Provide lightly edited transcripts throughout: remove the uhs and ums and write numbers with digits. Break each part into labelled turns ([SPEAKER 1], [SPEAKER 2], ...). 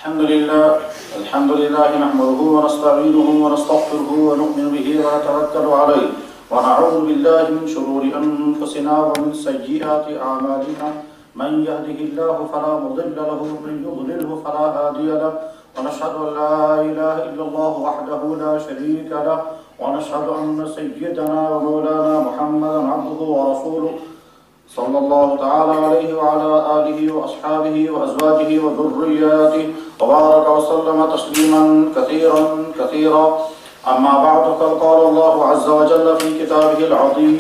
[SPEAKER 1] الحمد لله نحمده ونستعينه ونستغفره ونؤمن به ونتوكل عليه ونعوذ بالله من شرور أنفسنا ومن سيئات أعمالنا من يهده الله فلا مضل له ومن يضلله فلا هادي له ونشهد أن لا إله إلا الله وحده لا شريك له ونشهد أن سيدنا ومولانا محمدا عبده ورسوله صلى الله تعالى عليه وعلى آله وأصحابه وأزواجه وذرياته وبارك وسلم تسليما كثيرا كثيرا. أما بعد فقد قال الله عز وجل في كتابه العظيم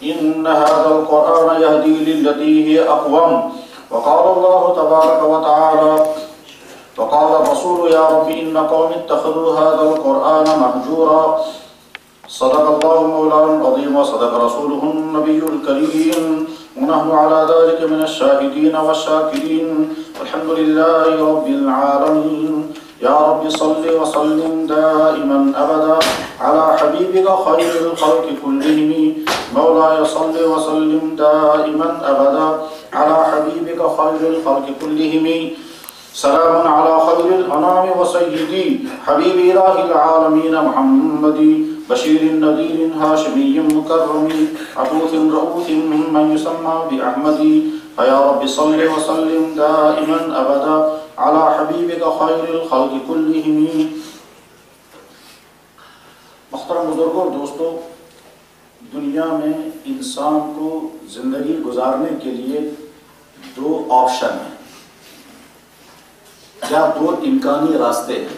[SPEAKER 1] إن هذا القرآن يهدي للتي هي أقوم. وقال الله تبارك وتعالى وقال الرسول يا رب إن قوم اتخذوا هذا القرآن مهجورا. صدق الله مولانا العظيم وصدق رسوله النبي الكريم ونحن على ذلك من الشاهدين والشاكرين والحمد لله رب العالمين. يا رب صل وسلم دائما أبدا على حبيبك خير الخلق كلهم. مولاي صل وسلم دائما أبدا على حبيبك خير الخلق كلهم. سلام على خير الأنام وسيدي حبيب إله العالمين محمد بشير نذير هاشمي مكرم عطوف رؤوف من يسمى بأحمد. فيا رب صل وسلم دائما أبدا على حبيبك خير الخلق كلهم. محترم بزرگوں اور دوستو، دنیا میں انسان کو زندگی گزارنے کے لیے دو آپشن ہیں یا دو امکانی راستے ہیں.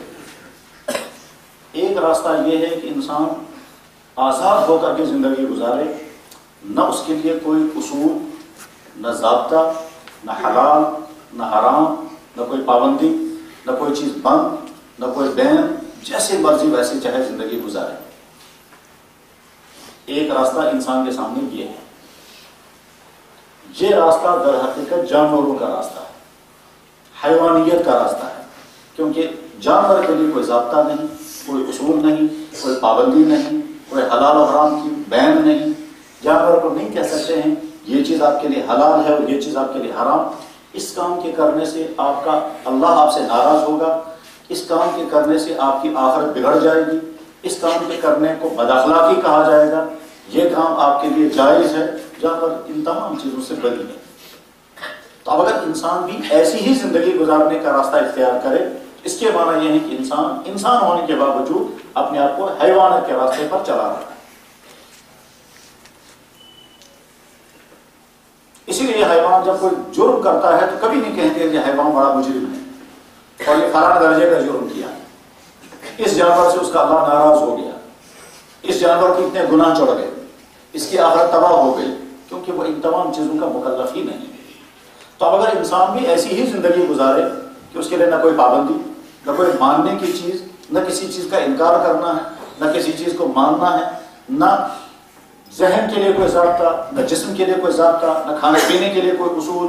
[SPEAKER 1] ایک راستہ یہ ہے کہ انسان آزاد ہو کر کے زندگی گزارے، نہ اس کے لیے کوئی اصول، نہ ضابطہ، نہ حلال نہ حرام، نہ کوئی پابندی، نہ کوئی چیز بند، نہ کوئی بین، جیسے مرضی ویسے چاہے زندگی گزارے. ایک راستہ انسان کے سامنے یہ ہے. یہ راستہ در حقیقت جانوروں کا راستہ ہے، حیوانیت کا راستہ ہے، کیونکہ جانور کے لیے کوئی ضابطہ نہیں، کوئی اصول نہیں، کوئی پابندی نہیں، کوئی حلال و حرام کی بین نہیں. جانور کو نہیں کہہ سکتے ہیں یہ چیز آپ کے لیے حلال ہے اور یہ چیز آپ کے لیے حرام. اس کام کے کرنے سے اللہ آپ سے ناراض ہوگا، اس کام کے کرنے سے آپ کی آخرت بگڑ جائے گی، اس کام کے کرنے کو بد اخلاقی کہا جائے گا، یہ کام آپ کے لیے جائز ہے. جانور ان تمام چیزوں سے بری ہے. تو اب اگر انسان بھی ایسی ہی زندگی گزارنے کا راستہ اختیار کرے، اس کے معنی یہ ہے کہ انسان ہونے کے باوجود اپنے آپ کو حیوانات کے راستے پر چلا رہا ہے. اسی لیے حیوان جب کوئی جرم کرتا ہے تو کبھی نہیں کہیں گے کہ حیوان بڑا مجرم ہے اور یہ فلاں درجے کا جرم کیا، اس جانور سے اس کا اللہ ناراض ہو گیا، اس جانور کے اتنے گناہ چڑھ گئے، اس کی آخرت تباہ ہو گئی، کیونکہ وہ ان تمام چیزوں کا مکلف ہی نہیں. تو اب اگر انسان بھی ایسی ہی زندگی گزارے کہ اس کے لیے نہ کوئی پابندی، نہ کوئی ماننے کی چیز، نہ کسی چیز کا انکار کرنا ہے، نہ کسی چیز کو ماننا ہے، نہ ذہن کے لیے کوئی ضابطہ، نہ جسم کے لیے کوئی ضابطہ، نہ کھانے پینے کے لیے کوئی اصول،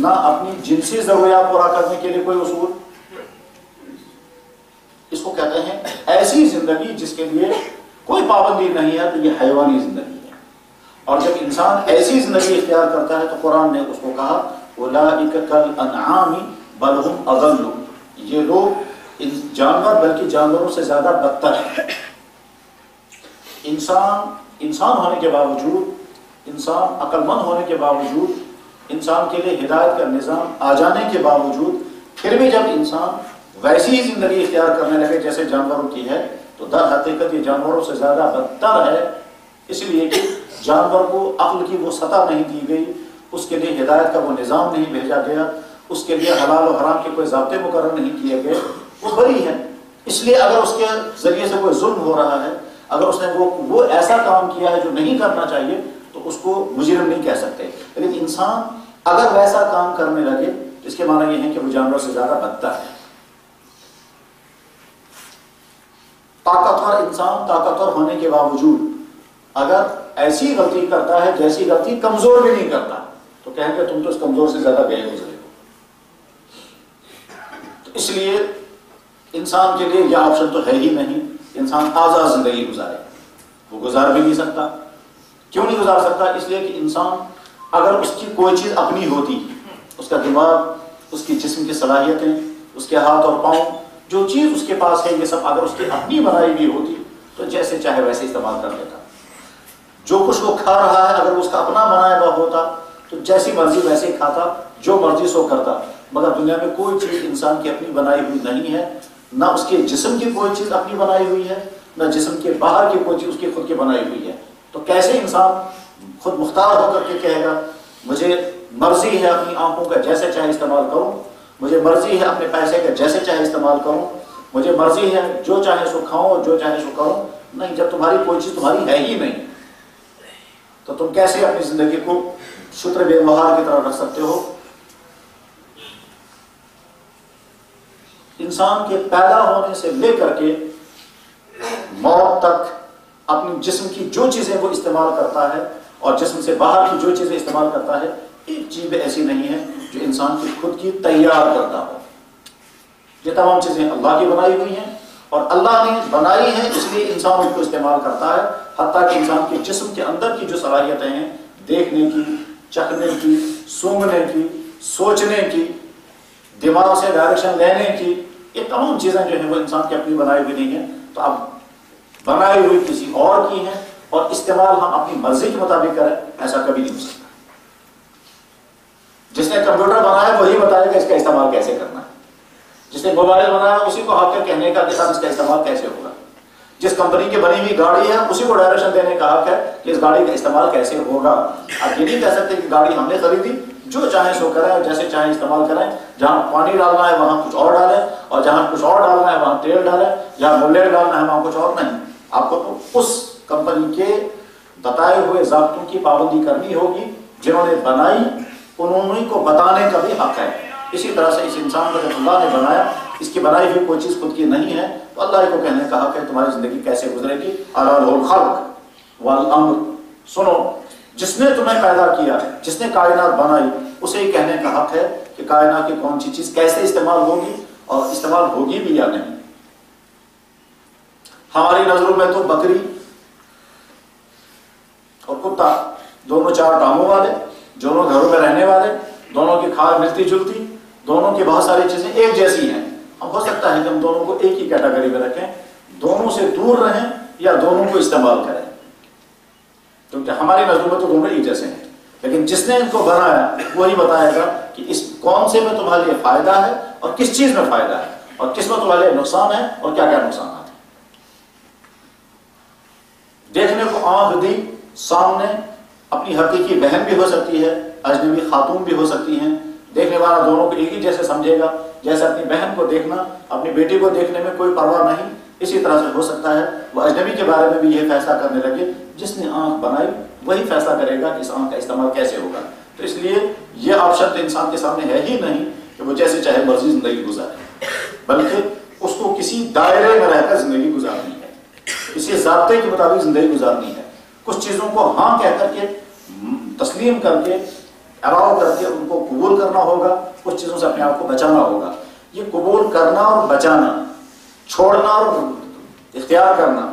[SPEAKER 1] نہ اپنی جنسی ضروریات پورا کرنے کے لیے کوئی اصول، اس کو کہتے ہیں ایسی زندگی جس کے لیے کوئی پابندی نہیں ہے. تو یہ حیوانی زندگی ہے. اور جب انسان ایسی زندگی اختیار کرتا ہے تو قرآن نے اس کو کہا اولئک کالانعام بل هم اضل. یہ لوگ جانور بلکہ جانوروں سے زیادہ بدتر ہیں. انسان ہونے کے باوجود، انسان عقل مند ہونے کے باوجود، انسان کے لیے ہدایت کا نظام آ جانے کے باوجود، پھر بھی جب انسان ویسی ہی زندگی اختیار کرنے لگے جیسے جانوروں کی ہے تو در حقیقت یہ جانوروں سے زیادہ بدتر ہے. اس لیے کہ جانور کو عقل کی وہ سطح نہیں دی گئی، اس کے لیے ہدایت کا وہ نظام نہیں بھیجا گیا، اس کے لیے حلال و حرام کے کوئی ضابطے مقرر نہیں کیے گئے. وہ بری ہے. اس لیے اگر اس کے ذریعے سے کوئی ظلم ہو رہا ہے، اگر اس نے وہ ایسا کام کیا ہے جو نہیں کرنا چاہیے، تو اس کو مجرم نہیں کہہ سکتے. لیکن انسان اگر ویسا کام کرنے لگے تو اس کے معنی یہ ہے کہ وہ جانور سے زیادہ بدتر ہے. طاقتور انسان طاقتور ہونے کے باوجود اگر ایسی غلطی کرتا ہے جیسی غلطی کمزور بھی نہیں کرتا، تو کہیں گے تم تو اس کمزور سے زیادہ گئے گزرے ہو. تو اس لیے انسان کے لیے یہ آپشن تو ہے ہی نہیں. انسان آزاد زندگی گزارے، وہ گزار بھی نہیں سکتا. کیوں نہیں گزار سکتا؟ اس لیے کہ انسان اگر اس کی کوئی چیز اپنی ہوتی، اس کا دماغ، اس کی جسم جسم کی صلاحیتیں، اس کے ہاتھ اور پاؤں، جو چیز اس کے پاس ہے، یہ سب اگر اس کی اپنی بنائی ہوئی ہوتی تو جیسے چاہے ویسے استعمال کر لیتا۔ جو کچھ وہ کھا رہا ہے اگر اس کا اپنا بنایا ہوا ہوتا تو جیسی مرضی ویسے ہی کھاتا، جو مرضی سو کرتا۔ مگر دنیا میں کوئی چیز انسان کی اپنی بنائی ہوئی نہیں ہے، نہ اس کے جسم کی کوئی چیز اپنی بنائی ہوئی ہے، نہ جسم کے باہر کی کوئی چیز اس کی خود کی بنائی ہوئی ہے۔ تو کیسے انسان خود مختار ہو کر کے کہے گا مجھے مرضی ہے اپنی آنکھوں کا جیسے چاہے استعمال کروں، مجھے مرضی ہے اپنے پیسے کا جیسے چاہے استعمال کروں، مجھے مرضی ہے جو چاہے سو کھاؤں اور جو چاہے سو کروں؟ نہیں، جب تمہاری کوئی چیز تمہاری ہے ہی نہیں تو تم کیسے اپنی زندگی کو شتر بے مہار کی طرح رکھ سکتے ہو؟ انسان کے پیدا ہونے سے لے کر کے موت تک اپنی جسم کی جو چیزیں وہ استعمال کرتا ہے اور جسم سے باہر کی جو چیزیں استعمال کرتا ہے، ایک چیز بھی ایسی نہیں ہے جو انسان کی خود کی تیار کرتا ہو۔ یہ تمام چیزیں اللہ کی بنائی ہوئی ہیں اور اللہ نے بنائی ہیں، اس لیے انسان ان کو استعمال کرتا ہے۔ حتیٰ کہ انسان کے جسم کے اندر کی جو صلاحیتیں ہیں، دیکھنے کی، چکھنے کی، سونگھنے کی، سوچنے کی، دماغ سے ڈائریکشن لینے کی، یہ تمام چیزیں جو ہیں وہ انسان کی اپنی بنائی ہوئی نہیں ہیں۔ تو اب بنائی ہوئی کسی اور کی ہیں اور استعمال ہم اپنی مرضی کے مطابق کریں، ایسا کبھی نہیں ہو سکتا۔ جس نے کمپیوٹر بنایا وہی بتائے گا اس کا استعمال کیسے کرنا ہے، جس نے موبائل بنایا اسی کو حق ہے کہنے کا کہ صاحب اس کا استعمال کیسے ہوگا، جس کمپنی کی بنی ہوئی گاڑی ہے اسی کو ڈائریکشن دینے کا حق ہے کہ اس گاڑی کا استعمال کیسے ہوگا۔ آپ یہ نہیں کہہ سکتے کہ گاڑی ہم نے خریدی، جو چاہیں سو کریں اور جیسے چاہیں استعمال کریں، جہاں پانی ڈالنا ہے وہاں کچھ اور ڈالیں اور جہاں کچھ اور ڈالنا ہے وہاں تیل ڈالیں، جہاں بلیٹ ڈالنا ہے وہاں کچھ اور نہیں۔ آپ کو تو اس کمپنی کے بتائے ہوئے ضابطوں کی پابندی کرنی ہوگی، جنہوں نے بنائی انہوں کو بتانے کا بھی حق ہے۔ اسی طرح سے اس انسان کو جب اللہ نے بنایا، اس کی بنائی ہوئی کوئی چیز خود کی نہیں ہے تو اللہ کو کہنے کا حق ہے تمہاری زندگی کیسے گزرے گی۔ الا لہ الخلق والامر، سنو جس نے تمہیں پیدا کیا، جس نے کائنات بنائی، اسے ہی کہنے کا حق ہے کہ کائنات کی کون سی چیز کیسے استعمال ہوگی اور استعمال ہوگی بھی یا نہیں۔ ہماری نظروں میں تو بکری اور کتا دونوں چار ٹانگوں والے، دونوں گھروں میں رہنے والے، دونوں کی کھال ملتی جلتی، دونوں کی بہت ساری چیزیں ایک جیسی ہیں۔ اب ہو سکتا ہے کہ ہم دونوں کو ایک ہی کیٹیگری میں رکھیں، دونوں سے دور رہیں یا دونوں کو استعمال کریں، کیونکہ ہماری نظروں میں تو دونوں ایک جیسے ہیں، لیکن جس نے ان کو بنایا وہی بتائے گا کہ اس کون سے میں تمہارے لیے فائدہ ہے اور کس چیز میں فائدہ ہے اور کس میں تمہارے لیے نقصان ہے اور کیا کیا نقصانات ہیں۔ دیکھنے کو آنکھ دی سامنے، اپنی حقیقی بہن بھی ہو سکتی ہے، اجنبی خاتون بھی ہو سکتی ہیں، دیکھنے والا دونوں کو ایک ہی جیسے سمجھے گا، جیسے اپنی بہن کو دیکھنا، اپنی بیٹی کو دیکھنے میں کوئی پرواہ نہیں، اسی طرح سے ہو سکتا ہے وہ اجنبی کے بارے میں بھی یہ فیصلہ کرنے لگے، جس نے آنکھ بنائی وہی فیصلہ کرے گا کہ اس آنکھ کا استعمال کیسے ہوگا۔ تو اس لیے یہ آپشن تو انسان کے سامنے ہے ہی نہیں کہ وہ جیسے چاہے مرضی زندگی گزارے، بلکہ اس کو کسی دائرے میں رہ کر زندگی گزارنی ہے، کسی ضابطے کے مطابق زندگی گزارنی ہے۔ کچھ چیزوں کو ہاں کہہ کر کے تسلیم کر کے الاؤ کر کے ان کو قبول کرنا ہوگا، کچھ چیزوں سے اپنے آپ کو بچانا ہوگا۔ یہ قبول کرنا اور بچانا، چھوڑنا اور اختیار کرنا،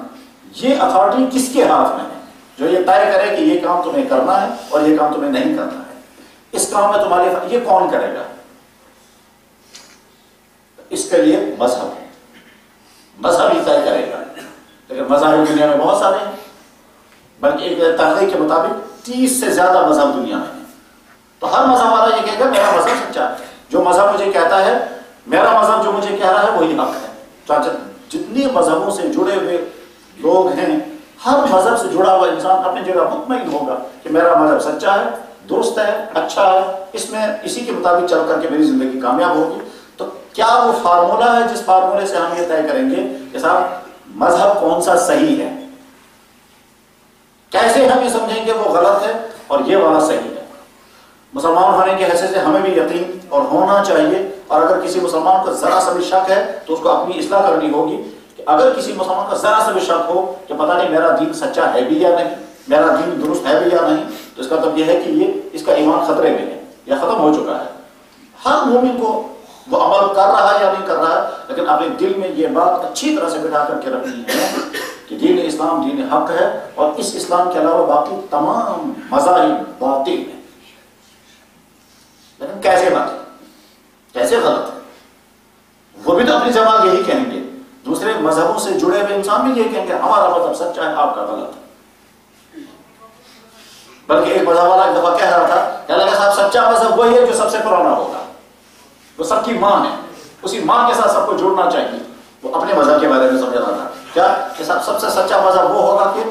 [SPEAKER 1] یہ اتھارٹی کس کے ہاتھ میں ہے؟ جو یہ طے کرے کہ یہ کام تمہیں کرنا ہے اور یہ کام تمہیں نہیں کرنا ہے، اس کام میں تمہارے یہ کون کرے گا؟ اس کے لیے مذہب ہے، مذہب ہی طے کرے گا۔ لیکن مذاہب دنیا میں بہت سارے ہیں، بلکہ ایک تحقیق کے مطابق 30 سے زیادہ مذہب دنیا میں ہیں۔ تو ہر مذہب والا یہ کہے گا میرا مذہب سچا ہے، جو مذہب مجھے کہتا ہے، میرا مذہب جو مجھے کہہ رہا ہے وہی حق ہے۔ چاچا جتنی مذہبوں سے جڑے ہوئے لوگ ہیں، ہر مذہب سے جڑا ہوا انسان اپنی جگہ مطمئن ہوگا کہ میرا مذہب سچا ہے، درست ہے، اچھا ہے، اس میں اسی کے مطابق چل کر کے میری زندگی کامیاب ہوگی۔ تو کیا وہ فارمولا ہے جس فارمولے سے ہم یہ طے کریں گے کہ صاحب مذہب کون سا صحیح ہے؟ کیسے ہم یہ سمجھیں گے وہ غلط ہے اور یہ والا صحیح ہے؟ مسلمان ہونے کی حیثیت سے ہمیں بھی یقین اور ہونا چاہیے، اور اگر کسی مسلمان کو ذرا سا بھی شک ہے تو اس کو اپنی اصلاح کرنی ہوگی کہ اگر کسی مسلمان کا ذرا سا بھی شک ہو کہ پتہ نہیں میرا دین سچا ہے بھی یا نہیں، میرا دین درست ہے بھی یا نہیں، تو اس کا مطلب یہ ہے کہ یہ اس کا ایمان خطرے میں ہے یا ختم ہو چکا ہے۔ ہر مومن کو وہ عمل کر رہا ہے یا نہیں کر رہا ہے، لیکن اپنے دل میں یہ بات اچھی طرح سے بٹھا کر کے رکھنی ہے کہ دین اسلام دین حق ہے اور اس اسلام کے علاوہ باقی تمام مذاہب باطل ہیں۔ لیکن کیسے باطل؟ کیسے غلط ہے؟ وہ بھی تو اپنی زبان یہی کہیں گے، دوسرے مذہبوں سے جڑے ہوئے انسان بھی یہی کہیں گے ہمارا مذہب سچا ہے، آپ کا غلط ہے۔ بلکہ ایک مذہب والا ایک دفعہ کہہ رہا تھا کہ اللہ صاحب سچا مذہب وہی ہے جو سب سے پرانا ہوگا، وہ سب کی ماں ہے، اسی ماں کے ساتھ سب کو جڑنا چاہیے۔ وہ اپنے مذہب کے بارے میں سمجھ رہا تھا کیا کہ سب سے سچا مذہب وہ ہوگا کہ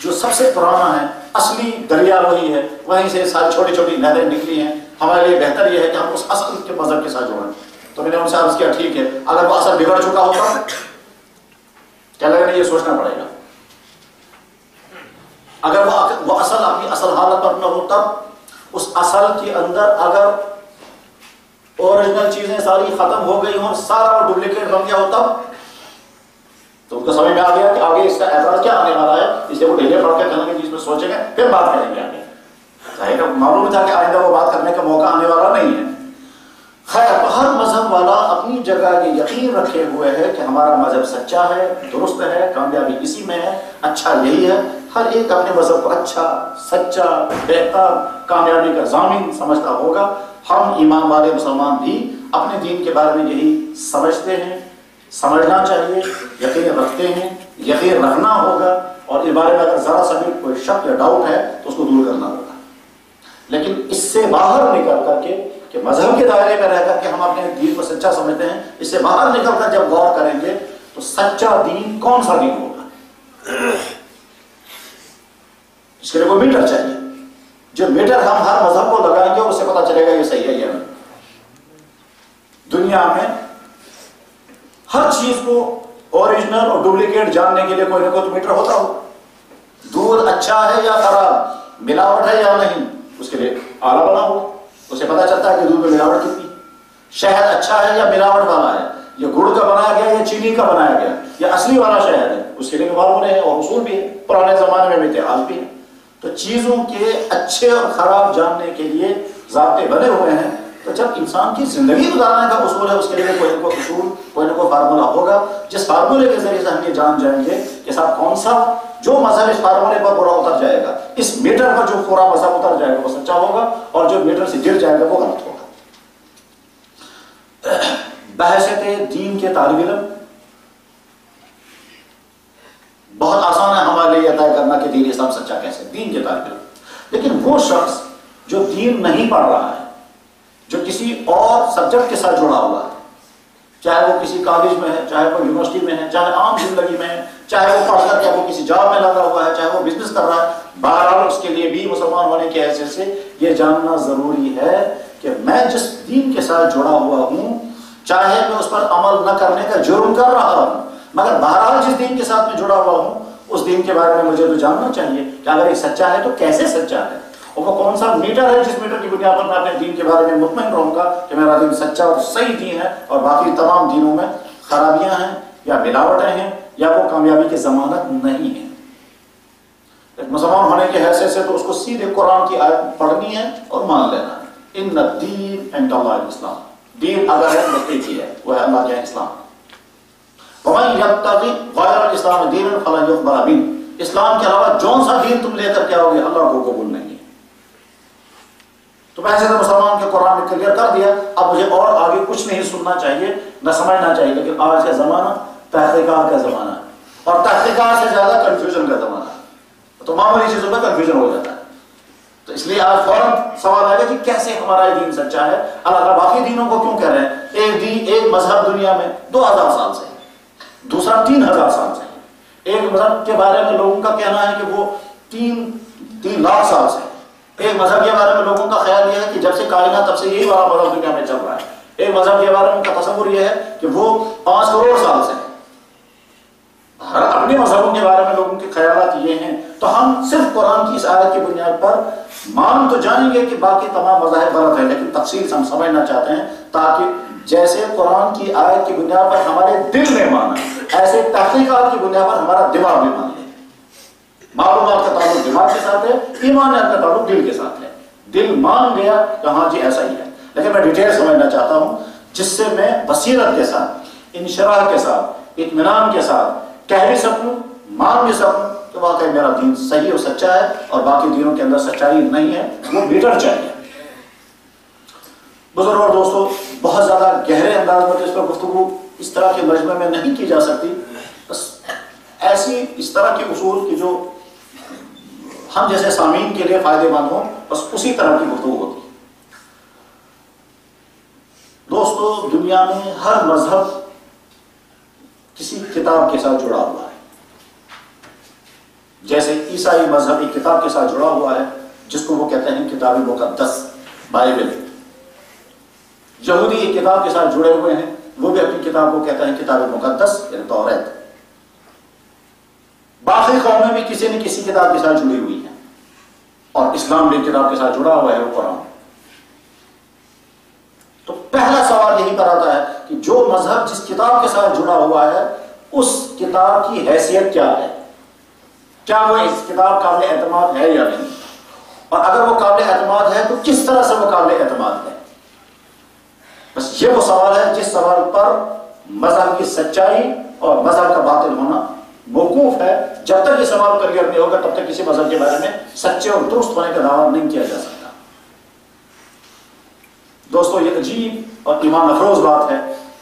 [SPEAKER 1] جو سب سے پرانا ہے، اصلی دریا وہی ہے، وہیں سے ساری چھوٹی چھوٹی نہریں نکلی ہیں، ہمارے لیے بہتر یہ ہے کہ ہم اس اصل کے مذہب کے ساتھ جڑیں۔ تو میں نے ان سے عرض کیا ٹھیک ہے، اگر وہ اصل بگڑ چکا ہوتا کیا لگے نہیں، یہ سوچنا پڑے گا۔ اگر وہ اصل اپنی اصل حالت پر نہ ہوتا، اس اصل کے اندر اگر اوریجنل چیزیں ساری ختم ہو گئی ہوں، سارا وہ ڈپلیکیٹ بن گیا ہوتا، تو ان کو سمجھ میں آ گیا کہ آگے اس کا اعتراض کیا آنے والا ہے، اس لیے وہ ڈھیلے پڑھ کے چلیں گے، جس میں سوچیں گے پھر بات کریں گے آگے۔ ظاہر معلوم تھا کہ آئندہ وہ بات کرنے کا موقع آنے والا نہیں ہے۔ خیر، ہر مذہب والا اپنی جگہ یہ یقین رکھے ہوئے ہے کہ ہمارا مذہب سچا ہے، درست ہے، کامیابی اسی میں ہے، اچھا یہی ہے۔ ہر ایک اپنے مذہب کو اچھا، سچا، بہتر، کامیابی کا ضامن سمجھتا ہوگا۔ ہم ایمان والے مسلمان بھی اپنے دین کے بارے میں یہی سمجھتے ہیں، سمجھنا چاہیے، یقین رکھتے ہیں، یقین رکھنا ہوگا، اور اس بارے میں اگر ذرا سا بھی کوئی شک یا ڈاؤٹ ہے تو اس کو دور کرنا ہوگا۔ لیکن اس سے باہر نکل کر کے کہ مذہب کے دائرے میں رہ کر کے ہم اپنے دین کو سچا سمجھتے ہیں، اس سے باہر نکل کر جب غور کریں گے تو سچا دین کون سا دین ہوگا؟ اس کے لیے کوئی میٹر چاہیے، جو میٹر ہم ہر مذہب کو لگائیں گے اس سے پتا چلے گا یہ صحیح ہے یا نہیں۔ دنیا میں ہر چیز کو اوریجنل اور ڈپلیکیٹ جاننے کے لیے کوئی نہ کوئی میٹر ہوتا ہو۔ دودھ اچھا ہے یا خراب، ملاوٹ ہے یا نہیں، اس کے لیے آلہ بنا ہو، اسے پتا چلتا ہے کہ دودھ میں ملاوٹ کتنی۔ شہد اچھا ہے یا ملاوٹ والا ہے، یہ گڑ کا بنایا گیا یا چینی کا بنایا گیا یا اصلی والا شہد ہے، اس کے لیے فارمولے ہیں اور اصول بھی ہے، پرانے زمانے میں اتحاد بھی ہے۔ تو چیزوں کے اچھے اور خراب جاننے کے لیے ضابطے بنے ہوئے ہیں۔ تو جب انسان کی زندگی گزارنے کا اصول ہے، اس کے لیے کوئی نہ کوئی اصول، کوئی نہ کوئی فارمولہ ہوگا، جس فارمولے کے ذریعے سے ہم یہ جان جائیں گے کہ صاحب کون سا جو مذہب اس فارمولے پر پورا اتر جائے گا، اس میٹر پر جو پورا مذہب اتر جائے گا وہ سچا ہوگا، اور جو میٹر سے گر جائے گا وہ غلط ہوگا۔ بحثیت دین کے طالب علم بہت آسان ہے ہمارے لیے طے کرنا کہ دین اسلام سچا کیسے، دین کے طالب علم۔ لیکن وہ شخص جو دین نہیں پڑھ رہا ہے، جو کسی اور سبجیکٹ کے ساتھ جڑا ہوا ہے، چاہے وہ کسی کالج میں ہے، چاہے وہ یونیورسٹی میں ہے، چاہے عام زندگی میں ہے، چاہے وہ پڑھ کر کے وہ کسی جاب میں لگا ہوا ہے، چاہے وہ بزنس کر رہا ہے، بہرحال اس کے لیے بھی مسلمان ہونے کی حیثیت سے یہ جاننا ضروری ہے کہ میں جس دین کے ساتھ جڑا ہوا ہوں، چاہے میں اس پر عمل نہ کرنے کا جرم کر رہا ہوں، مگر بہرحال جس دین کے ساتھ میں جڑا ہوا ہوں اس دین کے بارے میں مجھے تو جاننا چاہیے کہ اگر یہ سچا ہے تو کیسے سچا ہے، اور وہ کون سا میٹر ہے جس میٹر کی بنیاد پر میں اپنے دین کے بارے میں مطمئن رہوں گا کہ میرا دین سچا اور صحیح دین ہے، اور باقی تمام دینوں میں خرابیاں ہیں یا ملاوٹیں ہیں یا وہ کامیابی کی ضمانت نہیں ہے۔ ایک مسلمان ہونے کی حیثیت سے تو اس کو سیدھے قرآن کی آیت پڑھنی ہے اور مان لینا ہے، ان الدین عند اللہ الاسلام، دین اگر ہے تو ایک ہی ہے، وہ ہے اللہ کے اسلام۔ وَمَن يَبْتَغِ غَيْرَ الْإِسْلَامِ دِينًا فَلَن يُقْبَلَ مِنْهُ، اسلام کے علاوہ جون سا دین تم لے کر کے آؤ گے اللہ کو قبول نہیں ہے۔ تو میں ایسے مسلمان کے قرآن میں کلیئر کر دیا، اب مجھے اور آگے کچھ نہیں سننا چاہیے نہ سمجھنا چاہیے۔ لیکن آج کا زمانہ تحقیقات کا زمانہ ہے، اور تحقیقات سے زیادہ کنفیوژن کا زمانہ ہے، تو معمولی چیزوں میں کنفیوژن ہو جاتا ہے۔ تو اس لیے آج فوراً سوال آئے گا کہ کیسے ہمارا یہ دین سچا ہے، اللہ تعالیٰ باقی دینوں کو کیوں کہہ رہے ہیں؟ ایک دین، ایک مذہب دنیا میں 2000 سال سے ہے، دوسرا 3000 سال سے ہے۔ ایک مذہب کے بارے میں لوگوں کا کہنا ہے کہ وہ 3 لاکھ سال سے ہے۔ ایک مذہب کے بارے میں لوگوں کا خیال یہ ہے کہ جب سے کائنات تب سے یہی والا مذہب دنیا میں چل رہا ہے۔ ایک مذہب کے بارے میں ان کا تصور یہ ہے کہ وہ 5 کروڑ سال سے ہے۔ ہر اپنے مذہبوں کے بارے میں لوگوں کے خیالات یہ ہیں، تو ہم صرف قرآن کی اس آیت کی بنیاد پر مان تو جانیں گے کہ باقی تمام مذاہب غلط ہیں، لیکن تفصیل سے ہم سمجھنا چاہتے ہیں تاکہ جیسے قرآن کی آیت کی بنیاد پر ہمارے دل میں مانا، ایسے تحقیقات کی بنیاد پر ہمارا دماغ بھی مان لے۔ معلومات کا تعلق دماغ کے ساتھ ہے، ایمانیات کا تعلق دل کے ساتھ ہے۔ دل مان گیا کہ ہاں جی ایسا ہی ہے، لیکن میں ڈیٹیل سمجھنا چاہتا ہوں جس سے میں بصیرت کے ساتھ، انشراح کے ساتھ، اطمینان کے ساتھ کہہ بھی سکوں، مان بھی سکوں کہ واقعی میرا دین صحیح اور سچا ہے، اور باقی دینوں کے اندر سچائی نہیں ہے، وہ میٹر چاہیے۔ بزرگ اور دوستو، بہت زیادہ گہرے انداز میں اس پر گفتگو اس طرح کے مجمع میں نہیں کی جا سکتی، بس ایسی اس طرح کے اصول کی جو ہم جیسے سامعین کے لیے فائدے مند ہوں، بس اسی طرح کی گفتگو ہوتی ہے۔ دوستو، دنیا میں ہر مذہب کسی کتاب کے ساتھ جڑا ہوا ہے۔ جیسے عیسائی مذہب ایک کتاب کے ساتھ جڑا ہوا ہے جس کو وہ کہتے ہیں کتاب مقدس، بائبل۔ یہودی ایک کتاب کے ساتھ جڑے ہوئے ہیں، وہ بھی اپنی کتاب کو کہتے ہیں کتاب مقدس یعنی توریت۔ باقی قومیں بھی کسی نہ کسی کتاب کے ساتھ جڑی ہوئی ہیں، اور اسلام بھی کتاب کے ساتھ جڑا ہوا ہے، وہ قرآن۔ تو پہلا سوال یہی پر آتا ہے کہ جو مذہب جس کتاب کے ساتھ جڑا ہوا ہے اس کتاب کی حیثیت کیا ہے؟ کیا وہ اس کتاب قابل اعتماد ہے یا نہیں؟ اور اگر وہ قابل اعتماد ہے تو کس طرح سے وہ قابل اعتماد ہے؟ بس یہ وہ سوال ہے جس سوال پر مذہب کی سچائی اور مذہب کا باطل ہونا موقوف ہے۔ جب تک یہ سوال کلیئر نہیں ہوگا تب تک کسی مذہب کے بارے میں سچے اور درست ہونے کا دعویٰ نہیں کیا جا سکتا۔ دوستو، یہ عجیب اور ایمان افروز بات ہے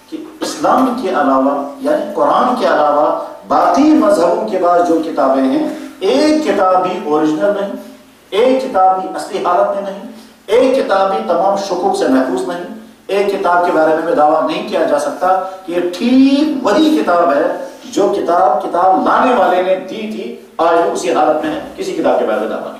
[SPEAKER 1] کہ اسلام کے علاوہ یعنی قرآن کے علاوہ باقی مذہبوں کے بعد جو کتابیں ہیں، ایک کتاب بھی اوریجنل نہیں، ایک کتاب بھی اصلی حالت میں نہیں، ایک کتاب بھی تمام شکوک سے محفوظ نہیں، ایک کتاب کے بارے میں دعویٰ نہیں کیا جا سکتا کہ یہ ٹھیک وہی کتاب ہے جو کتاب لانے والے نے دی تھی، آج وہ اسی حالت میں ہے۔ کسی کتاب کے بارے میں دعویٰ نہیں۔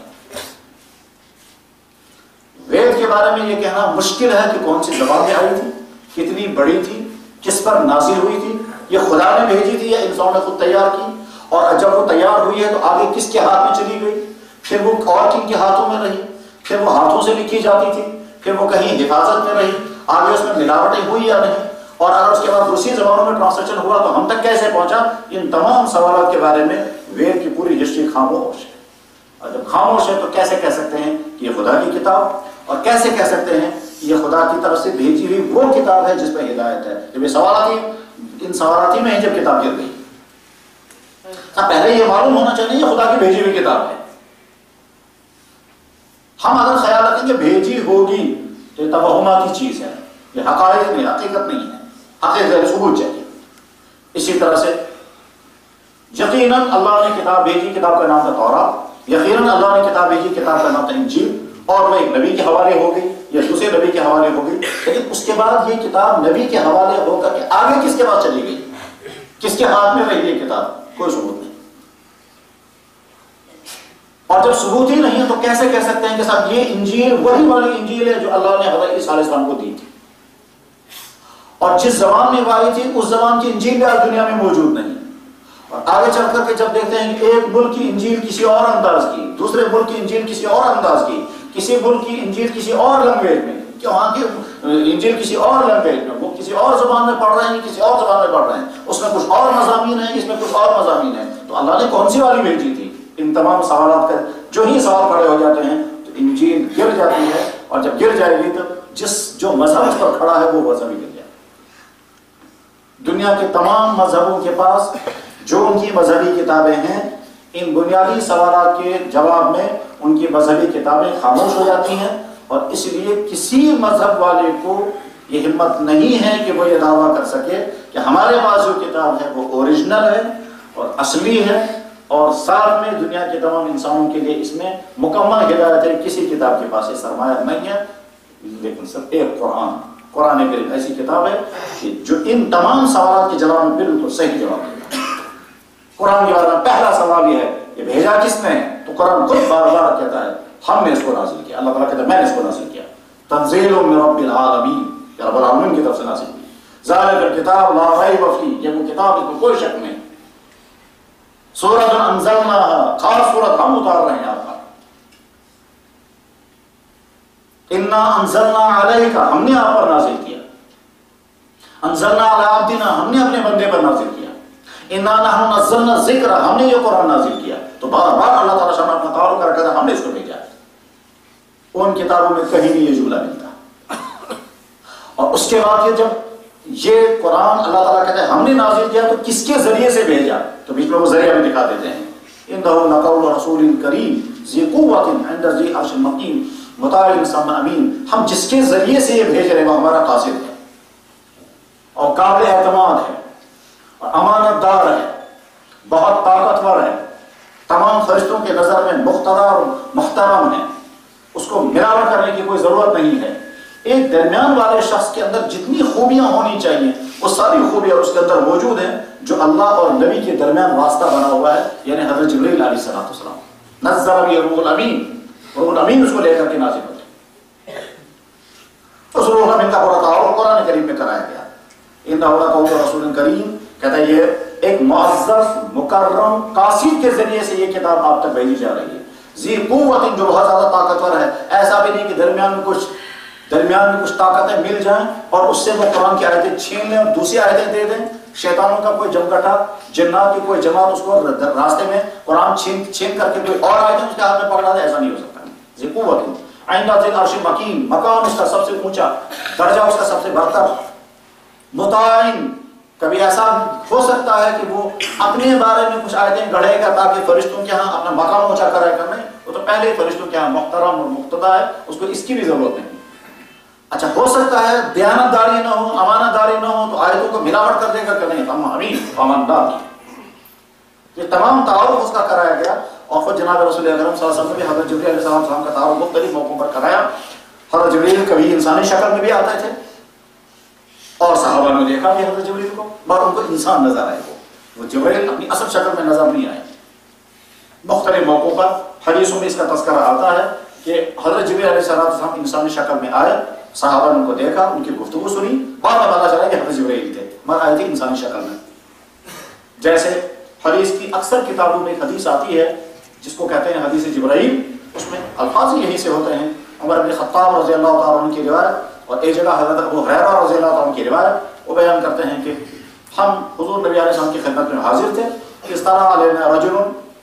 [SPEAKER 1] وید کے بارے میں یہ کہنا مشکل ہے کہ کون سی زبان میں آئی تھی، کتنی بڑی تھی، کس پر نازل ہوئی تھی، یہ خدا نے بھیجی تھی یا انسان نے خود تیار کی، اور جب وہ تیار ہوئی ہے تو آگے کس کے ہاتھ میں چلی گئی، پھر وہ اور کن کے ہاتھوں میں رہی، پھر وہ ہاتھوں سے لکھی جاتی تھی، پھر وہ کہیں حفاظت میں رہی، آگے اس میں ملاوٹیں ہوئی یا نہیں، اور اگر اس کے بعد دوسری زبانوں میں ٹرانسلیشن ہوا تو ہم تک کیسے پہنچا؟ ان تمام سوالات کے بارے میں وید کی پوری ہسٹری خاموش ہے۔ اور جب خاموش ہے تو کیسے کہہ سکتے ہیں کہ یہ خدا کی کتاب، اور کیسے کہہ سکتے ہیں کہ یہ خدا کی طرف سے بھیجی ہوئی وہ کتاب ہے جس پہ ہدایت ہے؟ جب یہ سوالات ان سوالاتی میں جب کتاب گر گئی، پہلے یہ معلوم ہونا چاہیے یہ خدا کی بھیجی ہوئی کتاب ہے۔ ہم اگر خیال رکھیں کہ بھیجی ہوگی تو یہ توہماتی چیز ہے، یہ حقائق نہیں، حقیقت نہیں ہے، حقیقت ثبوت چاہیے۔ اسی طرح سے یقیناً اللہ نے کتاب بھیجی، کتاب کا نام تھا تورات، یقیناً اللہ نے کتاب بھیجی، کتاب کا نام تھا انجیل، اور وہ ایک نبی کے حوالے ہو گئی یا دوسرے نبی کے حوالے ہو گئی، لیکن اس کے بعد یہ کتاب نبی کے حوالے ہو کر کے آگے کس کے پاس چلی گئی، کس کے ہاتھ میں رہی یہ کتاب؟ کوئی ثبوت نہیں۔ اور جب ثبوت ہی نہیں ہے تو کیسے کہہ سکتے ہیں کہ صاحب یہ انجیل وہی والی انجیل ہے جو اللہ نے حضرت عیسیٰ علیہ السلام کو دی تھی، اور جس زبان میں وہ آئی تھی اس زبان کی انجیل بھی آج دنیا میں موجود نہیں۔ اور آگے چل کر کے جب دیکھتے ہیں کہ ایک ملک کی انجیل کسی اور انداز کی، دوسرے ملک کی انجیل کسی اور انداز کی، کسی ملک کی انجیل کسی اور لینگویج میں، کہ وہاں کی انجیل کسی اور لینگویج میں، وہ کسی اور زبان میں پڑھ رہے ہیں، کسی اور زبان میں پڑھ رہے ہیں، اس میں کچھ اور مضامین ہیں، اس میں کچھ اور مضامین ہیں، تو اللہ نے کون سی والی بھیجی تھی؟ ان تمام سوالات کا جو ہی سوال کھڑے ہو جاتے ہیں تو انجیل گر جاتی ہے، اور جب گر جائے گی تو جو مذہب اس پر کھڑا ہے وہ مذہب ہی گر جائے گا۔ دنیا کے تمام مذہبوں کے پاس جو ان کی مذہبی کتابیں ہیں، ان بنیادی سوالات کے جواب میں ان کی مذہبی کتابیں خاموش ہو جاتی ہیں، اور اس لیے کسی مذہب والے کو یہ ہمت نہیں ہے کہ وہ یہ دعویٰ کر سکے کہ ہمارے پاس جو کتاب ہے وہ اوریجنل ہے اور اصلی ہے، اور ساتھ میں دنیا کے تمام انسانوں کے لیے اس میں مکمل ہدایت ہے۔ کسی کتاب کے پاس یہ سرمایہ نہیں ہے، لیکن صرف ایک قرآن کریم ایسی کتاب ہے کہ جو ان تمام سوالات کے جواب میں بالکل صحیح جواب دیتا ہے۔ قرآن کے بارے میں پہلا سوال یہ ہے کہ بھیجا کس نے؟ تو قرآن خود بار بار کہتا ہے ہم نے اس کو نازل کیا، اللہ تعالیٰ کہتا ہے میں نے اس کو نازل کیا، تنزیل من رب العالمین، کہ رب العالمین کی طرف سے نازل کی، ذالک الکتاب لا ریب فیہ، یہ وہ کتاب ہے کوئی شک نہیں، سورۃ انزلناہا، خاص سورت ہم اتار رہے ہیں آپ کا، انا انزلنا علیک، ہم نے آپ پر نازل کیا، انزلنا علی عبدنا، ہم نے اپنے بندے پر نازل کیا، انا نحن نزلنا الذکر، ہم نے یہ قرآن نازل کیا۔ تو بار بار اللہ تعالیٰ شامل اپنا تعارف کر کے ہم نے اس کو بھیجا۔ ان کتابوں میں کہیں بھی یہ جملہ ملتا، اور اس کے بعد یہ جب یہ قرآن اللہ تعالیٰ کہتے ہیں ہم نے نازل کیا تو کس کے ذریعے سے بھیجا؟ تو بیچ میں وہ ذریعہ بھی دکھا دیتے ہیں، انہ لقول رسول کریم ذی قوۃ عند ذی عرش مکین مطاع ثم امین، ہم جس کے ذریعے سے یہ بھیج رہے ہیں وہ ہمارا قاصد ہے اور قابل اعتماد ہے اور امانت دار ہے، بہت طاقتور ہے، تمام فرشتوں کے نظر میں مقتدر اور محترم ہے، اس کو ملاوٹ کرنے کی کوئی ضرورت نہیں ہے۔ ایک درمیان والے شخص کے اندر جتنی خوبیاں ہونی چاہیے وہ ساری خوبیاں اس کے اندر موجود ہیں جو اللہ اور نبی کے درمیان واسطہ بنا ہوا ہے، یعنی حضرت جبرائیل علیہ السلام۔ نزل به الروح الامین، روح الامین اس کو لے کر کے نازل ہوتے ہیں۔ اس روح الامین کا پورا تعارف قرآن کریم میں کرایا گیا، انہ لقول رسول کریم، کہتا ہے یہ ایک معزز مکرم قاصد کے ذریعے سے یہ کتاب آپ تک بھیجی جا رہی ہے، ذی قوت، جو بہت زیادہ طاقتور ہے۔ ایسا بھی نہیں کہ درمیان میں کچھ طاقتیں مل جائیں اور اس سے وہ قرآن کی آیتیں چھین لیں اور دوسری آیتیں دے دیں۔ شیطانوں کا کوئی جمگٹا، جنات کی کوئی جماعت اس کو راستے میں قرآن چھین کر کے کوئی اور آیتیں اس کے ہاتھ میں پکڑا دے، ایسا نہیں ہو سکتا۔ ذی قوت عند ذی العرش مکین، مقام اس کا سب سے اونچا، درجہ اس کا سب سے برتر، مطاع، کبھی ایسا ہو سکتا ہے کہ وہ اپنے بارے میں کچھ آیتیں گڑھے گا تاکہ فرشتوں کے ہاں اپنا مقام اونچا کرے گا، نہیں، وہ تو پہلے ہی فرشتوں کے ہاں محترم اور مقتدی ہے، اس کو اس کی بھی ضرورت نہیں۔ اچھا ہو سکتا ہے دیانت داری نہ ہو، امانت داری نہ ہو تو آیتوں کو ملاوٹ کر دے گا کہ نہیں، ہم امین اماندار۔ یہ تمام تعارف اس کا کرایا گیا اور خود جناب رسول اکرم صلی اللہ علیہ وسلم نے بھی حضرت جبرائیل علیہ السلام کا تعارف مختلف موقعوں پر کرایا۔ حضرت جبرائیل کبھی انسانی شکل میں بھی آتے تھے اور صحابہ نے دیکھا کہ حضرت جبرائیل کو، مگر ان کو انسان نظر آئے، وہ جبرائیل اپنی اصل شکل میں نظر نہیں آئے۔ مختلف موقعوں پر حدیثوں میں اس کا تذکرہ آتا ہے کہ حضرت جبرائیل علیہ السلام انسانی شکل میں آئے، صحابہ نے ان کو دیکھا، ان کی گفتگو سنی، بعد میں پتا چلا کہ حضرت جبرائیل تھے، مگر آئے تھے انسانی شکل میں۔ جیسے حدیث کی اکثر کتابوں میں ایک حدیث آتی ہے جس کو کہتے ہیں حدیث جبرائیل، اس میں الفاظ یہی سے ہوتے ہیں۔ عمر بن خطاب رضی اللہ تعالیٰ عنہ کی روایت اور ایک جگہ حضرت ابو ہریرہ رضی اللہ تعالیٰ عنہ کی روایت، وہ بیان کرتے ہیں کہ ہم حضور نبی علیہ السلام کی خدمت میں حاضر تھے، اس طرح علینا رجل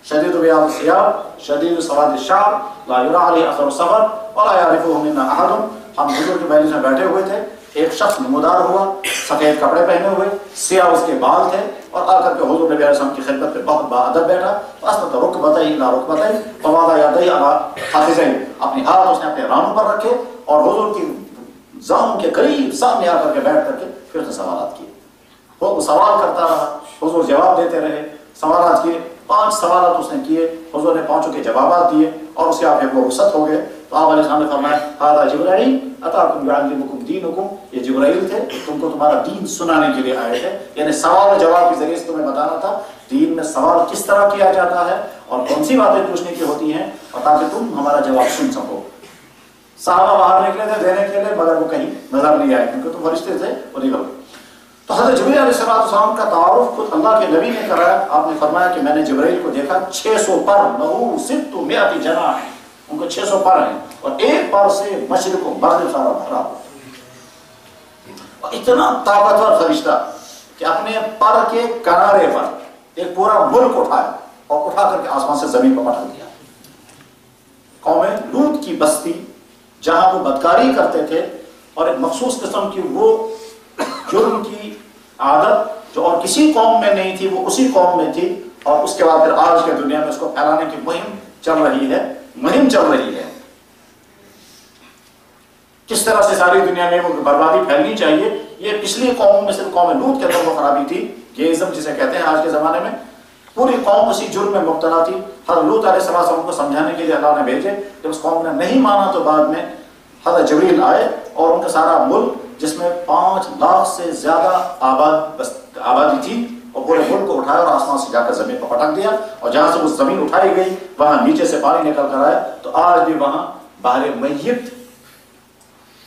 [SPEAKER 1] شدید بیاض الثياب شدید سواد الشعر لا يرى عليه اثر السفر ولا يعرفه منا احد۔ ہم حضور کے مجلس میں بیٹھے ہوئے تھے، ایک شخص نمودار ہوا، سفید کپڑے پہنے ہوئے، سیاہ اس کے بال تھے، اور آ کر کے حضور نبی علیہ السلام کی خدمت میں بہت باادب بیٹھا، فاسند رکبتیہ الی رکبتیہ ووضع یدیہ علی فخذیہ، اپنے ہاتھ اس نے اپنے رانوں پر رکھے اور حضور کی زانوں کے قریب سامنے آ کر کے بیٹھ کر کے پھر اس نے سوالات کیے۔ وہ سوال کرتا رہا، حضور جواب دیتے رہے، سوالات کیے، 5 سوالات اس نے کیے، حضور نے 5 کے جوابات دیے اور اس کے بعد وہ رخصت ہو گئے۔ تو آپ علیہ السلام نے فرمایا ھذا جبرائیل اتاکم یعلمکم دینکم، یہ جبرائیل تھے، تم کو تمہارا دین سنانے کے لیے آئے تھے، یعنی سوال و جواب کے ذریعے سے تمہیں بتانا تھا دین میں سوال کس طرح کیا جاتا ہے اور کون سی باتیں پوچھنے کی ہوتی ہیں، اور تاکہ تم ہمارا جواب سن سکو۔ صحابہ باہر نکلے تھے دینے کے لیے، مگر وہ کہیں نظر نہیں آئے کیونکہ تم فرشتے تھے، وہ نکل گئے۔ تو حضرت جبرائیل علیہ السلام کا تعارف خود اللہ کے نبی نے کرایا۔ آپ نے فرمایا کہ میں نے جبرائیل کو دیکھا 600 پر، لہو 600 جناح، ان کو 600 پر ہیں اور ایک پر سے مشرق و مغرب سارا بھرا ہوا، اور اتنا طاقتور فرشتہ کہ اپنے پر کے کنارے پر ایک پورا ملک اٹھایا اور اٹھا کر کے آسمان سے زمین پر پٹک دیا۔ قوم لوط کی بستی جہاں وہ بدکاری کرتے تھے اور ایک مخصوص قسم کی وہ جرم کی عادت جو اور کسی قوم میں نہیں تھی وہ اسی قوم میں تھی، اور اس کے بعد پھر آج کے دنیا میں اس کو پھیلانے کی مہم چل رہی ہے۔ کس طرح سے ساری دنیا میں وہ بربادی پھیلنی چاہیے، یہ پچھلی قوموں میں صرف قوم لوط کے اندر وہ خرابی تھی، یہ ازم جسے کہتے ہیں آج کے زمانے میں، پوری قوم اسی جرم میں مبتلا تھی۔ حضرت لوط علیہ السلام کو سمجھانے کے لیے اللہ نے بھیجے، جب اس قوم نے نہیں مانا تو بعد میں حضرت جبریل آئے اور ان کا سارا ملک جس میں 5 لاکھ سے زیادہ آبادی تھی اور پورے ملک کو اٹھایا اور آسمان سے جا کر زمین پر پٹک دیا، اور جہاں سے وہ زمین اٹھائی گئی وہاں نیچے سے پانی نکل کر آیا، تو آج بھی وہاں بحر میت،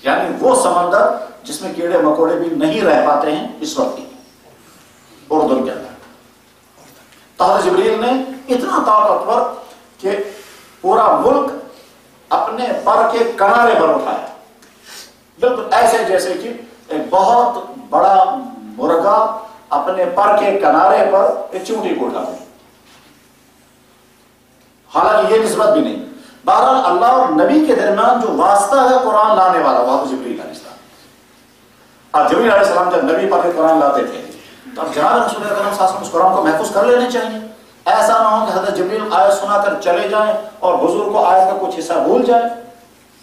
[SPEAKER 1] یعنی وہ سمندر جس میں کیڑے مکوڑے بھی نہیں رہ پاتے ہیں اس وقت بھی اردن کے اندر۔ حضرت جبریل نے اتنا طاقتور کہ پورا ملک اپنے پر کے کنارے پر اٹھایا، بالکل ایسے جیسے کہ ایک بہت بڑا مرغا اپنے پر کے کنارے پر ایک چونٹی کو اٹھا دے۔ حالانکہ یہ نسبت بھی نہیں، بہرحال اللہ اور نبی کے درمیان جو واسطہ ہے قرآن لانے والا، وہ جبریل علیہ السلام۔ اور جبریل علیہ السلام جب نبی پر قرآن لاتے تھے تو اب جناب رسول اکرم صلی اللہ علیہ وسلم اس قرآن کو محفوظ کر لینے چاہیے، ایسا نہ ہو کہ حضرت جبریل آیت سنا کر چلے جائیں اور حضور کو آیت کا کچھ حصہ بھول جائے۔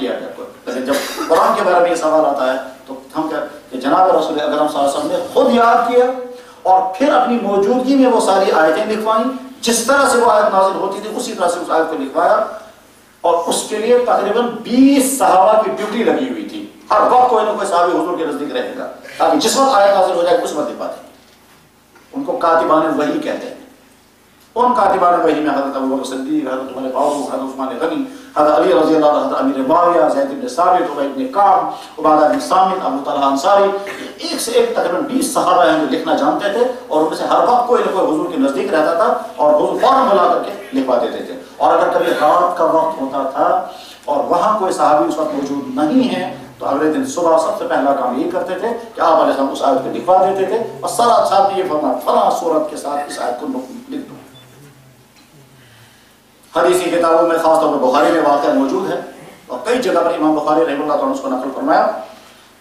[SPEAKER 1] کیا ہے. لیکن جب قرآن کے بارے میں یہ سوال آتا ہے تو ہم کیا کہ جناب رسول اکرم صلی اللہ علیہ وسلم نے خود یاد کیا اور پھر اپنی موجودگی میں وہ ساری آیتیں لکھوائیں. جس طرح سے وہ آیت نازل ہوتی تھی اسی طرح سے اس آیت کو لکھوایا. اور اس کے لیے تقریباً 20 صحابہ کی ڈیوٹی لگی ہوئی تھی. ہر وقت کوئی نہ کوئی صحابی حضور کے نزدیک رہے گا تاکہ جس وقت آیت نازل ہو جائے اس وقت لکھوا دیں. ان کو کاتبان وحی کہتے ہیں. ان کاتبان وحی میں حضرت ابوبکر صدیق، حضرت عمر فاروق، حضرت عثمان غنی، حضرت علی رضی اللہ عنہ، حضرت امیر معاویہ، زید بن ثابت، ابی بن کعب، عبادہ بن صامت، ابو طلحہ انصاری، ایک سے ایک تقریباً 20 صحابہ ہیں جو لکھنا جانتے تھے اور ان میں سے ہر وقت کوئی نہ کوئی حضور کے نزدیک رہتا تھا اور حضور فوراً بلا کر کے لکھوا دیتے تھے. اور اگر کبھی رات کا وقت ہوتا تھا اور وہاں کوئی صحابی اس وقت موجود نہیں ہے تو اگلے دن صبح سب سے پہلا کام یہ کرتے تھے کہ آپ علیہ السلام اس آیت کو لکھوا دیتے تھے اور ساتھ ساتھ یہ فرمایا فلاں سورت کے ساتھ اس آیت کو لکھ دو. حدیثی کتابوں میں خاص طور پر بخاری میں واقعہ موجود ہے اور کئی جگہ پر امام بخاری رحمہ اللہ تعالیٰ نے اس کو نقل فرمایا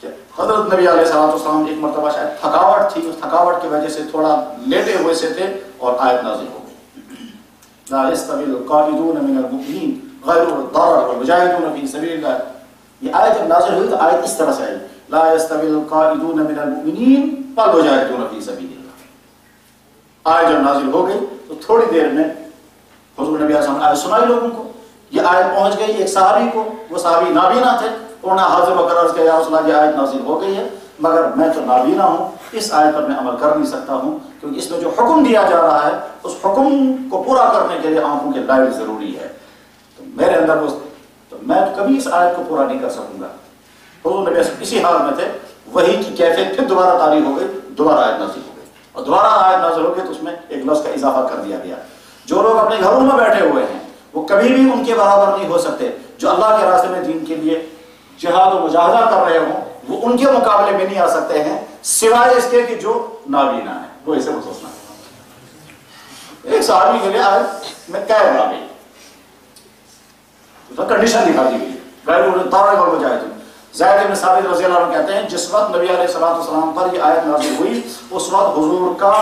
[SPEAKER 1] کہ حضرت نبی علیہ السلام ایک مرتبہ شاید تھکاوٹ تھی، اس تھکاوٹ کی وجہ سے تھوڑا لیٹے ہوئے سے تھے اور آیت نازل ہو گئی. لا يستوي القاعدون من المؤمنين غير الضرر والمجاهدون في سبيل الله. یہ آیت جب نازل ہوئی تو آیت اس طرح سے آئی لا يستوي القاعدون من المؤمنين والمجاهدون في سبيل الله. آیت جب نازل ہو گئی تو تھوڑی دیر میں حضور نبی علیہ السلام نے آیت سنائی لوگوں کو. یہ آیت پہنچ گئی ایک صحابی کو، وہ صحابی نابینا تھے. انہوں نے حاضر و عرض کیا یا رسول اللہ یہ آیت نازل ہو گئی ہے مگر میں تو نابینا ہوں، اس آیت پر میں عمل کر نہیں سکتا ہوں کیونکہ اس میں جو حکم دیا جا رہا ہے اس حکم کو پورا کرنے کے لیے آنکھوں کے لائٹ ضروری ہے. تو میرے اندر تو میں کبھی اس آیت کو پورا نہیں کر سکوں گا. حضور نبی اسی حال میں تھے. وہی کی کیفیت پھر دوبارہ تاریخ ہو گئی، دوبارہ آیت نازل ہو گئی اور دوبارہ آیت نازل ہو گئی تو اس میں ایک لفظ کا اضافہ کر دیا گیا. جو لوگ اپنے گھروں میں بیٹھے ہوئے ہیں وہ کبھی بھی ان کے برابر نہیں ہو سکتے. جو اللہ کے راستے میں دین کے لیے جہاد و مجاہدہ کر رہے ہوں وہ ان کے مقابلے میں نہیں آ سکتے ہیں سوائے اس کے کہ جو نابینا ہے وہ اسے محسوس نہ کرے. ایک صحابی کے لیے آیت میں قید آ گئی، کنڈیشن دکھا دی گئی غیر الطارق اور مجاہد. زید بن ثابت رضی اللہ عنہ کہتے ہیں جس وقت نبی علیہ السلام پر یہ آیت نازل ہوئی اس وقت حضور کا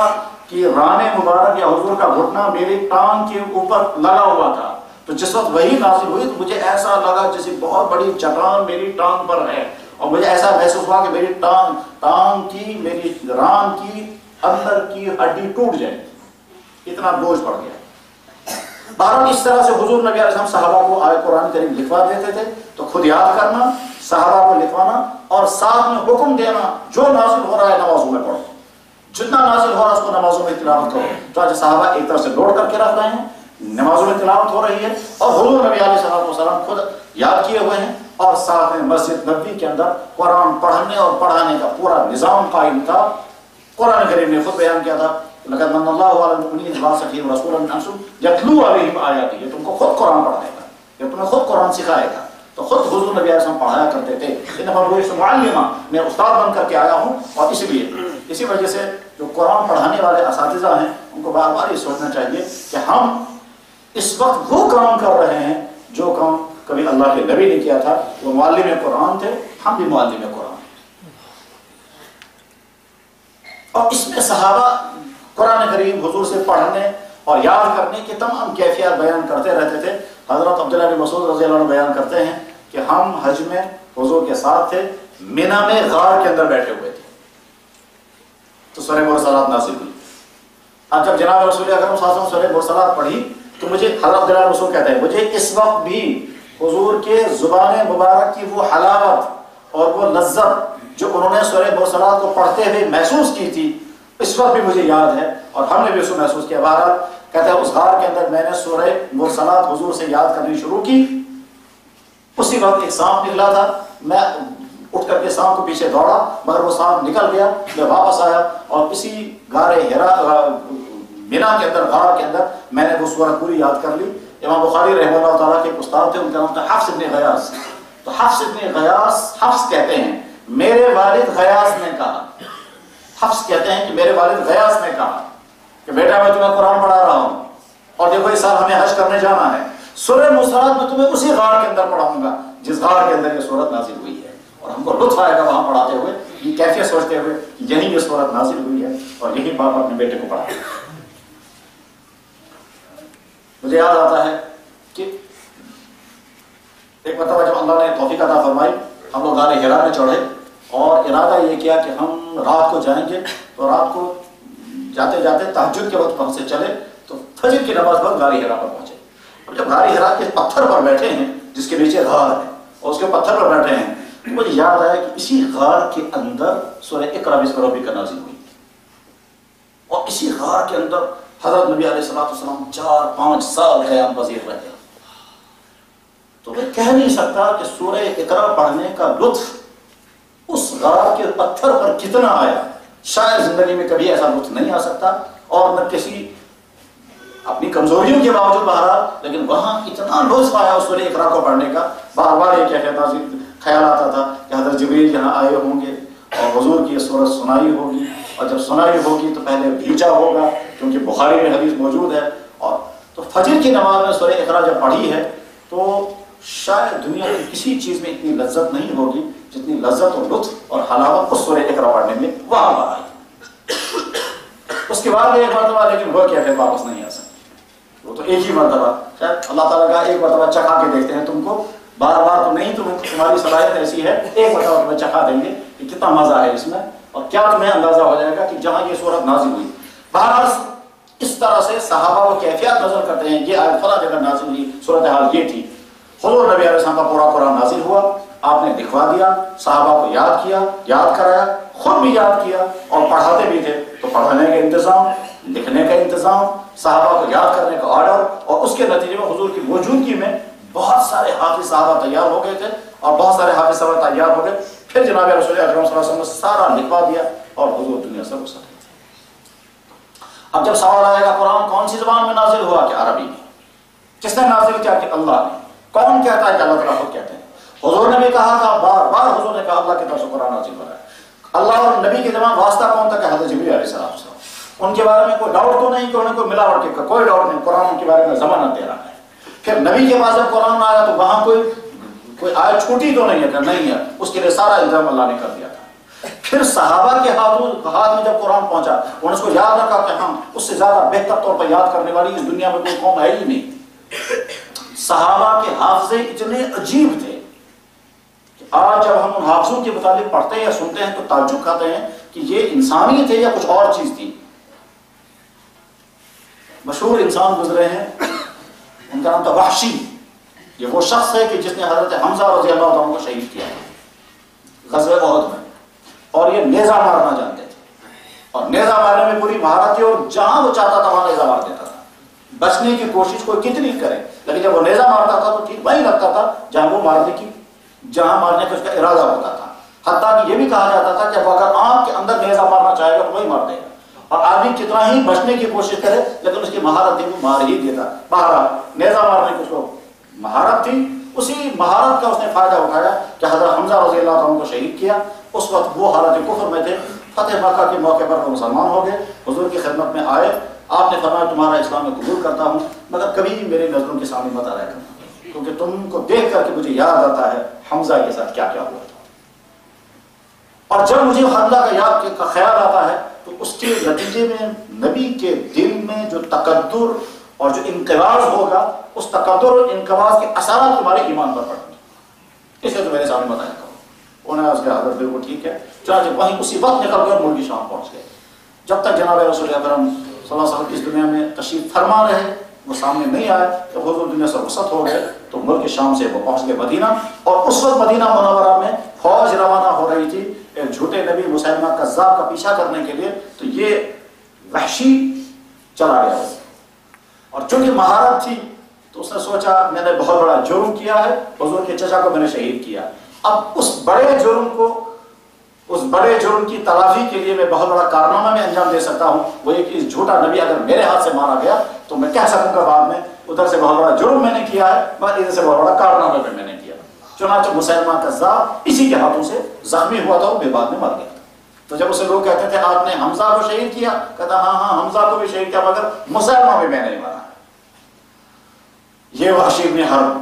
[SPEAKER 1] کہ ران مبارک یا حضور کا گھٹنا میری ٹانگ کے اوپر لگا ہوا تھا. تو جس وقت وہی نازل ہوئی تو مجھے ایسا لگا جیسے بہت بڑی چٹان میری ٹانگ پر ہے اور مجھے ایسا محسوس ہوا کہ میری ٹانگ کی میری ران کی اندر کی ہڈی ٹوٹ جائے، اتنا بوجھ پڑ گیا. بہرحال اس طرح سے حضور نبی علیہ السلام صحابہ کو آیت قرآن کریم لکھوا دیتے تھے. تو خود یاد کرنا، صحابہ کو لکھوانا اور ساتھ میں حکم دینا جو نازل ہو رہا ہے نمازوں میں پڑھو، جتنا نازل ہو رہا ہے اس کو نمازوں میں تلاوت کرو. تو آج صحابہ ایک طرف سے لوٹ کر کے رکھ رہے ہیں، نمازوں میں تلاوت ہو رہی ہے اور حضور نبی علیہ السلام خود یاد کیے ہوئے ہیں اور ساتھ میں مسجد نبوی کے اندر قرآن پڑھنے اور پڑھانے کا پورا نظام قائم تھا. قرآن کریم نے خود بیان کیا تھا لقد من اللہ علی المؤمنین اذ بعث فیہم رسولا من انفسہم یتلو علیہم آیاتہ. یہ تم کو خود قرآن پڑھائے گا، یہ تمہیں خود قرآن سکھائے گا. تو خود حضور نبی علیہ السلام پڑھایا کرتے تھے. انما بعثت معلما، میں استاد بن کر کے آیا ہوں. اور اسی وجہ سے جو قرآن پڑھانے والے اساتذہ ہیں ان کو بار بار یہ سوچنا چاہیے کہ ہم اس وقت وہ کام کر رہے ہیں جو کام کبھی اللہ کے نبی نے کیا تھا. وہ معلم قرآن تھے، ہم بھی معلم قرآن. اور اس میں صحابہ قرآن کریم حضور سے پڑھنے اور یاد کرنے کی تمام کیفیات بیان کرتے رہتے تھے. حضرت عبداللہ بن مسعود رضی اللہ عنہ بیان کرتے ہیں کہ ہم حج میں حضور کے ساتھ تھے، مینا میں غار کے اندر بیٹھے ہوئے تھے تو سورہ مرسلات نازل ہوئی. اب جب جناب رسول اکرم صلی اللہ علیہ وسلم سورہ مرسلات پڑھی تو مجھے حضرت عبداللہ بن مسعود کہتے ہیں مجھے اس وقت بھی حضور کے زبان مبارک کی وہ حلاوت اور وہ لذت جو انہوں نے سورہ مرسلات کو پڑھتے ہوئے محسوس کی تھی اس وقت بھی مجھے یاد ہے اور ہم نے بھی اس کو محسوس کیا. بہرحال کہتے ہیں اس غار کے اندر میں نے سورہ مرسلات حضور سے یاد کرنی شروع کی. اسی وقت ایک سانپ نکلا تھا، میں اٹھ کر کے سانپ کو پیچھے دوڑا مگر وہ سانپ نکل گیا. میں واپس آیا اور اسی غار ہرا مینا کے اندر غار کے اندر میں نے وہ سورت پوری یاد کر لی. امام بخاری رحمہ اللہ تعالیٰ کے استاد تھے، ان کا نام تھا حفص ابن غیاث. تو حفص ابن غیاث، حفص کہتے ہیں میرے والد غیاث نے کہا، حفص کہتے ہیں کہ میرے والد غیاث نے کہا کہ بیٹا میں تمہیں قرآن پڑھا رہا ہوں اور دیکھو اس سال ہمیں حج کرنے جانا ہے، سورہ مرسلات میں تمہیں اسی غار کے اندر پڑھاؤں گا جس غار کے اندر یہ سورت نازل ہوئی ہے. اور ہم کو لطف آئے گا وہاں پڑھاتے ہوئے، یہ کیفیت سوچتے ہوئے یہی یہ سورت نازل ہوئی ہے اور یہی باپ اپنے بیٹے کو پڑھا. مجھے یاد آتا ہے کہ ایک مرتبہ جب اللہ نے توفیق عطا فرمائی، ہم لوگ غار حرا میں چڑھے اور ارادہ یہ کیا کہ ہم رات کو جائیں گے، تو رات کو جاتے جاتے تہجد کے وقت وہاں سے چلے تو فجر کی نماز بعد غار حرا پر پہنچے. اور جب غار حرا کے پتھر پر بیٹھے ہیں جس کے نیچے غار ہے اور اس کے پتھر پر بیٹھے ہیں، تو مجھے یاد آیا کہ اسی غار کے اندر سورہ اقرا بسم ربک نازل ہوئی، اور اسی غار کے اندر حضرت نبی علیہ السلام 4-5 سال قیام پذیر رہے. تو میں کہہ نہیں سکتا کہ سورہ اقرا پڑھنے کا لطف اس غار کے پتھر پر کتنا آیا. شاید زندگی میں کبھی ایسا لطف نہیں آ سکتا، اور نہ کسی اپنی کمزوریوں کے باوجود بہرحال، لیکن وہاں اتنا لطف آیا اس سورہ اقرا کو پڑھنے کا. بار بار یہ کہتا خیال آتا تھا کہ حضرت جبریل یہاں آئے ہوں گے اور حضور کی یہ سورت سنائی ہوگی، اور جب سنائی ہوگی تو پہلے بھیجا ہوگا، کیونکہ بخاری میں حدیث موجود ہے. اور تو فجر کی نماز میں سورہ اقرا جب پڑھی ہے تو شاید دنیا کی کسی چیز میں اتنی لذت نہیں ہوگی جتنی لذت اور لطف اور حلاوت اس سورہ اقرا پڑھنے میں وہاں پر آئی. اس کے بعد ایک مرتبہ لیکن وہ کیا پھر واپس نہیں آ سکتی، وہ تو ایک ہی مرتبہ. شاید اللہ تعالیٰ کا ایک مرتبہ چکھا کے دیکھتے ہیں تم کو، بار بار تو نہیں، تمہاری صلاحیت ایسی ہے ایک مرتبہ تمہیں چکھا دیں گے کہ کتنا مزہ ہے اس میں، اور کیا تمہیں اندازہ ہو جائے گا کہ جہاں یہ سورت نازل ہوئی. بہرحال اس طرح سے صحابہ وہ کیفیت نظر کرتے ہیں، یہ آیت فلاں جگہ نازل ہوئی، صورتحال یہ تھی. حضور نبی علیہ السلام کا پورا قرآن نازل ہوا، آپ نے لکھوا دیا، صحابہ کو یاد کیا، یاد کرایا، خود بھی یاد کیا اور پڑھاتے بھی تھے. تو پڑھانے کا انتظام، لکھنے کا انتظام، صحابہ کو یاد کرنے کا آرڈر، اور اس کے نتیجے میں حضور کی موجودگی میں بہت سارے حافظ صحابہ تیار ہو گئے تھے، اور بہت سارے حافظ صحابہ تیار ہو گئے. پھر جناب رسول اکرم صلی اللہ علیہ وسلم نے سارا لکھوا دیا اور حضور دنیا سے رخصت ہوئے. اب جب سوال آئے گا قرآن کون سی زبان میں نازل ہوا، کہ عربی میں. کس نے نازل کیا؟ کہ اللہ نے. کون کہتا ہے؟ کہ اللہ تعالیٰ خود کہتے ہیں. حضور نے بھی کہا تھا، بار بار حضور نے کہا اللہ کی طرف سے قرآن نازل ہو رہا ہے. اللہ اور نبی کے درمیان واسطہ کون تھا؟ کہ حضرت جبریل علیہ السلام. ان کے بارے میں کوئی ڈاؤٹ تو نہیں کہ انہیں کوئی ملاوٹ کے کوئی ڈاؤٹ نہیں، قرآن ان کے بارے میں ضمانت دے رہا ہے. پھر نبی کے پاس جب قرآن آیا تو وہاں کوئی آیت چھوٹی تو نہیں ہے کہ نہیں ہے، اس کے لیے سارا الزام اللہ نے کر دیا تھا. پھر صحابہ کے ہاتھ میں جب قرآن پہنچا انہوں نے اس کو یاد رکھا کہ ہم اس سے زیادہ بہتر طور پر یاد کرنے والی اس دنیا میں کوئی قوم ہے ہی نہیں. صحابہ کے حافظے اتنے عجیب تھے کہ آج جب ہم ان حافظوں کے متعلق پڑھتے ہیں یا سنتے ہیں تو تعجب کھاتے ہیں کہ یہ انسانی تھے یا کچھ اور چیز تھی. مشہور انسان گزرے ہیں، ان کا نام تھا وحشی. یہ وہ شخص ہے کہ جس نے حضرت حمزہ رضی اللہ عنہ کو شہید کیا غزوہ احد میں، اور یہ نیزہ مارنا جانتے تھے اور نیزہ مارنے میں پوری مہارت تھی، اور جہاں وہ چاہتا تھا وہاں نیزہ مار دیتا تھا. بچنے کی کوشش کوئی کتنی کرے، لیکن جب وہ نیزہ مارتا تھا تو ٹھیک وہیں لگتا تھا جہاں وہ جہاں مارنے کا اس کا ارادہ ہوتا تھا. حتیٰ کہ یہ بھی کہا جاتا تھا کہ وہ اگر آنکھ کے اندر نیزہ مارنا چاہے گا تو وہی مار دے گا، اور آدمی کتنا ہی بچنے کی کوشش کرے لیکن اس کی مہارت تھی وہ مار ہی دیتا. بہرحال نیزہ مارنے کی اس کو مہارت تھی، اسی مہارت کا اس نے فائدہ اٹھایا کہ حضرت حمزہ رضی اللہ عنہ کو شہید کیا. اس وقت وہ حالت کفر میں تھے. فتح مکہ کے موقع پر وہ مسلمان ہو گئے، حضور کی خدمت میں آئے. آپ نے فرمایا تمہارا اسلام میں قبول کرتا ہوں، مگر کبھی بھی میری نظروں کے سامنے مت آیا کرنا، کیونکہ تم کو دیکھ کر کے مجھے یاد آتا ہے حمزہ کے ساتھ کیا کیا ہوا تھا. اور جب مجھے حمزہ کا یاد کا خیال آتا ہے تو اس کے نتیجے میں نبی کے دل میں جو تقدر اور جو انقباض ہوگا، اس تقدر اور انقباض کے اثرات تمہارے ایمان پر پڑیں گے. اس لیے تو میرے سامنے بتایا کرو. انہوں نے اس کے حضرت بالکل ٹھیک ہے، چنانچہ وہیں اسی وقت نکل کر ملک شام پہنچ گئے. جب تک جناب رسول اکرم صلی اللہ علیہ وسلم اس دنیا میں تشریف فرما رہے، وہ سامنے نہیں آئے. جب حضور دنیا سے رخصت ہو گئے تو ملک شام سے وہ پہنچ گئے مدینہ. اور اس وقت مدینہ منورہ میں فوج روانہ ہو رہی تھی ایک جھوٹے نبی مسیلمہ کذاب کا پیچھا کرنے کے لیے. تو یہ وحشی چلا گیا، اور چونکہ مہارت تھی تو اس نے سوچا میں نے بہت بڑا جرم کیا ہے، حضور کے چچا کو میں نے شہید کیا. اب اس بڑے جرم کی تلافی کے لیے میں بہت بڑا کارنامہ میں انجام دے سکتا ہوں، وہ یہ کہ اس جھوٹا نبی اگر میرے ہاتھ سے مارا گیا تو میں کہہ سکوں گا بعد میں ادھر سے بہت بڑا جرم میں نے کیا ہے، مگر ادھر سے بہت بڑا کارنامہ میں نے کیا. چنانچہ مسیلمہ کذاب اسی کے ہاتھوں سے زخمی ہوا تھا، وہ بعد میں مر گیا. تو جب اسے لوگ کہتے تھے آپ نے حمزہ کو شہید کیا، کہتا ہاں حمزہ کو بھی شہید کیا، مگر مسیلمہ بھی میں نہیں مارا. یہ وحشی ابن حرب،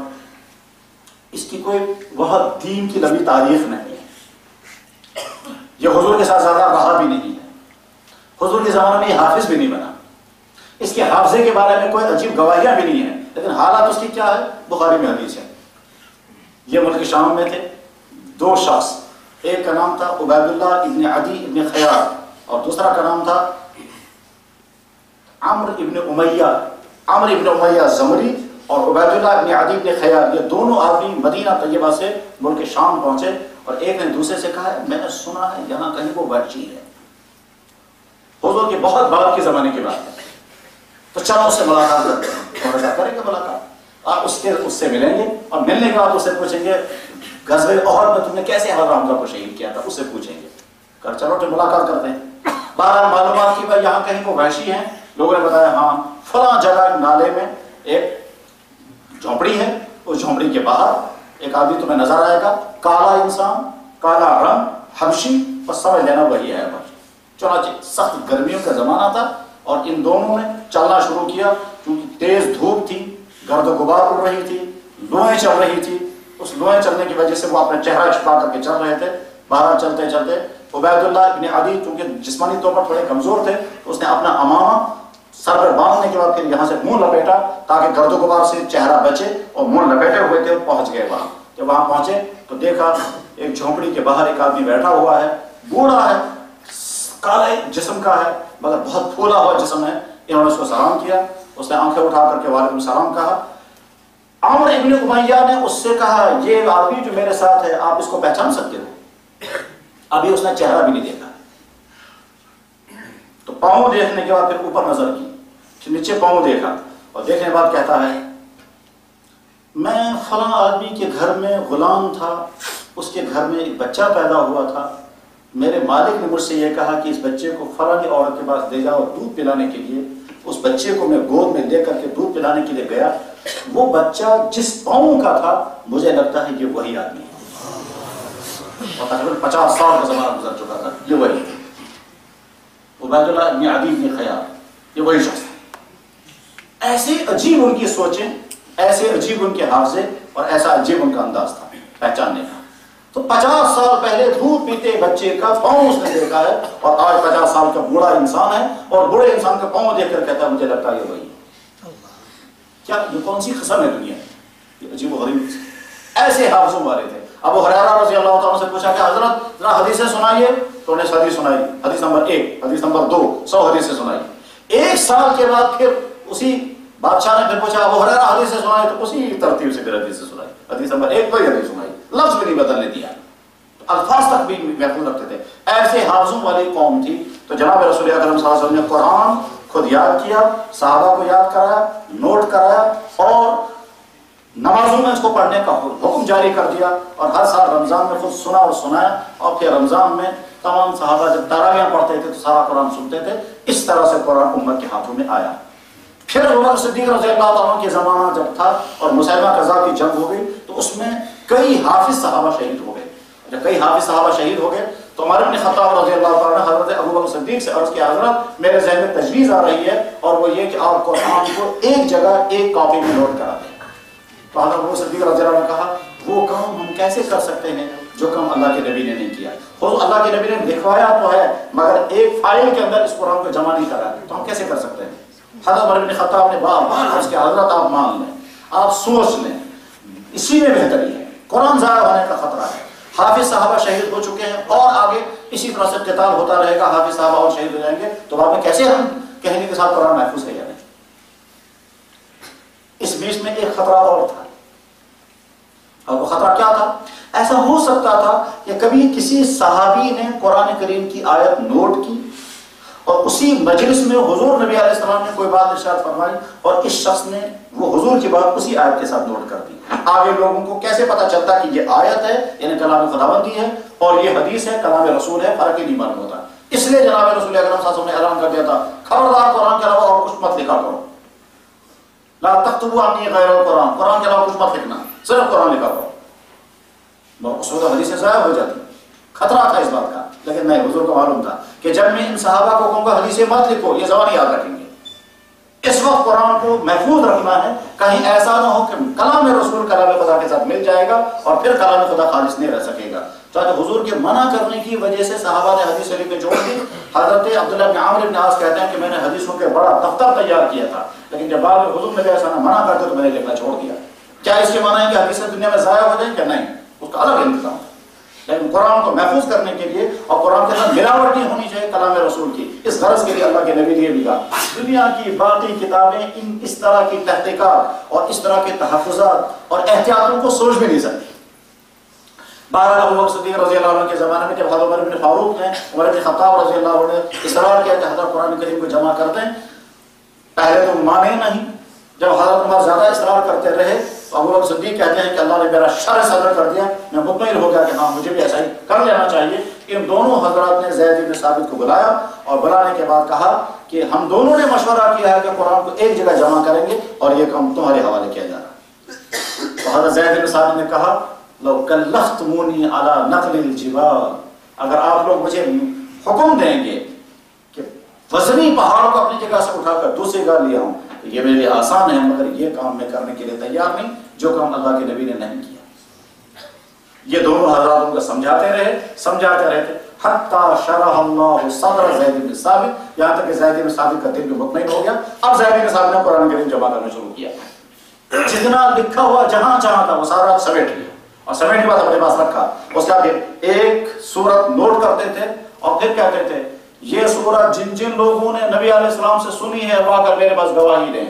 [SPEAKER 1] اس کی کوئی بہت دین کی لمبی تاریخ نہیں ہے. یہ حضور کے ساتھ زیادہ رہا بھی نہیں ہے، حضور کے زمانے میں یہ حافظ بھی نہیں بنا. اس کے حافظے کے بارے میں کوئی عجیب گواہیاں بھی نہیں ہیں. لیکن حالات اس کی کیا ہے؟ بخاری میں حدیث ہے. یہ ملک شام میں تھے 2 شخص، ایک کا نام تھا عبید اللہ ابن عدی ابن خیار اور دوسرا کا نام تھا عمرو ابن امیہ زمری اور عبید اللہ ابن عدی ابن خیار. یہ دونوں آدمی مدینہ طیبہ سے ملک شام پہنچے اور ایک نے دوسرے سے کہا میں نے سنا ہے یہاں کہیں وہ وحشی ہے، حضور کے بہت بعد کے زمانے کی بات ہے، تو چلو اس سے ملاقات کرتے ہیں. اور ایسا کریں گے ملاقات، آپ اس سے ملیں گے اور ملنے کے بعد اس سے پوچھیں گے غزوہ احد میں تم نے کیسے حضرت حمزہ کو شہید کیا تھا، اس سے پوچھیں گے. چلو تو ملاقات کرتے ہیں. بہرحال معلومات کی بھائی یہاں کہیں کو وحشی ہیں. لوگوں نے بتایا ہاں فلاں جگہ نالے میں ایک جھونپڑی ہے، اس جھونپڑی کے باہر ایک آدمی تمہیں نظر آئے گا، کالا انسان، کالا رنگ، حبشی، بس سمجھ لینا وہی ہے. چنانچہ سخت گرمیوں کا زمانہ تھا اور ان دونوں نے چلنا شروع کیا. کیونکہ تیز دھوپ تھی، گرد و غبار اڑ رہی تھی، لوہیں چل رہی تھی. اس لوہیں چلنے کی وجہ سے وہ اپنا چہرہ چھپا کر کے چل رہے تھے. باہر چلتے چلتے عبید اللہ ابن عدی چونکہ جسمانی طور پر تھوڑے کمزور تھے، اس نے اپنا امامہ سر پر باندھنے کے بعد پھر یہاں سے منہ لپیٹا تاکہ گرد و غبار سے چہرہ بچے، اور منہ لپیٹے ہوئے تھے اور پہنچ گئے وہاں. جب وہاں پہنچے تو دیکھا ایک جھونپڑی کے باہر ایک آدمی بیٹھا ہوا ہے، بوڑھا ہے، کالے جسم کا ہے مگر بہت پھولا ہوا جسم ہے. انہوں نے اس کو سلام کیا، اس نے آنکھیں اٹھا کر کے وعلیکم السلام کہا. عمرو ابن امیہ نے اس سے کہا یہ آدمی جو میرے ساتھ ہے آپ اس کو پہچان سکتے ہو؟ ابھی اس نے چہرہ بھی نہیں دیکھا. تو پاؤں دیکھنے کے بعد پھر اوپر نظر کی، پھر نیچے پاؤں دیکھا اور دیکھنے کے بعد کہتا ہے میں فلاں آدمی کے گھر میں غلام تھا، اس کے گھر میں ایک بچہ پیدا ہوا تھا، میرے مالک نے مجھ سے یہ کہا کہ اس بچے کو فلاں عورت کے پاس لے جاؤ دودھ پلانے کے لیے. اس بچے کو میں گود میں لے کر کے دودھ پلانے کے لیے گیا، وہ بچہ جس پاؤں کا تھا مجھے لگتا ہے یہ وہی آدمی ہے، اور تقریباً 50 سال کا زمانہ گزر چکا تھا. یہ وہی عبید اللہ ابن عدی ابن خیار، یہ وہی شخص ہے. ایسے عجیب ان کی سوچیں، ایسے عجیب ان کے حافظے اور ایسا عجیب ان کا انداز تھا پہچاننے کا. تو 50 سال پہلے دودھ پیتے بچے کا پاؤں اس نے دیکھا ہے اور آج 50 سال کا بوڑھا انسان ہے اور بوڑھے انسان کا پاؤں دیکھ کر کہتا ہے مجھے لگتا ہے یہ وہی. کیا یہ کون سی قسم ہے دنیا؟ یہ عجیب و غریب ایسے حافظوں والے تھے. ابو ہریرہ رضی اللہ تعالیٰ سے پوچھا کہ حضرت ذرا حدیثیں سنائیے، تو انہیں حدیث سنائی، حدیث نمبر 1، حدیث نمبر 2، 100 حدیثیں سنائی. 1 سال کے بعد پھر اسی بادشاہ نے پھر پوچھا ابو ہریرہ حدیثیں سنائی، تو اسی ترتیب سے پھر حدیثیں سنائی. حدیث نمبر 1 پر حدیث سنائی، لفظ بھی نہیں بدلنے دیا، الفاظ تک بھی محفوظ رکھتے تھے. ایسے حافظوں والی قوم تھی. تو جناب رسول اکرم صلی اللہ علیہ وسلم نے قرآن خود یاد کیا، صحابہ کو یاد کرایا، نوٹ کرایا اور نمازوں میں اس کو پڑھنے کا حکم جاری کر دیا. اور ہر سال رمضان میں خود سنا اور سنایا. اور پھر رمضان میں تمام صحابہ جب تراویح پڑھتے تھے تو سارا قرآن سنتے تھے. اس طرح سے قرآن امت کے ہاتھوں میں آیا. پھر عمر صدیق رضی اللہ تعالیٰ کے زمانہ جب تھا اور مسیلمہ کذاب کی جنگ ہو گئی تو اس میں کئی حافظ صحابہ شہید ہو گئے. جب کئی حافظ صحابہ شہید ہو گئے تو عمر بن خطاب رضی اللہ تعالیٰ نے حضرت ابوبکر صدیق سے عرض کیا حضرت میرے ذہن میں تجویز آ رہی ہے اور وہ یہ کہ آپ قرآن کو ایک جگہ ایک کاپی میں نوٹ کرا دیں. تو حضرت ابوبکر صدیق رضی اللہ عنہ نے کہا وہ کام ہم کیسے کر سکتے ہیں جو کام اللہ کے نبی نے نہیں کیا. خود اللہ کے نبی نے لکھوایا تو ہے مگر ایک فائل کے اندر اس قرآن کو جمع نہیں کرا تو ہم کیسے کر سکتے ہیں. حضرت عمر بن خطاب نے بار بار عرض کیا حضرت آپ مان لیں، آپ سوچ لیں، اسی میں بہتری ہے، قرآن ضائع ہونے کا خطرہ ہے. حافظ صحابہ شہید ہو چکے ہیں اور آگے اسی طرح سے قتال ہوتا رہے گا، حافظ صحابہ اور شہید ہو جائیں گے تو بعد میں کیسے ہم کہیں گے کہ صاحب قرآن محفوظ ہے یا نہیں. اس بیچ میں ایک خطرہ اور تھا. اور وہ خطرہ کیا تھا؟ ایسا ہو سکتا تھا کہ کبھی کسی صحابی نے قرآن کریم کی آیت نوٹ کی اور اسی مجلس میں حضور نبی علیہ السلام نے کوئی بات ارشاد فرمائی اور اس شخص نے وہ حضور کی بات اسی آیت کے ساتھ نوٹ کر دی. آگے لوگوں کو کیسے پتا چلتا کہ یہ آیت ہے یعنی کلام خداوندی ہے اور یہ حدیث ہے کلام رسول ہے، فرق ہی نہیں معلوم ہوتا. اس لیے جناب رسول اکرم صلی اللہ علیہ وسلم نے اعلان کر دیا تھا خبردار قرآن کے علاوہ اور کچھ مت لکھا کرو. لا تکتبوا عنی غیر القرآن، قرآن کے علاوہ کچھ مت لکھنا، صرف قرآن لکھا کرو. اس وقت حدیثیں ضائع ہو جاتی. خطرہ تھا اس بات کا، لیکن نہیں، حضور کو معلوم تھا کہ جب میں ان صحابہ کو کہوں گا حدیثیں مت لکھو یہ زبان یاد رکھیں گے. اس وقت قرآن کو محفوظ رکھنا ہے، کہیں ایسا نہ ہو کہ کلام رسول کلام خدا کے ساتھ مل جائے گا اور پھر کلام خدا خالص نہیں رہ سکے گا. تو حضور کے منع کرنے کی وجہ سے صحابہ نے حدیث شریف میں جوڑ دی. حضرت عبداللہ بن عامر بن عاص کہتے ہیں کہ میں نے حدیثوں کے بڑا دفتر تیار کیا تھا، لیکن جب بعد میں حضور نے ایسا منع کرتے تو میں نے لکھنا چھوڑ دیا. کیا اس کے معنی ہے کہ حدیثیں دنیا میں ضائع ہو جائیں؟ کہ نہیں، اس کا الگ انتظام ہے. لیکن قرآن کو محفوظ کرنے کے لیے اور قرآن کے اندر ملاوٹ نہیں ہونی چاہیے کلام رسول کی، اس غرض کے لیے اللہ کے نبی نے بھی کہا دنیا کی باقی کتابیں اس طرح کی تحقیقات اور اس طرح کے تحفظات اور احتیاطوں کو سوچ بھی نہیں سکتی. بہرحال ابو بکر صدیق رضی اللہ عنہ کے زمانے میں جب حضرت عمر بن فاروق نے عمر بن خطاب رضی اللہ عنہ نے اصرار کیا کہ حضرت قرآن کریم کو جمع کر دیں، پہلے تو مانے نہیں. جب حضرت عمر زیادہ اصرار کرتے رہے تو ابو بکر صدیق کہتے ہیں کہ اللہ نے میرا شرح صدر کر دیا، میں مطمئن ہو گیا کہ ہاں مجھے بھی ایسا ہی کر لینا چاہیے. ان دونوں حضرات نے زید بن ثابت کو بلایا اور بلانے کے بعد کہا کہ ہم دونوں نے مشورہ کیا ہے کہ قرآن کو ایک جگہ جمع کریں گے اور یہ کام تمہارے حوالے کیا جا رہا ہے. تو حضرت زید بن ثابت نے کہا لو کلفتمونی علی نقل الجبال، اگر آپ لوگ مجھے حکم دیں گے کہ وزنی پہاڑ کو اپنی جگہ سے اٹھا کر دوسری جگہ لے آؤں تو یہ میرے لیے آسان ہے، مگر یہ کام میں کرنے کے لیے تیار نہیں جو کام اللہ کے نبی نے نہیں کیا. یہ دونوں حضرات ان کو سمجھاتے رہے تھے حتی شرح اللہ صدر زید بن ثابت، یہاں تک کہ زید بن ثابت کا دل بھی مطمئن ہو گیا. اب زید بن ثابت نے قرآن کریم جمع کرنا شروع کیا، جتنا لکھا ہوا جہاں چاہا تھا وہ سارا سمیٹ لیا اور سمیٹ کے بعد اپنے پاس رکھا. اس کا ایک سورت نوٹ کرتے تھے اور پھر کہتے تھے یہ سورت جن جن لوگوں نے نبی علیہ السلام سے سنی ہے وہ آ کر میرے پاس گواہی دیں.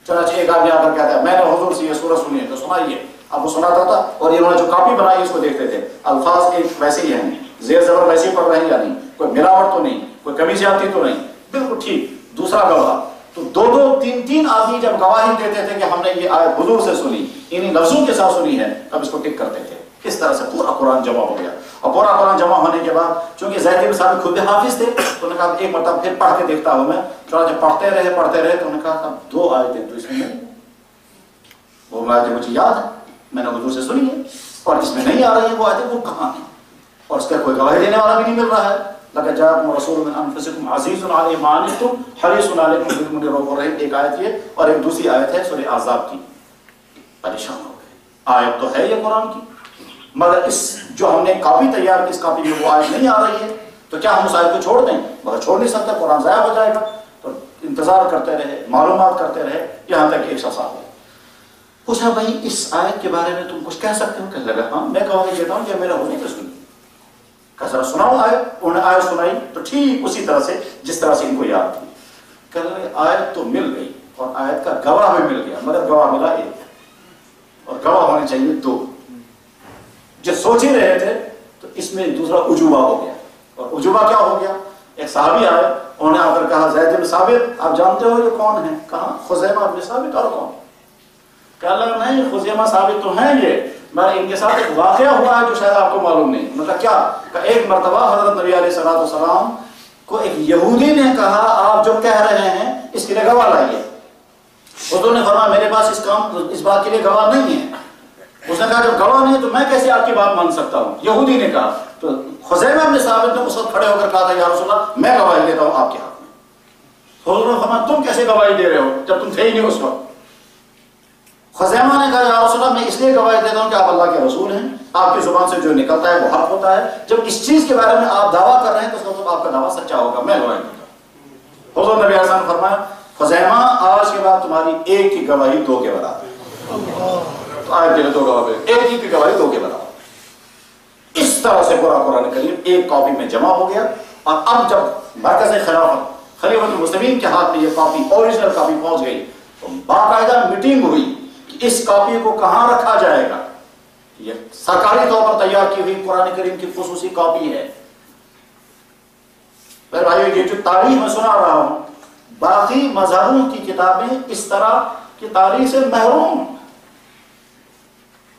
[SPEAKER 1] چنانچہ ایک آدمی آ کر کہتا ہے میں نے حضور سے یہ سورت سنی ہے تو سنائیے. اب وہ سناتا تھا اور انہوں نے جو کاپی بنائی اس کو دیکھتے تھے، الفاظ کے ویسے ہی ہیں، زیر زبر ویسے ہی پڑھ رہے ہیں یا نہیں، کوئی ملاوٹ تو نہیں، کوئی کمی زیادتی تو نہیں، بالکل ٹھیک. دوسرا گواہ تو دو تین آدمی جب گواہی دیتے تھے کہ ہم نے یہ آیت حضور سے سنی، انہی لفظوں کے ساتھ سنی ہے، تب اس کو ٹک کرتے تھے. اس طرح سے پورا قرآن جمع ہو گیا. اور پورا قرآن جمع ہونے کے بعد چونکہ زید بن ثابت خود بھی حافظ تھے تو انہوں نے کہا ایک مرتبہ پھر پڑھ کے دیکھتا ہوں میں. چنانچہ پڑھتے رہے تو انہوں نے کہا اب 2 آیتیں تو اس میں نہیں، وہ آیتیں مجھے یاد ہے میں نے حضور سے سنی ہے اور اس میں نہیں آ رہی ہے وہ آیتیں، وہ کہاں ہیں؟ اور اس کا کوئی گواہی دینے والا بھی نہیں مل رہا ہے. لقد جاءکم رسول من انفسکم عزیز علیہ ما عنتم حریص علیکم بالمؤمنین رؤوف رحیم. ایک آیت یہ اور ایک دوسری آیت ہے سورہ احزاب کی. پریشان ہو گئے، آیت تو ہے یہ قرآن کی مگر اس جو ہم نے کاپی تیار کی اس کاپی میں وہ آیت نہیں آ رہی ہے تو کیا ہم اس آیت کو چھوڑ دیں؟ مگر چھوڑ نہیں سکتے، قرآن ضائع ہو جائے گا. تو انتظار کرتے رہے، معلومات کرتے رہے، یہاں تک ایک شخص آ گیا. پوچھا بھائی اس آیت کے بارے میں تم کچھ کہہ سکتے ہو؟ کہنے لگا ہاں میں گواہی دیتا ہوں کہ میرا حضور نے سنی. کہا ذرا سناؤ آیت. انہوں نے آیت سنائی تو ٹھیک اسی طرح سے جس طرح سے ان کو یاد تھی. کہنے لگے آیت تو مل گئی اور آیت کا گواہ بھی مل گیا مگر گواہ ملا ایک اور گواہ ہونے چاہیے 2. جو سوچ ہی رہے تھے تو اس میں دوسرا عجوبہ ہو گیا. اور عجوبہ کیا ہو گیا؟ ایک صحابی آئے، انہوں نے آ کر کہا زید بن ثابت آپ جانتے ہو یہ کون ہے؟ کہا خزیمہ بن ثابت. اور کون؟ کہا لگا نہیں خزیمہ ثابت تو ہیں یہ مگر ان کے ساتھ ایک واقعہ ہوا ہے جو شاید آپ کو معلوم نہیں. مطلب کیا؟ کہ ایک مرتبہ حضرت نبی علیہ السلام کو ایک یہودی نے کہا آپ جو کہہ رہے ہیں اس کے لیے گواہ لائیے. حضور نے فرمایا میرے پاس اس بات کے لیے گواہ نہیں ہے. اس نے کہا جب گواہ نہیں ہے تو میں کیسے آپ کی بات مان سکتا ہوں؟ یہودی نے کہا. تو خزیمہ بن ثابت نے اس وقت کھڑے ہو کر کہا تھا یا رسول اللہ میں گواہی دیتا ہوں آپ کے حق میں. حضور نے فرمایا تم کیسے گواہی دے رہے ہو جب تم تھے ہی نہیں اس وقت؟ خزیمہ نے کہا یا رسول اللہ میں اس لیے گواہی دیتا ہوں کہ آپ اللہ کے رسول ہیں، آپ کی زبان سے جو نکلتا ہے وہ حق ہوتا ہے. جب اس چیز کے بارے میں آپ دعویٰ کر رہے ہیں تو اس کا مطلب آپ کا دعویٰ سچا ہوگا، میں گواہی دیتا ہوں. حضور نبی علیہ السلام نے فرمایا خزیمہ آج کے بعد تمہاری ایک کی گواہی 2 کے برابر. تو آیت کے لیے 2 گواہ، ایک ہی کی گواہی 2 کے برابر. اس طرح سے پورا قرآن کریم ایک کاپی میں جمع ہو گیا. اور اب جب مرکز خلافت خلیفۃ المسلمین کے ہاتھ میں یہ کاپی اوریجنل کاپی پہنچ گئی تو باقاعدہ میٹنگ ہوئی کہ اس کاپی کو کہاں رکھا جائے گا. یہ سرکاری طور پر تیار کی ہوئی قرآن کریم کی خصوصی کاپی ہے. پھر بھائیو یہ جو تاریخ میں سنا رہا ہوں باقی مذہبوں کی کتابیں اس طرح کی تاریخ سے محروم.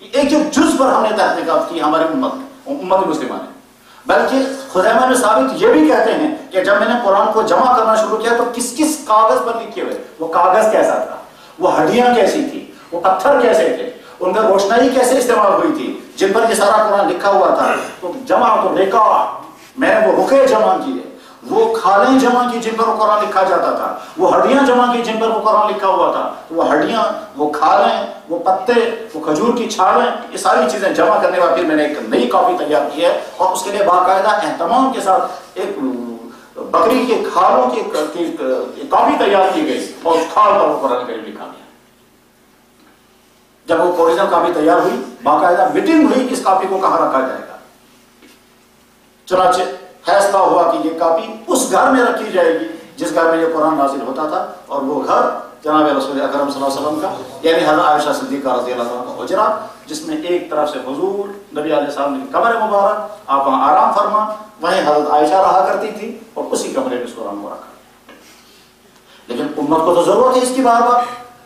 [SPEAKER 1] ایک ایک جز پر ہم نے تحقیقات کی ہماری امت مسلمہ نے. بلکہ خزیمہ بن ثابت یہ بھی کہتے ہیں کہ جب میں نے قرآن کو جمع کرنا شروع کیا تو کس کس کاغذ پر لکھے ہوئے، وہ کاغذ کیسا تھا، وہ ہڈیاں کیسی تھی، وہ پتھر کیسے تھے، ان میں روشنائی کیسے استعمال ہوئی تھی جن پر یہ سارا قرآن لکھا ہوا تھا. تو جمع تو ریکارڈ میں نے وہ رکے جمع کیے، وہ کھالیں جمع کی جن پر وہ قرآن لکھا جاتا تھا، وہ ہڈیاں جمع کی جن پر وہ قرآن لکھا ہوا تھا، تو وہ ہڈیاں، وہ کھالیں، وہ پتے، وہ کھجور کی چھالیں، یہ ساری چیزیں جمع کرنے کے بعد پھر میں نے ایک نئی کاپی تیار کی ہے، اور اس کے لیے باقاعدہ اہتمام کے ساتھ ایک بکری کے کھالوں کی کاپی تیار کی گئی، اور اس کھال پر وہ قرآن کریم لکھا گیا۔ جب وہ اوریجنل کاپی تیار ہوئی، باقاعدہ میٹنگ ہوئی کہ اس کاپی کو کہاں رکھا جائے گا۔ چنانچہ فیصلہ ہوا کہ یہ کاپی اس گھر میں رکھی جائے گی جس گھر میں یہ قرآن نازل ہوتا تھا، اور وہ گھر جناب رسول اکرم صلی اللہ علیہ وسلم کا، یعنی حضرت عائشہ صدیقہ رضی اللہ عنہ کا حجرہ، جس میں ایک طرف سے حضور نبی علیہ السلام کی قبر مبارک، آپ وہاں آرام فرما، وہیں حضرت عائشہ رہا کرتی تھی، اور اسی کمرے میں اس قرآن کو رکھا۔ لیکن امت کو تو ضرورت ہے اس کی، بار بار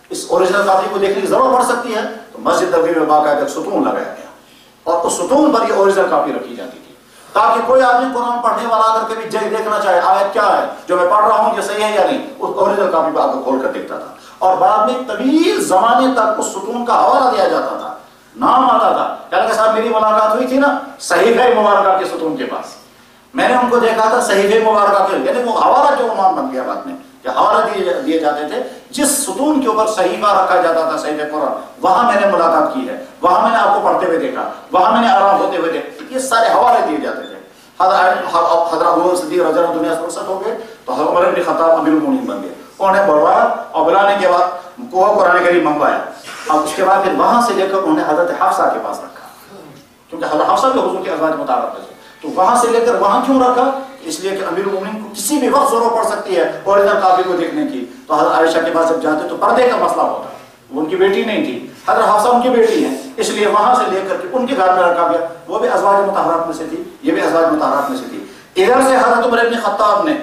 [SPEAKER 1] اس اوریجنل کاپی کو دیکھنے کی ضرورت پڑ سکتی ہے، تو مسجد نبوی میں باقاعدہ ستون لگایا گیا، اور اس ستون پر یہ اوریجنل کاپی رکھی جاتی تھی، تاکہ کوئی آدمی قرآن پڑھنے والا اگر کبھی دیکھنا چاہے آیت کیا ہے جو میں پڑھ رہا ہوں یہ صحیح ہے یا نہیں، اس اوریجنل کاپی پہ آ کر کھول کر دیکھتا تھا۔ اور بعد میں طویل زمانے تک اس ستون کا حوالہ دیا جاتا تھا، نام آتا تھا، کہ صاحب میری ملاقات ہوئی تھی نا صحیفہ مبارکہ کے ستون کے پاس، میں نے ان کو دیکھا تھا صحیفہ مبارکہ کے، یعنی وہ حوالہ کے عنوان بن گیا بعد میں، کہ حوالہ دیے جاتے تھے، جس ستون کے اوپر صحیفہ رکھا جاتا تھا صحیفہ قرآن، وہاں میں نے ملاقات کی ہے، وہاں میں نے آپ کو پڑھتے ہوئے دیکھا، وہاں میں نے آرام ہوتے ہوئے دیکھا، یہ سارے حوالے دیے جاتے تھے۔ حضرت ابو صدیق رضی اللہ عنہ دنیا سے رخصت ہو گئے تو حضرت عمر بن خطاب امیر المومنین بن گئے، انہوں نے بلوایا اور بلانے کے بعد کو قرآن کریم منگوایا، اور اس کے بعد پھر وہاں سے لے کر انہوں نے حضرت حفصہ کے پاس رکھا، کیونکہ حضرت حفصہ بھی حضور کے ازواج مطابق تھے، تو وہاں سے لے کر وہاں کیوں رکھا؟ اس لیے کہ امیر المومنین کو کسی بھی وقت ضرورت پڑ سکتی ہے اوریجنل کاپی کو دیکھنے کی، تو حضرت عائشہ کے پاس جب جاتے تو پردے کا مسئلہ ہوتا، وہ ان کی بیٹی نہیں تھی، حضرت حفصہ ان کی بیٹی ہیں، اس لیے وہاں سے لے کر کے ان کے گھر میں رکھا گیا، وہ بھی ازواج مطہرات میں سے تھی، یہ بھی ازواج مطہرات میں سے تھی۔ ادھر سے حضرت عمر بن خطاب نے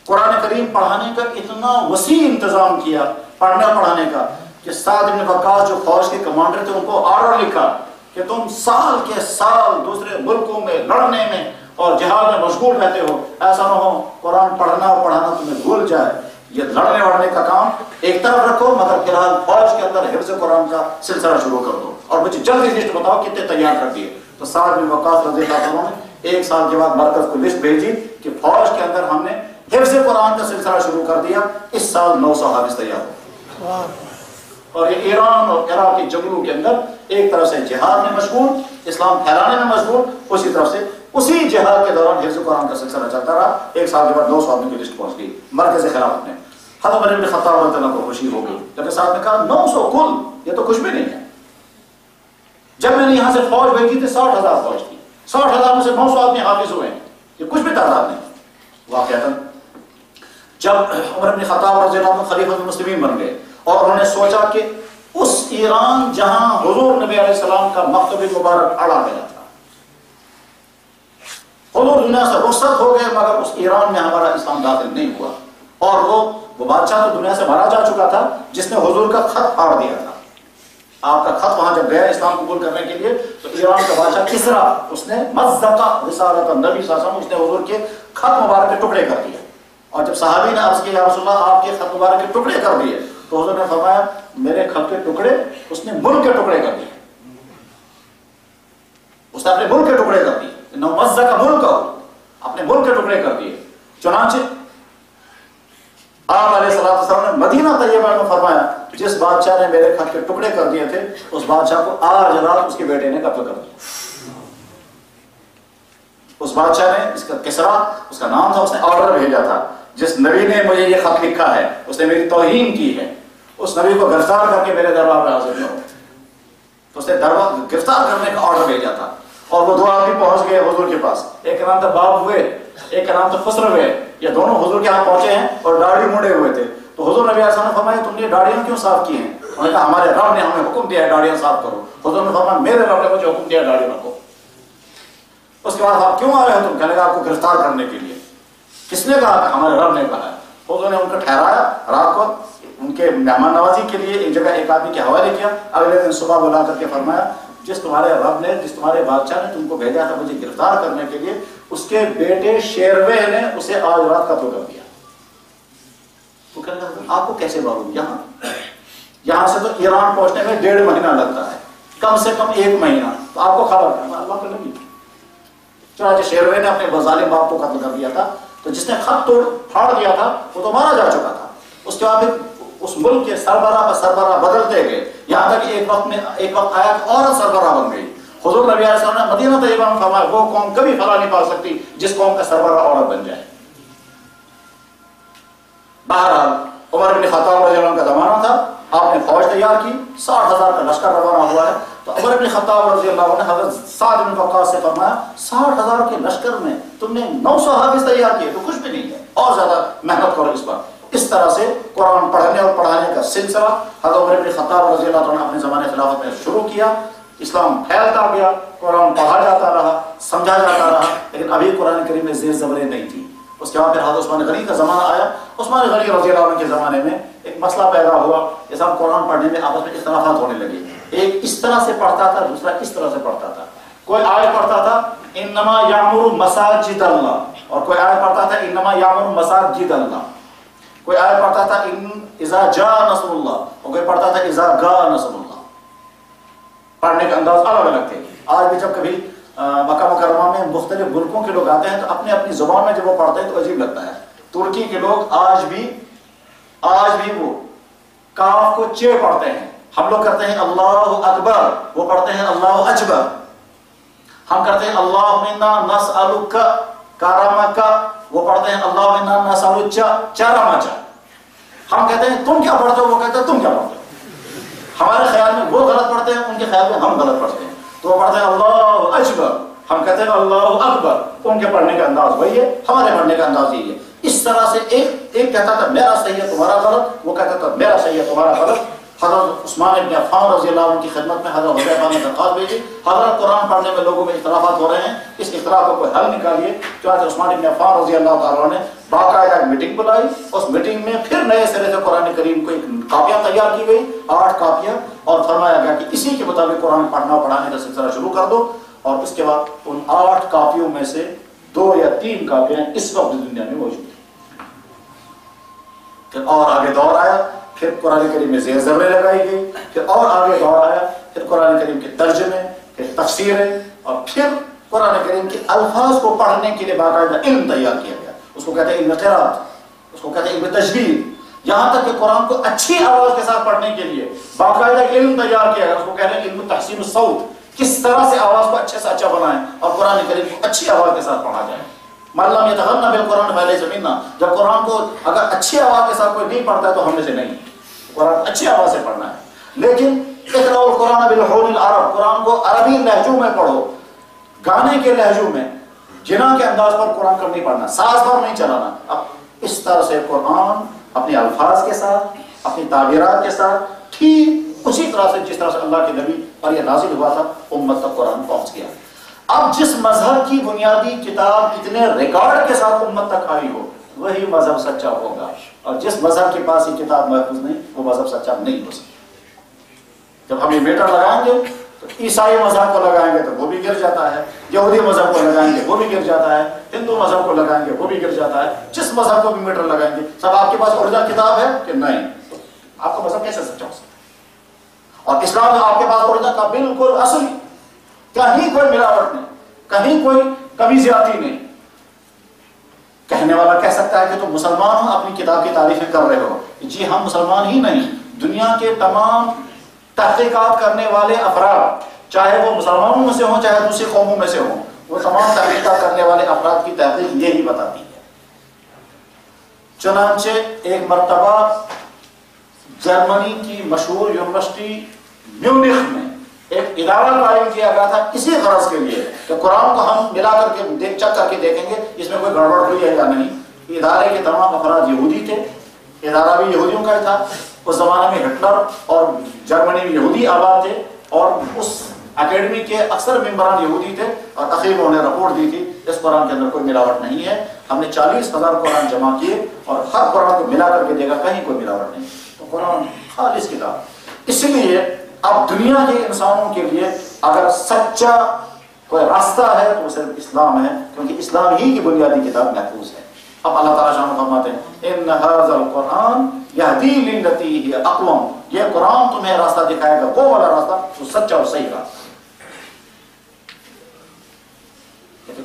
[SPEAKER 1] قرآن کریم پڑھانے کا اتنا وسیع انتظام کیا، پڑھنے پڑھانے کا، کہ سعد بن وقاص جو فوج کے کمانڈر تھے ان کو آرڈر لکھا کہ تم سال کے سال دوسرے ملکوں میں لڑنے میں اور جہاد میں مشغول رہتے ہو، ایسا نہ ہو قرآن پڑھنا اور پڑھانا تمہیں بھول جائے، یہ لڑنے وڑنے کا کام ایک طرف رکھو، مگر فی الحال فوج کے اندر حفظ قرآن کا سلسلہ شروع کر دو، اور مجھے جلدی لسٹ بتاؤ کتنے تیار کر دیے۔ تو سعد بن وقاص رضی اللہ عنہ نے ایک سال کے بعد مرکز کو لسٹ بھیجی کہ فوج کے اندر ہم نے حفظ قرآن کا سلسلہ شروع کر دیا، اس سال 900 حافظ تیار ہو، اور یہ ایران اور عراق کے جنگلوں کے اندر ایک طرف سے جہاد میں مشغول، اسلام پھیلانے میں مشغول، اسی طرف سے اسی جہاد کے دوران حفظ قرآن کا سلسلہ چلتا رہا۔ ایک سال کے بعد 900 آدمی کی لسٹ پہنچ گئی مرکز خلافت میں۔ حضرت عمر بن خطاب رضی اللہ عنہ کو خوشی ہو گئی، جب صاحب نے کہا 900 کل، یہ تو کچھ بھی نہیں ہے۔ جب میں نے یہاں سے فوج بھیجی تھی 60,000 فوج تھی، 60,000 میں سے 900 آدمی حافظ ہوئے ہیں، یہ کچھ بھی تعداد نہیں۔ واقعتاً جب عمر بن خطاب رضی اللہ عنہ خلیفۃ المسلمین بن گئے اور انہوں نے سوچا کہ اس ایران جہاں حضور نبی علیہ السلام کا مکتب مبارک اڑا گیا تھا، حضور دنیا سے رخصت ہو گئے مگر اس ایران میں ہمارا اسلام داخل نہیں ہوا، اور وہ بادشاہ تو دنیا سے مارا جا چکا تھا جس نے حضور کا خط پھاڑ دیا تھا۔ آپ کا خط وہاں جب گیا اسلام قبول کرنے کے لیے تو ایران کا بادشاہ کسرا، اس نے مزقہ رسالت النبی صلی اللہ علیہ وسلم، اس نے حضور کے خط مبارک کے ٹکڑے کر دیے، اور جب صحابی نے عرض کیا یا رسول اللہ آپ کے خط مبارک کے ٹکڑے کر دیے، تو حضور نے فرمایا میرے خط کے ٹکڑے اس نے ملک کے ٹکڑے کر دیے، اس نے اپنے ملک کے ٹکڑے کر دیے، مزقہ ملک اپنے ملک کے ٹکڑے کر دیے۔ چنانچہ آپ علیہ السلام نے مدینہ طیبہ میں فرمایا جس بادشاہ نے میرے خط کے ٹکڑے کر دیے تھے اس بادشاہ کو آج رات اس کے بیٹے نے قتل کر دیا۔ اس بادشاہ نے، اس کا کسرا اس کا نام تھا، اس نے آرڈر بھیجا تھا جس نبی نے مجھے یہ خط لکھا ہے اس نے میری توہین کی ہے، اس نبی کو گرفتار کر کے میرے دربار میں حاضر کرو، تو اس نے گرفتار کرنے کا آرڈر بھیجا تھا، اور وہ دو آدمی پہنچ گئے حضور کے پاس، ایک کا نام تھا باب ہوئے، ایک کا نام تھا خسر ہوئے، یہ دونوں حضور کے یہاں پہنچے ہیں اور داڑھی مونڈے ہوئے تھے۔ تو حضور نبی علیہ السلام نے فرمایا تم نے داڑیاں کیوں صاف کی ہیں؟ انہوں نے کہا ہمارے رب نے ہمیں حکم دیا ہے داڑیاں صاف کرو۔ حضور نے فرمایا میرے رب نے مجھے حکم دیا داڑھی رکھو۔ اس کے بعد آپ کیوں آئے ہو؟ تم کہنے لگا آپ کو گرفتار کرنے کے لیے۔ کس نے کہا؟ کہ ہمارے رب نے کہا ہے۔ حضور نے ان کو ٹھہرایا رات کو، ان کے مہمان نوازی کے لیے ایک جگہ ایک آدمی کے حوالے کیا، اگلے دن صبح بلا کر کے فرمایا جس تمہارے رب نے، جس تمہارے بادشاہ نے تم کو بھیجا تھا مجھے گرفتار کرنے کے لیے، اس کے بیٹے شیروے نے اسے آج رات قتل کر دیا۔ تو کہنے لگا آپ کو کیسے معلوم؟ یہاں سے تو ایران پہنچنے میں 1.5 مہینہ لگتا ہے، کم سے کم 1 مہینہ، تو آپ کو خبر ہے؟ اللہ کا نبی۔ چنانچہ شیروے نے اپنے ظالم باپ کو قتل کر دیا تھا، تو جس نے خط توڑ پھاڑ دیا تھا وہ تو مارا جا چکا تھا. اس کے بعد اس ملک کے سربراہ پر سربراہ بدلتے گئے، یہاں تک ایک وقت آیا کہ عورت سربراہ بن گئی. حضور نبی علیہ السلام نے مدینہ طیبہ میں فرمایا وہ قوم کبھی فلاح نہیں پا سکتی جس قوم کا سربراہ عورت بن جائے. بہرحال عمر بن خطاب رضی اللہ عنہ کا زمانہ تھا، آپ نے فوج تیار کی، 60,000 کا لشکر روانہ ہوا ہے. تو عمر بن خطاب رضی اللہ عنہ نے حضرت سعد بن وقاص سے فرمایا 60,000 کے لشکر میں تم نے 900 حافظ تیار کیے تو کچھ بھی نہیں ہے، اور زیادہ محنت کرو اس پر. اس طرح سے قرآن پڑھنے اور پڑھانے کا سلسلہ حضرت عمر بن خطاب رضی اللہ عنہ نے اپنے زمانے خلافت میں شروع کیا. اسلام پھیلتا گیا، قرآن پڑھا جاتا رہا، سمجھا جاتا رہا، لیکن ابھی قرآن کریم میں زیر زبریں نہیں تھی. اس کے بعد پھر حضرت عثمان غنی کا زمانہ آیا. عثمان غنی رضی اللہ عنہ کے زمانے میں ایک مسئلہ پیدا ہوا، جیسا قرآن پڑھنے میں آپس میں اختلافات ہونے لگے. ایک اس طرح سے پڑھتا تھا، دوسرا اس طرح سے پڑھتا تھا. کوئی آیت پڑھتا تھا انما یعمر مساجد اللہ، اور کوئی آیت پڑھتا تھا انما یعمر مساجد اللہ. کوئی آیت پڑھتا تھا اذا جاء نصر اللہ، اور کوئی پڑھتا تھا اذا گاء نصر اللہ. پڑھنے کے انداز الگ الگ تھے. آج بھی جب کبھی مکہ مکرمہ میں مختلف ملکوں کے لوگ آتے ہیں تو اپنی اپنی زبان میں جب وہ پڑھتے ہیں تو عجیب لگتا ہے. ترکی کے لوگ آج بھی وہ کاف کو چے پڑھتے ہیں. ہم لوگ کرتے ہیں اللہ اکبر، وہ پڑھتے ہیں اللہ اجبر. ہم کرتے ہیں اللہم انا نسألک کرمک، وہ پڑھتے ہیں اللہم انا نسألک چرمک. ہم کہتے ہیں تم کیا پڑھتے ہو، وہ کہتے ہیں تم کیا پڑھتے ہو. ہمارے خیال میں وہ غلط پڑھتے ہیں، ان کے خیال میں ہم غلط پڑھتے ہیں. تو وہ پڑھتے ہیں اللہ اجبر، ہم کہتے ہیں اللہ اکبر. ان کے پڑھنے کا انداز وہی ہے، ہمارے پڑھنے کا انداز یہی ہے. اس طرح سے ایک کہتا تھا میرا صحیح ہے تمہارا غلط، وہ کہتا تھا میرا صحیح ہے تمہارا غلط. حضرت عثمان بن عفان رضی اللہ عنہ کی خدمت میں حضرت حذیفہ نے درخواست بھیجی، حضرت قرآن پڑھنے میں لوگوں میں اختلافات ہو رہے ہیں، اس اختلاف کو کوئی حل نکالیے. چنانچہ عثمان بن عفان رضی اللہ تعالیٰ نے باقاعدہ ایک میٹنگ بلائی. اس میٹنگ میں پھر نئے سرے سے قرآن کریم کو ایک کاپیاں تیار کی گئی، 8 کاپیاں، اور فرمایا گیا کہ اسی کے مطابق قرآن پڑھنا پڑھانے کا سلسلہ شروع کر دو. اور اس کے بعد ان 8 کاپیوں میں سے 2 یا 3 کاپیاں اس وقت دنیا میں موجود ہیں. پھر اور آگے دور آیا، پھر قرآن کریم میں زیر زبریں لگائی گئی. پھر اور آگے دور آیا، پھر قرآن کریم کے ترجمے، پھر تفسیریں، اور پھر قرآن کریم کے الفاظ کو پڑھنے کے لیے باقاعدہ علم تیار کیا گیا. اس کو کہتے ہیں علم قرات، اس کو کہتے ہیں علم تجوید. یہاں تک کہ قرآن کو اچھی آواز کے ساتھ پڑھنے کے لیے باقاعدہ علم تیار کیا گیا. اس کو کہتے ہیں علم تحسین الصوت، کس طرح سے آواز کو اچھے سے اچھا بنائیں اور قرآن کریم کو اچھی آواز کے ساتھ پڑھا جائے. من لم یتغنى بالقرآن فلیس منا، جب قرآن کو اگر اچھی آواز کے ساتھ کوئی نہیں پڑھتا ہے تو ہم میں سے نہیں. قرآن اچھی آواز سے پڑھنا ہے. لیکن اقرأوا القرآن بالحون العرب، قرآن کو عربی لہجوں میں پڑھو، گانے کے لہجوں میں، جنا کے انداز پر قرآن کو نہیں پڑھنا، ساز پر نہیں چلانا. اب اس طرح سے قرآن اپنے الفاظ کے ساتھ، اپنی تعبیرات کے ساتھ، ٹھیک اسی طرح سے جس طرح سے اللہ کے نبی پر یہ نازل ہوا تھا امت تک قرآن پہنچ گیا. اب جس مذہب کی بنیادی کتاب اتنے ریکارڈ کے ساتھ امت تک آئی ہو وہی مذہب سچا ہوگا، اور جس مذہب کے پاس یہ کتاب محفوظ نہیں وہ مذہب سچا نہیں ہو سکتا. جب ہم یہ میٹر لگائیں گے تو عیسائی مذہب کو لگائیں گے تو وہ بھی گر جاتا ہے، یہودی مذہب کو لگائیں گے وہ بھی گر جاتا ہے، ہندو مذہب کو لگائیں گے وہ بھی گر جاتا ہے. جس مذہب کو بھی میٹر لگائیں گے، سب آپ کے پاس اوریجنل کتاب ہے کہ نہیں، آپ کا مذہب کیسے سچا ہو سکتا ہے؟ اور اسلام میں آپ کے پاس اوریجنل کا بالکل اصلی، کہیں کوئی ملاوٹ نہیں، کہیں کوئی کمی زیادتی نہیں. کہنے والا کہہ سکتا ہے کہ تم مسلمان ہو، اپنی کتاب کی تعریفیں کر رہے ہو. جی ہم مسلمان ہی نہیں، دنیا کے تمام تحقیقات کرنے والے افراد، چاہے وہ مسلمانوں میں سے ہوں چاہے دوسری قوموں میں سے ہوں، وہ تمام تحقیقات کرنے والے افراد کی تحقیق یہی بتاتی ہے. چنانچہ ایک مرتبہ جرمنی کی مشہور یونیورسٹی میونخ میں ایک ادارہ قائم کیا گیا تھا اسی غرض کے لیے کہ قرآن کو ہم ملا کر کے چیک کر کے دیکھیں گے اس میں کوئی گڑبڑ ہوئی ہے یا نہیں. ادارے کے تمام افراد یہودی تھے، ادارہ بھی یہودیوں کا ہی تھا. اس زمانے میں ہٹلر اور جرمنی میں یہودی آباد تھے، اور اس اکیڈمی کے اکثر ممبران یہودی تھے. اور اخیر انہوں نے رپورٹ دی تھی اس قرآن کے اندر کوئی ملاوٹ نہیں ہے. ہم نے 40,000 قرآن جمع کیے اور ہر قرآن کو ملا کر کے دیکھا، کہیں کوئی ملاوٹ نہیں. تو قرآن خالص کتاب. اس لیے اب دنیا کے انسانوں کے لیے اگر سچا کوئی راستہ ہے تو وہ صرف اسلام ہے، کیونکہ اسلام ہی کی بنیادی کتاب محفوظ ہے. اب اللہ تعالیٰ شان فرماتے ہیں ان ھذا القرآن یہدی للتی ہی اقوم، یہ قرآن تمہیں راستہ دکھائے گا وہ والا راستہ جو سچا اور صحیح راستہ.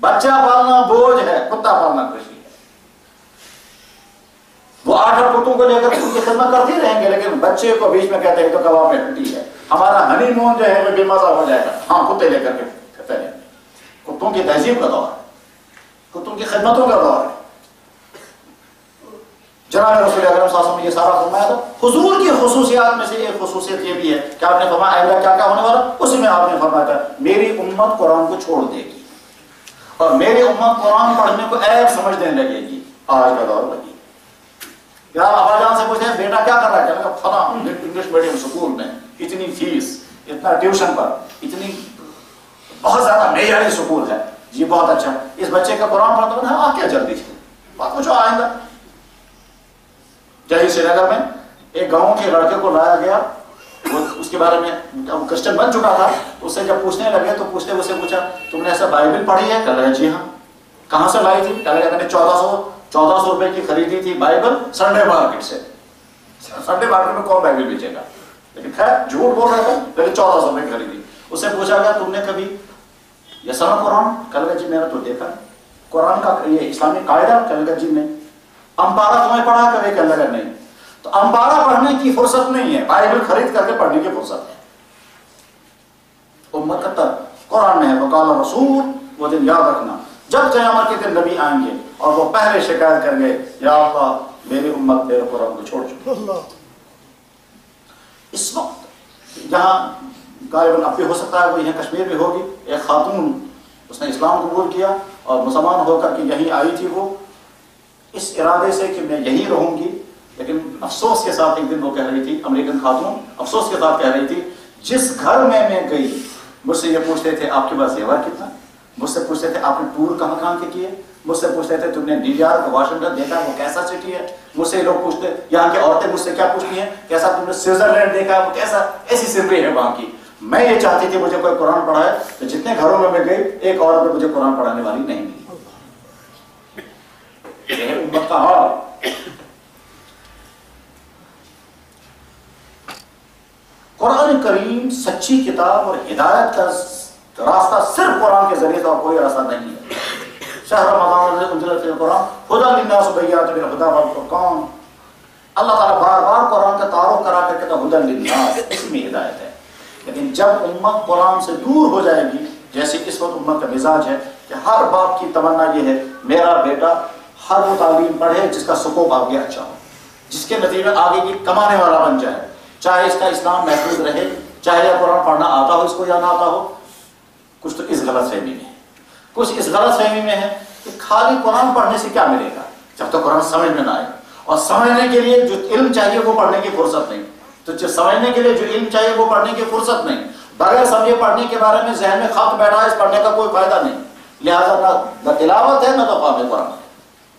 [SPEAKER 1] بچہ پالنا بوجھ ہے، کتا پالنا خوشی ہے۔ وہ 8 کتوں کو لے کر ان کی خدمت کرتے رہیں گے، لیکن بچے کو بیچ میں کہتے ہیں تو کباب میں ہڈی ہے، ہمارا ہنی مون جو ہے وہ بے مزہ ہو جائے گا، ہاں کتے لے کر کے کہتے ہیں۔ کتوں کی تہذیب کا دور ہے، کتوں کی خدمتوں کا دور ہے۔ جناب رسول اکرم صلی اللہ علیہ وسلم نے یہ سارا فرمایا تھا۔ حضور کی خصوصیات میں سے ایک خصوصیت یہ بھی ہے کہ آپ نے فرمایا آئندہ کیا کیا ہونے والا، اسی میں آپ نے فرمایا تھا میری امت قرآن کو چھوڑ دے گی اور میری امت قرآن پڑھنے کو عیب سمجھنے لگے گی۔ آج کا دور لگی یار ابا جان سے پوچھتے ہیں بیٹا کیا کر رہا ہے، کہ فلاں انگلش میڈیم اسکول میں اتنی فیس، اتنا ٹیوشن پر، اتنی بہت زیادہ معیاری اسکول ہے۔ جی بہت اچھا، اس بچے کا قرآن پڑھتا ہے، کیا جلدی سے بات پوچھو آئندہ۔ جیسے سری نگر میں ایک گاؤں کے لڑکے کو لایا گیا، وہ اس کے بارے میں کرسچن بن چکا تھا، اس سے جب پوچھنے لگے تو اس سے پوچھا تم نے ایسا بائبل پڑھی ہے؟ کہنے لگا جی ہاں۔ کہاں سے لائی تھی؟ کہنے لگا میں نے 1400 روپے کی خریدی تھی بائبل سنڈے مارکیٹ سے۔ سنڈے مارکیٹ میں کون بائبل بیچے گا، لیکن خیر جھوٹ بول رہا تھا، لیکن 1400 روپے کی خریدی۔ اس سے پوچھا گیا تم نے کبھی یہ سنا قرآن؟ کہنے لگا جی میں نے تو دیکھا قرآن کا یہ اسلامی قاعدہ، کہنے لگا جی نہیں۔ امپارہ تمہیں پڑھا کبھی؟ کہنے لگا نہیں۔ تو امپارہ پڑھنے کی فرصت نہیں ہے، بائبل خرید کر کے پڑھنے کی فرصت ہے۔ امت کا ترک قرآن میں ہے، وقال رسول، وہ دن یاد رکھنا جب قیامت کے دن نبی آئیں گے اور وہ پہلے شکایت کریں گے یا اللہ میری امت میرے قرآن کو چھوڑ چکی۔ اس وقت جہاں غالباً اب بھی ہو سکتا ہے وہ یہاں کشمیر میں ہوگی، ایک خاتون اس نے اسلام قبول کیا اور مسلمان ہو کر کے یہیں آئی تھی، وہ اس ارادے سے کہ میں یہیں رہوں گی، لیکن افسوس کے ساتھ ایک دن وہ کہہ رہی تھی، امریکن خاتون افسوس کے ساتھ کہہ رہی تھی جس گھر میں گئی مجھ سے یہ پوچھتے تھے آپ کے پاس زیور کتنا، مجھ سے پوچھتے تھے آپ نے ٹور کہاں کہاں کے کیے، مجھ سے پوچھتے تھے تم نے نیو یارک واشنگٹن دیکھا وہ کیسا سٹی ہے، مجھ سے لوگ پوچھتے یہاں کی عورتیں مجھ سے کیا پوچھتی ہیں کیسا تم نے سوئٹزرلینڈ دیکھا وہ کیسا، ایسی سنری ہے وہاں کی۔ میں یہ چاہتی تھی مجھے کوئی قرآن پڑھائے، تو جتنے گھروں میں گئی ایک عورت میں مجھے قرآن پڑھانے والی نہیں ملی۔ یہ ہے امت کا حال۔ قرآن کریم سچی کتاب اور ہدایت کا راستہ صرف قرآن کے ذریعے اور کوئی راستہ نہیں ہے۔ شہر رمضان الذی انزل فیہ القرآن ھدی للناس وبینات من الھدی والفرقان۔ اللہ تعالیٰ بار بار قرآن کا تعارف کرا کر کہتا ھدی للناس، اس میں ہدایت ہے۔ لیکن جب امت قرآن سے دور ہو جائے گی، جیسے اس وقت امت کا مزاج ہے کہ ہر باپ کی تمنا یہ ہے میرا بیٹا ہر وہ تعلیم پڑھے جس کا سکوپ آگے اچھا ہو، جس کے نتیجے میں آگے کی کمانے والا بن جائے، چاہے اس کا اسلام محفوظ رہے، چاہے یہ قرآن پڑھنا آتا ہو اس کو یا نہ آتا ہو۔ کچھ تو اس غلط فہمی میں ہے، کچھ اس غلط فہمی میں ہے کہ خالی قرآن پڑھنے سے کیا ملے گا جب تک قرآن سمجھ میں نہ آئے، اور سمجھنے کے لیے جو علم چاہیے وہ پڑھنے کی فرصت نہیں، تو جو سمجھنے کے لیے جو علم چاہیے وہ پڑھنے کی فرصت نہیں، بغیر سمجھے پڑھنے کے بارے میں ذہن میں خط بیٹھا ہے، اس پڑھنے کا کوئی فائدہ نہیں، لہٰذا نہ تلاوت ہے نہ تو فہم قرآن۔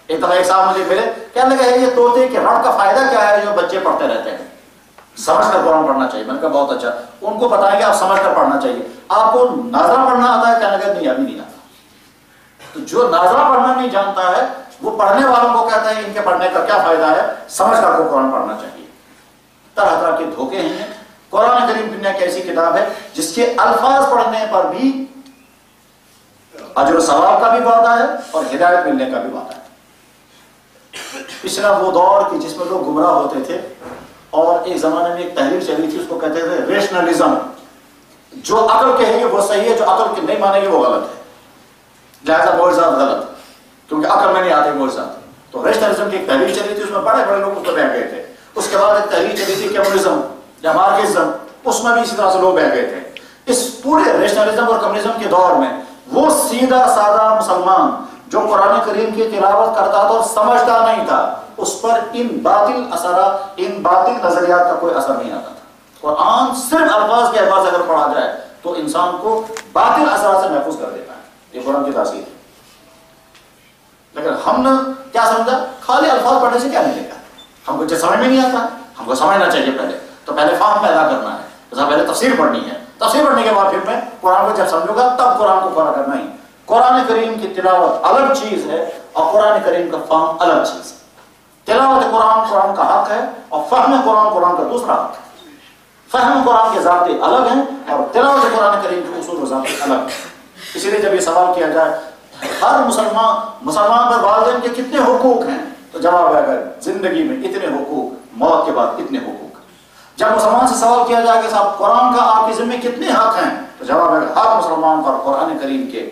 [SPEAKER 1] ایک دفعہ ایک صاحب مجھے ملے، کہنے لگا ہے یہ طوطے کے رٹ کا فائدہ کیا ہے جو بچے پڑھتے رہتے ہیں، سمجھ کر قرآن پڑھنا چاہیے۔ میں نے کہا بہت اچھا، ان کو بتائیں گے آپ سمجھ کر پڑھنا چاہیے۔ آپ کو ناظرہ پڑھنا آتا ہے؟ کہنے لگا نہیں ابھی نہیں آتا۔ تو جو ناظرہ پڑھنا نہیں جانتا ہے وہ پڑھنے والوں کو کہتا ہے ان کے پڑھنے کا کیا فائدہ ہے، سمجھ کر کو قرآن پڑھنا چاہیے۔ طرح طرح کے دھوکے ہیں۔ قرآن کریم دنیا کی ایسی کتاب ہے جس کے الفاظ پڑھنے پر بھی اجر و ثواب کا بھی وعدہ ہے اور ہدایت ملنے کا بھی وعدہ ہے۔ پچھلا وہ دور کی جس میں لوگ گمراہ ہوتے تھے، اور ایک زمانے میں ایک تحریر چلی تھی، اس کو کہتے تھے ریشنلزم، جو عقل کہے گی وہ صحیح ہے، جو عقل کی نہیں مانے گی وہ غلط ہے، لہٰذا معجزات غلط، کیونکہ عقل میں نہیں آتے معجزات۔ تو ریشنلزم کی ایک تحریر چلی تھی، اس میں بڑے بڑے لوگ اس کو بہہ گئے تھے۔ اس کے بعد ایک تحریر چلی تھی کمیونزم یا مارکسزم، اس میں بھی اسی طرح سے لوگ بہہ گئے تھے۔ اس پورے ریشنلزم اور کمیونزم کے دور میں وہ سیدھا سادہ مسلمان جو قرآن کریم کی تلاوت کرتا تھا اور سمجھتا نہیں تھا، اس پر ان باطل اثرات، ان باطل نظریات کا کوئی اثر نہیں آتا تھا۔ قرآن صرف الفاظ کے الفاظ اگر پڑھا جائے تو انسان کو باطل اثرات سے محفوظ کر دیتا ہے، یہ قرآن کی تاثیر ہے۔ لیکن ہم نے کیا سمجھا، خالی الفاظ پڑھنے سے کیا ملے گا، ہم کو جب سمجھ میں نہیں آتا، ہم کو سمجھنا چاہیے پہلے فہم پیدا کرنا ہے، پہلے تفسیر پڑھنی ہے، تفسیر پڑھنے کے بعد پھر میں قرآن کو جب سمجھوں گا تب قرآن کو پڑھا کرنا ہی۔ قرآن کریم کی تلاوت الگ چیز ہے اور قرآن کریم کا فہم الگ چیز ہے۔ تلاوت قرآن کا حق ہے اور فہم قرآن کا دوسرا حق ہے۔ فہم قرآن کے ذاتے الگ ہیں اور تلاوت قرآن کریم کے اصول و ضابطے الگ ہیں۔ اسی لیے جب یہ سوال کیا جائے ہر مسلمان پر والدین کے کتنے حقوق ہیں؟ تو جواب ہے اگر زندگی میں اتنے حقوق، موت کے بعد اتنے حقوق۔ جب مسلمان سے سوال کیا جائے کہ صاحب قرآن کا آپ کے ذمہ کتنے حق ہیں، تو جواب ہے ہر مسلمان پر قرآن کریم کے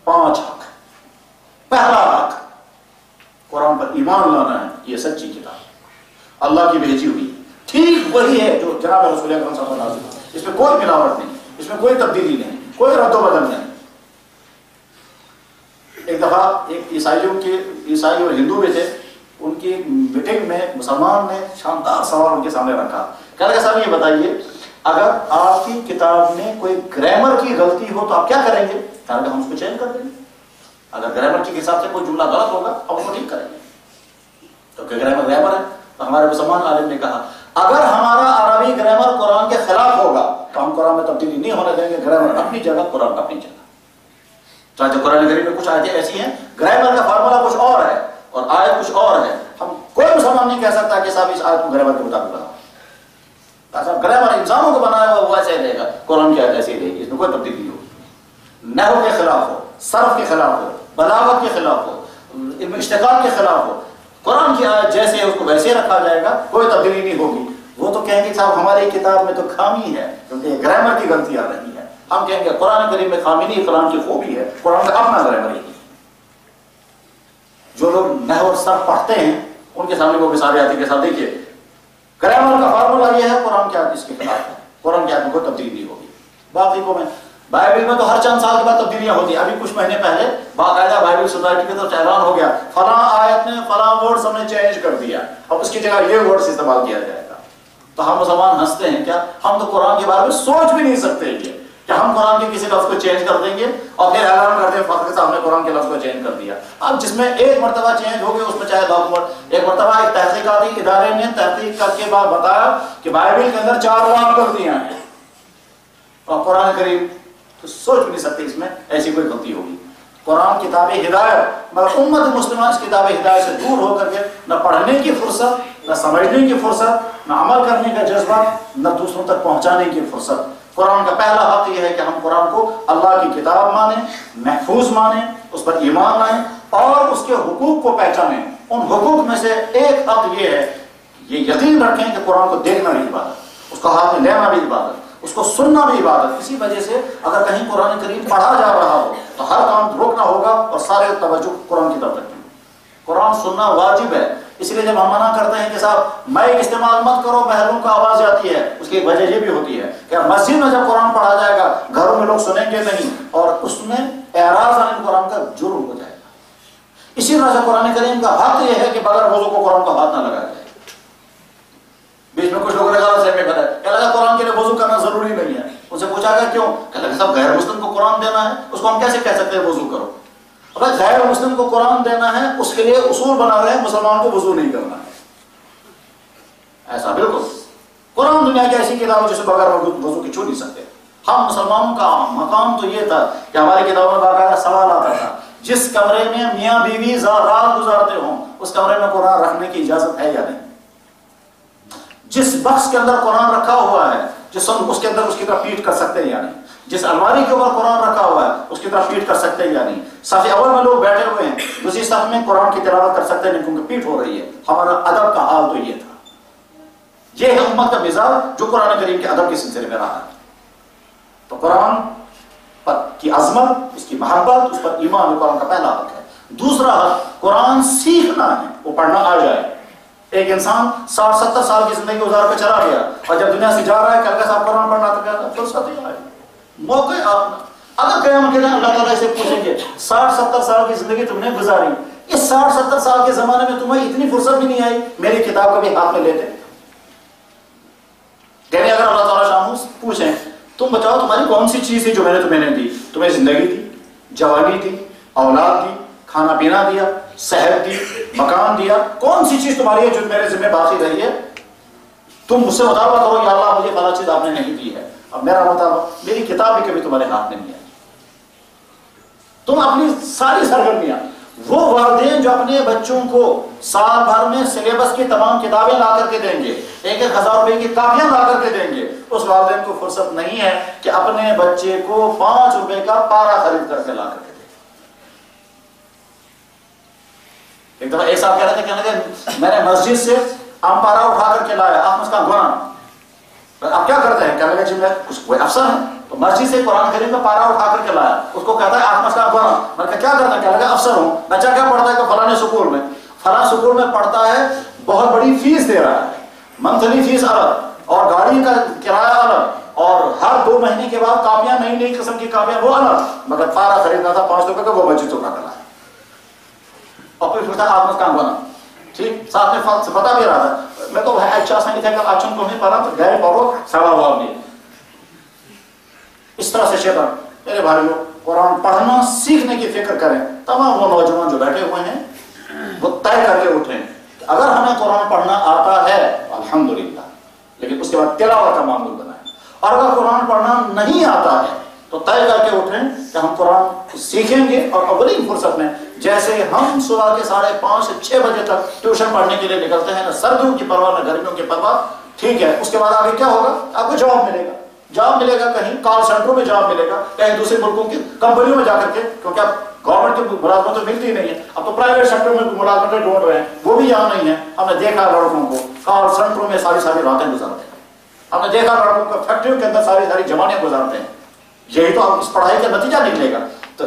[SPEAKER 1] 5 حق۔ پہلا حق قرآن پر ایمان لانا ہے، یہ سچی کتاب اللہ کی بھیجی ہوئی، ٹھیک وہی ہے جو جناب رسول اکرم صلی اللہ علیہ وسلم، اس میں کوئی ملاوٹ نہیں، اس میں کوئی تبدیلی نہیں، کوئی رد و بدل نہیں۔ ایک دفعہ ایک عیسائی اور ہندو بھی تھے، ان کی میٹنگ میں مسلمان نے شاندار سوال ان کے سامنے رکھا، کہا کہ صاحب یہ بتائیے اگر آپ کی کتاب میں کوئی گرامر کی غلطی ہو تو آپ کیا کریں گے؟ کہا کہ ہم اس کو چینج کر دیں گے، اگر گرامر کے حساب سے کوئی جملہ غلط ہوگا ہم اس کو ٹھیک کریں گے۔ تو کہ گرامر ہے، تو ہمارے مسلمان عالم نے کہا اگر ہمارا عربی گرامر قرآن کے خلاف ہوگا تو ہم قرآن میں تبدیلی نہیں ہونے دیں گے، گرامر اپنی جگہ، قرآن اپنی جگہ۔ چاہے قرآن کریم میں کچھ آیتیں ایسی ہیں گرامر کا فارمولا کچھ اور ہے اور آیت کچھ اور ہے، ہم کوئی مسلمان نہیں کہہ سکتا کہ صاحب اس آیت کو گرامر کے مطابق بناؤ، صاحب گرامر انسانوں کو بنایا ہوا وہ ایسے رہے گا، قرآن کی آیت ایسی رہے گی، اس میں کوئی تبدیلی نہیں ہوگی، نحو کے خلاف ہو، صرف کے خلاف ہو، بلاغت کے خلاف ہو، علم اشتقاق کے خلاف ہو، قرآن کی آیت جیسے ہے اس کو ویسے رکھا جائے گا، کوئی تبدیلی نہیں ہوگی۔ وہ تو کہیں گے صاحب ہماری کتاب میں تو خامی ہے کیونکہ گرامر کی غلطی آ رہی ہے، ہم کہیں گے قرآن کریم میں خامی نہیں، قرآن کی خوبی ہے، قرآن کا اپنا گرامر ہی ہے۔ جو لوگ نحو اور صرف پڑھتے ہیں ان کے سامنے وہ مثال آتی کے ساتھ دیکھیے گرامر کا فارمولا یہ ہے، قرآن کی آیت اس کے خلاف ہے، قرآن کی آیت میں کوئی تبدیلی نہیں ہوگی۔ باقی کو میں بائبل میں تو ہر چند سال کے بعد تبدیلیاں ہوتی ہیں، ابھی کچھ مہینے پہلے باقاعدہ بائبل سوسائٹی کی طرف سے اعلان ہو گیا فلاں آیت میں فلاں ورڈز ہم نے چینج کر دیا، اب اس کی جگہ یہ ورڈز استعمال کیا جائے گا۔ تو ہم مسلمان ہنستے ہیں، کیا ہم تو قرآن کے بارے میں سوچ بھی نہیں سکتے کہ ہم قرآن کے کسی لفظ کو چینج کر دیں گے اور پھر اعلان کر دیں فخر صاحب نے قرآن کے لفظ کو چینج کر دیا۔ اب جس میں ایک مرتبہ چینج ہو گیا اس میں چاہے ڈاکومنٹ، ایک مرتبہ ایک تحقیقاتی ادارے نے تحقیق کر کے بعد بتایا کہ بائبل کے اندر 4 لاکھ غلطیاں ہیں اور قرآن کریم تو سوچ بھی نہیں سکتے اس میں ایسی کوئی غلطی ہوگی۔ قرآن کتاب ہدایت، مگر امت مسلمہ اس کتاب ہدایت سے دور ہو کر کے نہ پڑھنے کی فرصت، نہ سمجھنے کی فرصت، نہ عمل کرنے کا جذبہ، نہ دوسروں تک پہنچانے کی فرصت۔ قرآن کا پہلا حق یہ ہے کہ ہم قرآن کو اللہ کی کتاب مانیں، محفوظ مانیں، اس پر ایمان لائیں اور اس کے حقوق کو پہچانیں۔ ان حقوق میں سے ایک حق یہ ہے، یہ یقین رکھیں کہ قرآن کو دیکھنا بھی عبادت، اس کو ہاتھ میں لینا بھی عبادت، اس کو سننا بھی عبادت۔ اسی وجہ سے اگر کہیں قرآن کریم پڑھا جا رہا ہو تو ہر کام روکنا ہوگا اور سارے توجہ قرآن کی طرف رکھیں۔ قرآن سننا واجب ہے، اس لیے جب ہم منع کرتے ہیں کہ صاحب مائک استعمال مت کرو، محلوں کا آواز جاتی ہے، اس کی وجہ یہ بھی ہوتی ہے کہ مسجد میں جب قرآن پڑھا جائے گا گھروں میں لوگ سنیں گے نہیں اور اس میں اعراض عن قرآن کا جرم ہو جائے گا۔ اسی طرح سے قرآن کریم کا حق یہ ہے کہ بغیر وضو کو قرآن کا ہاتھ نہ لگایا جائے۔ بیچ میں کچھ لوگوں نے غلط فہمی کرا ہے، کہا لگا قرآن کے لیے وضو کرنا ضروری نہیں ہے، ان سے پوچھا گیا کیوں؟ کہا لگا صاحب غیر مسلم کو قرآن دینا ہے، اس کو ہم کیسے کہہ سکتے ہیں وضو کرو؟ اگر غیر مسلم کو قرآن دینا ہے اس کے لیے اصول بنا رہے ہیں مسلمان کو وضو نہیں کرنا ہے، ایسا بالکل قرآن دنیا کی ایسی کتاب جسے بغیر وضو کے چھو نہیں سکتے۔ ہم مسلمانوں کا مقام تو یہ تھا کہ ہماری کتابوں میں باقاعدہ سوال آتا تھا جس کمرے میں میاں بیوی رات گزارتے ہوں اس کمرے میں قرآن رکھنے کی اجازت ہے یا نہیں، جس بکس کے اندر قرآن رکھا ہوا ہے جس اس کے اندر اس کی طرف پیٹ کر سکتے ہیں یا نہیں، جس الماری کے اوپر قرآن رکھا ہوا ہے اس کی طرف پیٹ کر سکتے ہیں یا نہیں، صف اول میں لوگ بیٹھے ہوئے ہیں دوسری صف میں قرآن کی تلاوت کر سکتے ہیں کیونکہ پیٹ ہو رہی ہے۔ ہمارا ادب کا حال تو یہ تھا، یہ ہے امت کا مزاج جو قرآن کریم کے ادب کے سلسلے میں رہا ہے۔ تو قرآن پر کی عظمت، اس کی محبت، اس پر ایمان قرآن کا پہلا حق ہے۔ دوسرا حق قرآن سیکھنا ہے، وہ پڑھنا آ جائے۔ ایک انسان 60-70 سال کی زندگی گزار کے چلا گیا اور جب دنیا سے جا رہا ہے کہ صاحب قرآن پڑھنا تو کہتا فرصت ہی آئے موقع آپ اگر قیامت کے دن اللہ تعالیٰ سے پوچھیں گے 60-70 سال کی زندگی تم نے گزاری، اس 60-70 سال کے زمانے میں تمہیں اتنی فرصت بھی نہیں آئی میری کتاب کبھی ہاتھ میں لیتے؟ کہنے اگر اللہ تعالیٰ شاموں پوچھیں تم بتاؤ تمہاری کون سی چیز تھی جو میں نے تمہیں دی؟ تمہیں زندگی دی، جوانی دی، اولاد دی، کھانا پینا دیا، صحت دی، مکان دیا، کون سی چیز تمہاری ہے جو میرے ذمہ باقی رہی ہے؟ تم مجھ سے مطالبہ کرو یا اللہ مجھے فلاں چیز آپ نے نہیں دی ہے، اب میرا مطالبہ میری کتاب بھی کبھی تمہارے ہاتھ میں نہیں آئی۔ تم اپنی ساری سرگرمیاں، وہ والدین جو اپنے بچوں کو سال بھر میں سلیبس کی تمام کتابیں لا کر کے دیں گے، 1,000 روپے کی کاپیاں لا کر کے دیں گے، اس والدین کو فرصت نہیں ہے کہ اپنے بچے کو 5 روپے کا پارا خرید کر کے لا کر کے دے۔ ایک دفعہ ایک صاحب کہہ رہے تھے، کہنے لگے میں نے مسجد سے آم پارا اٹھا کر کے لایا، آپ اس کا گونا اب کیا کرتے ہیں؟ کہنے لگے جی میں کوئی افسر ہے تو مسجد سے قرآن کریم کا پارا اٹھا کر کے لایا، اس کو کہتا ہے آپ اس کا گونا، میں نے کہا کیا کرتا ہے؟ کہنے لگا افسر ہوں۔ بچہ کیا پڑھتا ہے کہ فلاں سکول میں، فلاں سکول میں پڑھتا ہے، بہت بڑی فیس دے رہا ہے، منتھلی فیس الگ اور گاڑی کا کرایہ الگ اور ہر 2 مہینے کے بعد کاپیاں نئی نئی قسم کی کاپیاں وہ الگ، مگر پارا خریدنا تھا 5 روپے کا، وہ مسجد چکا کر لایا اور پھر پوچھتا آپ اس کا گونا، ٹھیک ساتھ میں بتا بھی رہا تھا میں تو اچھا نہیں تھا کہ اچھا کو نہیں پڑھا تو گئے پڑھو سوا باب نہیں۔ اس طرح سے شیطان، میرے بھائیوں قرآن پڑھنا سیکھنے کی فکر کریں۔ تمام وہ نوجوان جو بیٹھے ہوئے ہیں وہ طے کر کے اٹھیں کہ اگر ہمیں قرآن پڑھنا آتا ہے الحمدللہ، لیکن اس کے بعد تلاوت کا معمول بنائیں، اور اگر قرآن پڑھنا نہیں آتا ہے تو طے کر کے اٹھیں کہ ہم قرآن سیکھیں گے، اور اولین فرصت میں جیسے ہم صبح کے 5:30 سے 6 بجے تک ٹیوشن پڑھنے کے لیے نکلتے ہیں، نہ سردیوں کی پرواہ نہ گرمیوں کی پرواہ، ٹھیک ہے، اس کے بعد آگے کیا ہوگا؟ آپ کو جاب ملے گا کہیں کال سینٹروں میں جاب ملے گا، کہیں دوسرے ملکوں کی کمپنیوں میں جا کر کے، کیونکہ اب گورنمنٹ کی ملازمت تو ملتی ہی نہیں ہے، اب تو پرائیویٹ سیکٹر میں ملازمتیں ڈھونڈ رہے ہیں، وہ بھی یہاں نہیں ہے۔ ہم نے دیکھا لڑکوں کو کال سینٹروں میں ساری راتیں گزارتے ہیں، ہم نے دیکھا لڑکوں کو فیکٹریوں کے اندر ساری جمانیں گزارتے ہیں۔ یہی تو اس پڑھائی کا نتیجہ نکلے گا۔ تو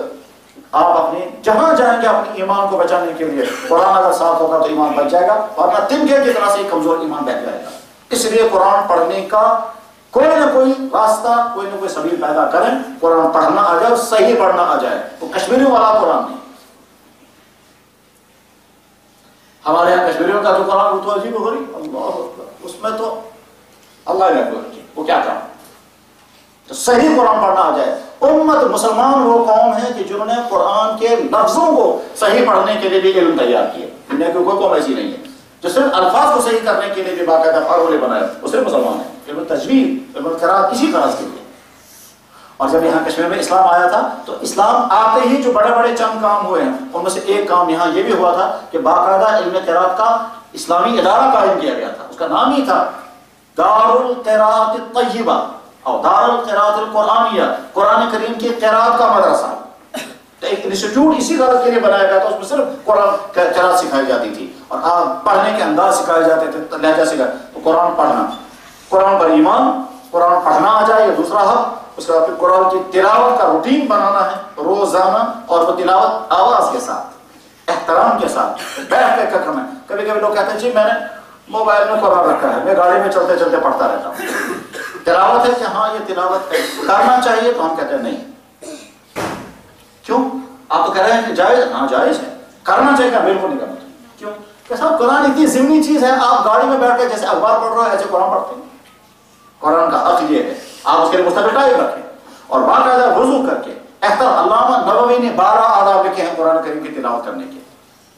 [SPEAKER 1] آپ اپنے جہاں جائیں گے اپنے ایمان کو بچانے کے لیے قرآن اگر ساتھ ہوگا تو ایمان بچ جائے گا، ورنہ تنکے کی طرح سے کمزور ایمان بیٹھ جائے گا۔ اس لیے قرآن پڑھنے کا کوئی نہ کوئی راستہ، کوئی نہ کوئی سبیل پیدا کریں، قرآن پڑھنا آ جائے، صحیح پڑھنا آ جائے، وہ کشمیریوں والا قرآن نہیں۔ ہمارے یہاں کشمیریوں کا جو قرآن وہ تو عجیب و غریب، اللہ اکبر، اس میں تو اللہ وہ کیا کہا، تو صحیح قرآن پڑھنا آ جائے۔ امت مسلمان وہ قوم ہے کہ جنہوں نے قرآن کے لفظوں کو صحیح پڑھنے کے لیے بھی علم تیار کیا، دنیا کی کوئی قوم ایسی نہیں ہے جو صرف الفاظ کو صحیح کرنے کے لیے بھی باقاعدہ فارمولے بنائے، وہ صرف مسلمان ہیں۔ علم تجوید، علم قراءت اسی طرح کے لیے۔ اور جب یہاں کشمیر میں اسلام آیا تھا تو اسلام آتے ہی جو بڑے بڑے چند کام ہوئے ہیں ان میں سے ایک کام یہاں یہ بھی ہوا تھا کہ باقاعدہ علم قراءت کا اسلامی ادارہ قائم کیا گیا تھا، اس کا نام ہی تھا دار القراءت الطیبہ اور دار القراءت القرآنیہ، قرآن کریم کی قراءت کا مدرسہ۔ ایک انسٹیٹیوٹ اسی غرض کے لیے بنایا گیا تھا، اس میں صرف قرآن قراءت سکھائی جاتی تھی اور پڑھنے کے انداز سکھائے جاتے تھے، لہجہ سکھائے، تو قرآن پڑھنا، قرآن پر ایمان، قرآن پڑھنا آ جائے، یہ دوسرا حق۔ اس کے بعد پھر قرآن کی تلاوت کا روٹین بنانا ہے روزانہ، اور وہ تلاوت آواز کے ساتھ، احترام کے ساتھ، بیٹھ کے کرنا ہے۔ کبھی کبھی لوگ کہتے ہیں جی میں نے موبائل میں قرآن رکھا ہے، میں گاڑی میں چلتے چلتے پڑھتا رہتا ہوں۔ تلاوت ہے کہ ہاں یہ تلاوت ہے، کرنا چاہیے، تو ہم کہتے ہیں نہیں۔ کیوں؟ آپ تو کہہ رہے ہیں کہ جائز، ہاں جائز ہے، کرنا چاہیے، بالکل نہیں کرنا چاہیے۔ کیوں کہ صاحب قرآن اتنی ضمنی چیز ہے، آپ گاڑی میں بیٹھ کے جیسے اخبار پڑھ رہے ہو ایسے قرآن پڑھتے ہیں۔ قرآن کا حق یہ ہے آپ اس کے لیے مستقل ٹائم رکھیں اور باقاعدہ وضو کر کے علامہ نووی نے 12 آداب لکھے ہیں قرآن کریم کی تلاوت کرنے کے۔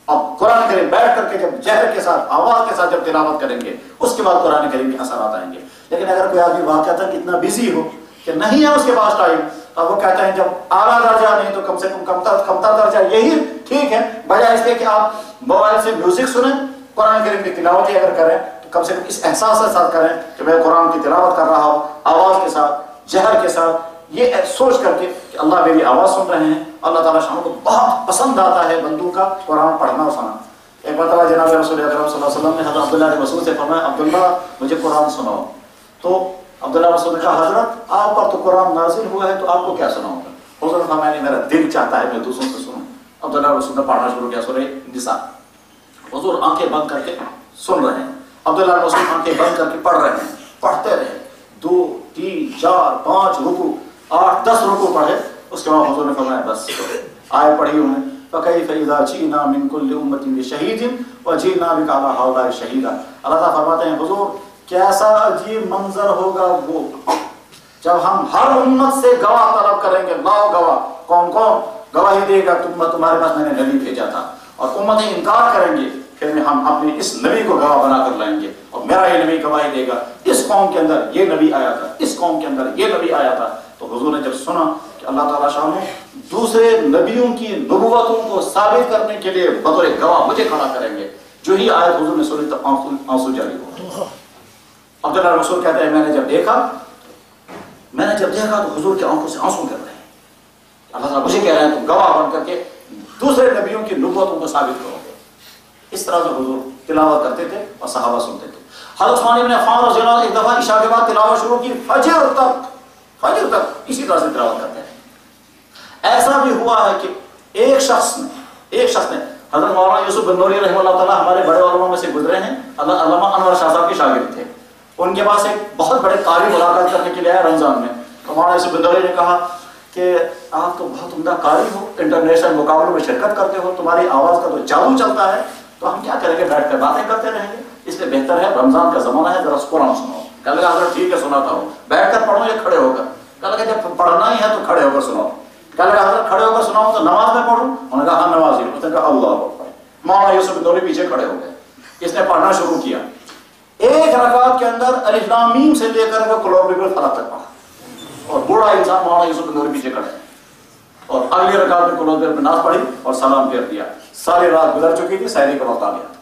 [SPEAKER 1] اب قرآن کریم بیٹھ کر کے جب جہر کے ساتھ، آواز کے ساتھ جب تلاوت کریں گے اس کے بعد قرآن کریم کے اثرات آئیں گے۔ لیکن اگر کوئی آدمی واقعتاً اتنا بزی ہو کہ نہیں ہے اس کے پاس ٹائم، تو وہ کہتے ہیں جب اعلیٰ درجہ نہیں تو کم سے کم کمتر درجہ یہی ٹھیک ہے، بجائے اس لیے کہ آپ موبائل سے میوزک سنیں، قرآن کریم کی تلاوت ہی اگر کریں تو کم سے کم اس احساس کے ساتھ کریں کہ میں قرآن کی تلاوت کر رہا ہوں، آواز کے ساتھ، جہر کے ساتھ، یہ سوچ کر کے کہ اللہ میری آواز سن رہے ہیں۔ اللہ تعالیٰ شام کو بہت پسند آتا ہے بندوں کا قرآن پڑھنا اور سنا۔ ایک مرتبہ جناب رسول اکرم صلی اللہ علیہ وسلم نے حضرت عبداللہ بن مسعود سے فرمایا عبداللہ مجھے قرآن سناؤ، تو عبداللہ رسول نے کہا حضرت آپ پر تو قرآن نازل ہوا ہے تو آپ کو کیا سناؤں گا؟ حضور نے فرمایا میرا دل چاہتا ہے میں دوسروں سے سنوں۔ عبداللہ رسول نے پڑھنا شروع کیا سورہ نساء، حضور آنکھیں بند کر کے سن رہے ہیں، عبداللہ رسول آنکھیں بند کر کے پڑھ رہے ہیں، پڑھتے رہے 2 3 4 5 رکوع 8 10 رکوع پڑھے، اس کے بعد حضور نے فرمایا بس آئے پڑھی ہوں فَكَيْفَ إِذَا جِئْنَا مِنْ كُلِّ أُمَّةٍ بِشَهِيدٍ وَجِئْنَا بِكَ عَلَىٰ هَٰؤُلَاءِ شَهِيدًا۔ اللہ تعالیٰ فرماتے ہیں حضور کیسا عجیب منظر ہوگا وہ جب ہم ہر امت سے گواہ طلب کریں گے، لاؤ گواہ، کون کون گواہی دے گا تمہارے پاس میں نے نبی بھیجا تھا، اور امتیں انکار کریں گے، پھر ہم اپنے اس نبی کو گواہ بنا کر لائیں گے اور میرا یہ نبی گواہی دے گا اس قوم کے اندر یہ نبی آیا تھا، اس قوم کے اندر یہ نبی آیا تھا۔ تو حضور نے جب سنا کہ اللہ تعالیٰ شاہ دوسرے نبیوں کی نبوتوں کو ثابت کرنے کے لیے بطور گواہ مجھے کھڑا کریں گے، جو ہی آیت حضور نے سنی تو آنسو جاری ہو۔ عبداللہ رسول کہتے ہیں میں نے جب دیکھا تو حضور کی آنکھوں سے آنسو گر رہے ہیں۔ اللہ تعالیٰ مجھے کہہ رہے ہیں تم گواہ بن کر کے دوسرے نبیوں کی نبوتوں کو ثابت کرو گے۔ اس طرح سے حضور تلاوت کرتے تھے اور صحابہ سنتے تھے. حضرت عثمان بن عفان رضی اللہ عنہ ایک دفعہ عشاء کے بعد تلاوت شروع کی، فجر تک اسی طرح سے تلاوت کرتے ہیں. ایسا بھی ہوا ہے کہ ایک شخص نے حضرت مولانا یوسف بندوری رحمہ اللہ تعالیٰ ہمارے بڑے علماء میں سے گزرے ہیں، علامہ انور شاہ صاحب کے شاگرد تھے. ان کے پاس ایک بہت بڑے قاری ملاقات کرنے کے لیے آیا رمضان میں. مولانا یوسف بندوری نے کہا کہ آپ تو بہت عمدہ قاری ہو، انٹرنیشنل مقابلوں میں شرکت کرتے ہو، تمہاری آواز کا تو جادو چلتا ہے، تو ہم کیا کریں گے، بیٹھ کر باتیں کرتے رہیں گے، اس لیے بہتر ہے رمضان کا زمانہ ہے ذرا قرآن سناؤ. کہنے لگا حضرت ٹھیک ہے سناتا ہوں. بیٹھ کر پڑھو یا کھڑے ہو کر؟ کہنے لگا جب پڑھنا ہی ہے تو کھڑے ہو کر سناؤ. کہنے لگا حضرت کھڑے ہو کر سناؤں تو نماز میں پڑھوں؟ انہوں نے کہا ہاں نماز ہی. اس نے کہا اللہ اکبر. مولانا یوسف بندوری پیچھے کھڑے ہو گئے. اس نے پڑھنا شروع کیا. ایک رکعت کے اندر الف لام میم سے لے کر وہ قل اعوذ برب الفلق تک پڑھا. اور بوڑھا انسان مولانا یوسف بندوری پیچھے کھڑے اور اگلی رکعت میں قل اعوذ برب الناس پڑھی اور سلام پھیر دیا. ساری رات گزر چکی تھی، سحری کا وقت آ گیا.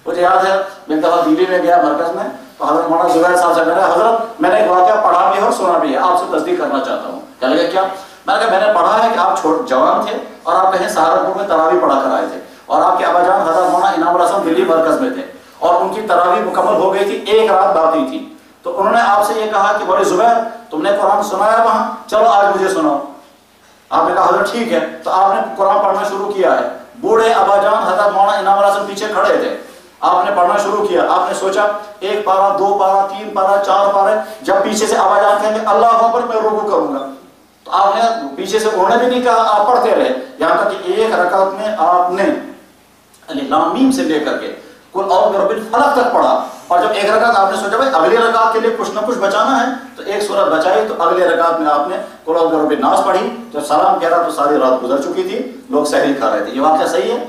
[SPEAKER 1] مجھے یاد ہے میں ایک دفعہ دلی میں گیا مرکز میں، تو حضرت مولانا زبیر صاحب سے کہا حضرت میں نے ایک واقعہ پڑھا بھی ہے اور سنا بھی ہے، آپ سے تصدیق کرنا چاہتا ہوں. کہنے لگا کیا؟ میں نے کہا میں نے پڑھا ہے کہ آپ جوان تھے اور آپ کہیں سہارنپور میں تراویح پڑھا کر آئے تھے اور آپ کے ابا جان حضرت مولانا انعام الحسن دلی مرکز میں تھے اور ان کی تراویح مکمل ہو گئی تھی، ایک رات باقی تھی. تو انہوں نے آپ سے یہ کہا کہ بولے زبیر تم نے قرآن سنایا وہاں، چلو آج مجھے سناؤ. آپ نے کہا حضرت ٹھیک ہے. تو آپ نے قرآن پڑھنا شروع کیا ہے. بوڑھے ابا جان حضرت مولانا انعام الحسن پیچھے کھڑے تھے. آپ نے پڑھنا شروع کیا. آپ نے سوچا ایک پارہ، دو پارہ، تین پارہ، چار پارے. جب پیچھے سے ابا جان کہیں گے اللہ اکبر میں رکوع کروں گا، تو آپ نے پیچھے سے انہوں نے بھی نہیں کہا، آپ پڑھتے رہے یہاں تک کہ ایک رکعت میں آپ نے الف لام میم سے لے کر کے قل اعوذ برب الفلق تک پڑھا. اور جب ایک رکعت آپ نے سوچا بھائی اگلی رکعت کے لیے کچھ نہ کچھ بچانا ہے تو ایک سورت بچائی، تو اگلے رکعت میں آپ نے قل اعوذ برب الناس پڑھی. جب سلام کہہ رہا تو ساری رات گزر چکی تھی، لوگ سحری کھا رہے تھے. یہ واقعہ صحیح ہے؟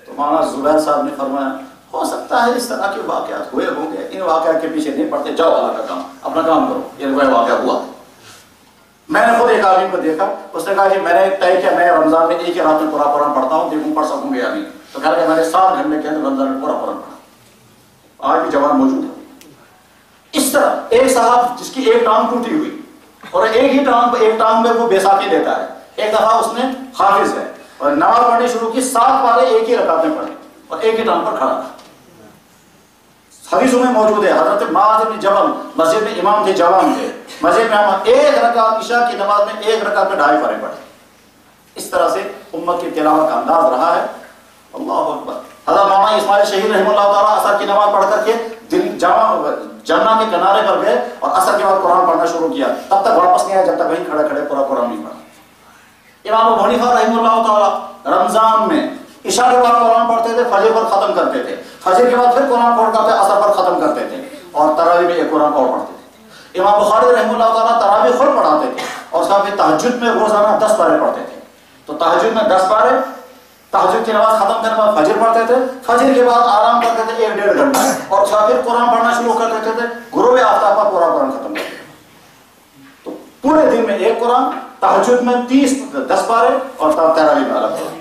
[SPEAKER 1] تو مولانا زبیر صاحب نے فرمایا ہو سکتا ہے اس طرح کے واقعات ہوئے ہوں گے، ان واقعات کے پیچھے نہیں پڑتے، جاؤ اللہ کا کام، اپنا کام کرو. یہ واقعہ ہوا. میں نے خود ایک آدمی کو دیکھا، اس نے کہا کہ میں نے طے کیا میں رمضان میں ایک ہی رات میں پورا قرآن پڑھتا ہوں، دیکھوں پڑھ سکوں گے یا نہیں. تو کہا کہ میں نے 7 گھنٹے کے اندر رمضان میں پورا قرآن پڑھا. آج بھی جوان موجود ہے. اس طرح ایک صاحب جس کی ایک ٹانگ ٹوٹی ہوئی اور ایک ٹانگ میں وہ بیساکھی لیتا ہے. ایک دفعہ اس نے حافظ ہے اور نماز پڑھنی شروع کی، 7 پارے ایک ہی رکعت میں پڑھے اور ایک ہی ٹانگ پر کھڑا تھا. حدیثوں میں موجود ہے حضرت معاذ بن جبل مسجد میں امام تھے، جوان تھے، مسجد میں ہم ایک رکعت عشاء کی نماز میں ایک رکعت میں 2.5 پارے پڑھے. اس طرح سے امت کی تلاوت کا انداز رہا ہے. اللہ اکبر. حضرت مولانا اسماعیل شہید رحمہ اللہ تعالیٰ عصر کی نماز پڑھ کر کے جمنا کے کنارے پر گئے اور عصر کے بعد قرآن پڑھنا شروع کیا. تب تک واپس نہیں آیا جب تک وہیں کھڑے کھڑے پورا قرآن نہیں پڑھا. امام ابو حنیفہ رحمہ اللہ تعالیٰ رمضان میں عشاء کے بعد قرآن پڑھتے تھے، فجر پر ختم کرتے تھے، فجر کے بعد پھر قرآن پڑھ کرتے عصر پر ختم کرتے تھے اور تراویح میں ایک قرآن اور پڑھتے تھے. امام بخاری رحمہ اللہ تعالیٰ تراویح خود پڑھاتے تھے اور اس کا پھر تہجد میں روزانہ 10 پارے پڑھتے تھے. تو تہجد میں 10 پارے، تہجد کی نماز ختم کرنے کے بعد فجر پڑھتے تھے، فجر کے بعد آرام کرتے تھے 1-1.5 گھنٹہ اور اس کا پھر قرآن پڑھنا شروع کر دیتے تھے. غروب آفتاب پر پورا قرآن ختم کرتے تھے. تو پورے دن میں ایک قرآن، تہجد میں 10 پارے اور تراویح میں الگ قرآن.